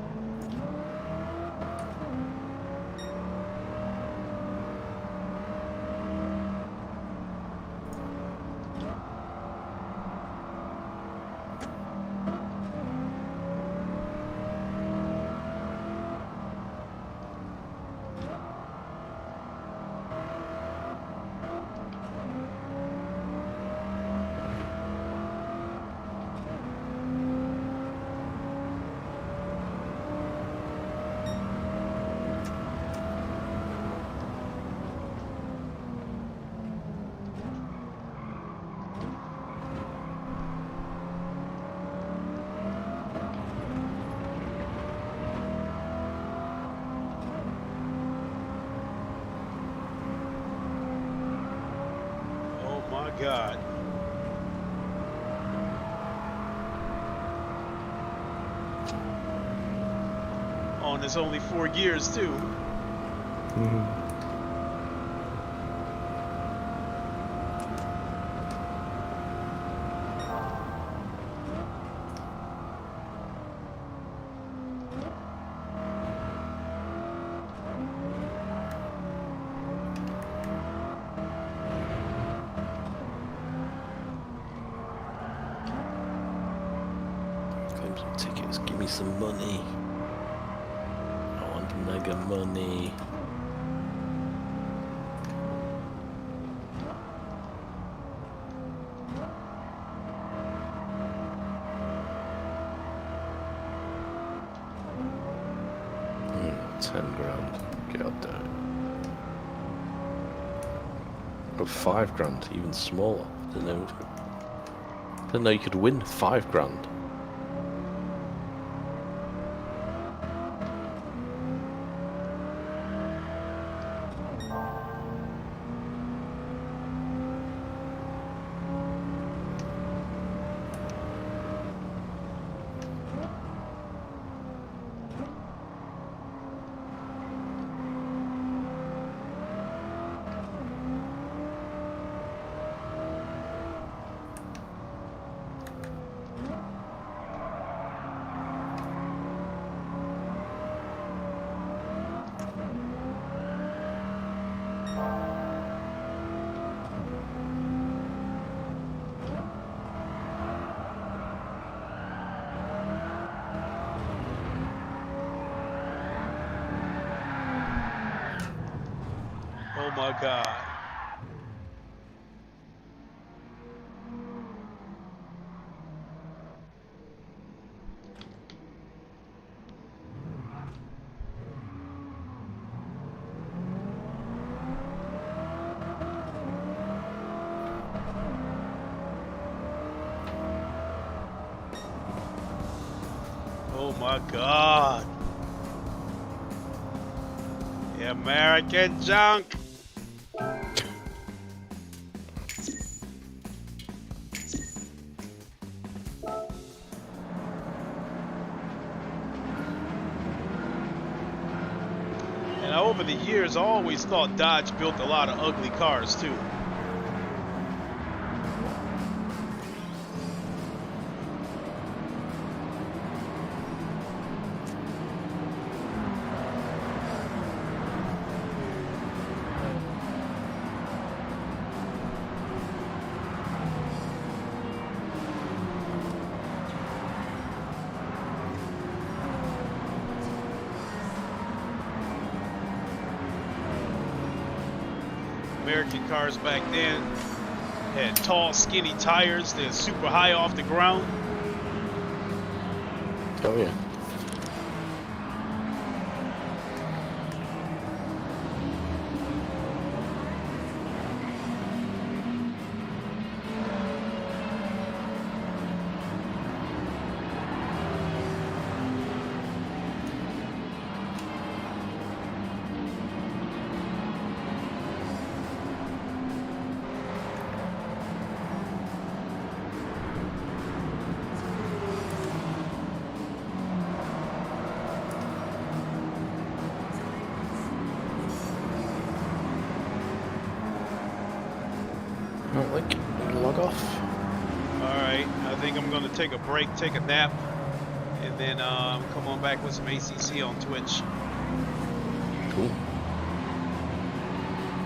God. Oh, and there's only 4 gears too. Tickets, give me some money. I want mega money. $10,000. God damn. Oh, $5,000, even smaller. Didn't know you could win $5,000. Oh my God. Oh my God. The American junk. And over the years, I always thought Dodge built a lot of ugly cars too. American cars back then had tall, skinny tires. They're super high off the ground. Oh yeah. Log off. Alright, I think I'm going to take a break, take a nap, and then come on back with some ACC on Twitch. Cool.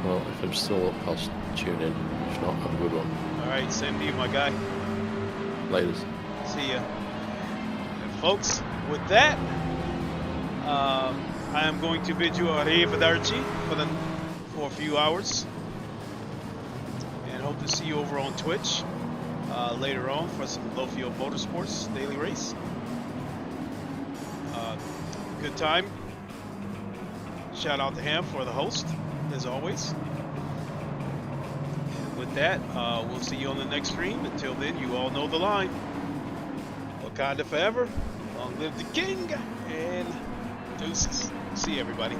Well, if I'm still up, I'll tune in. If not, have a good one. Alright, same to you, my guy. Laters. See ya. And folks, with that, I am going to bid you arrivederci for a few hours. Hope to see you over on Twitch later on for some low field motorsports daily race. Good time. Shout out to him for the host, as always. And with that, we'll see you on the next stream. Until then, you all know the line. Wakanda forever. Long live the king. And deuces. See you, everybody.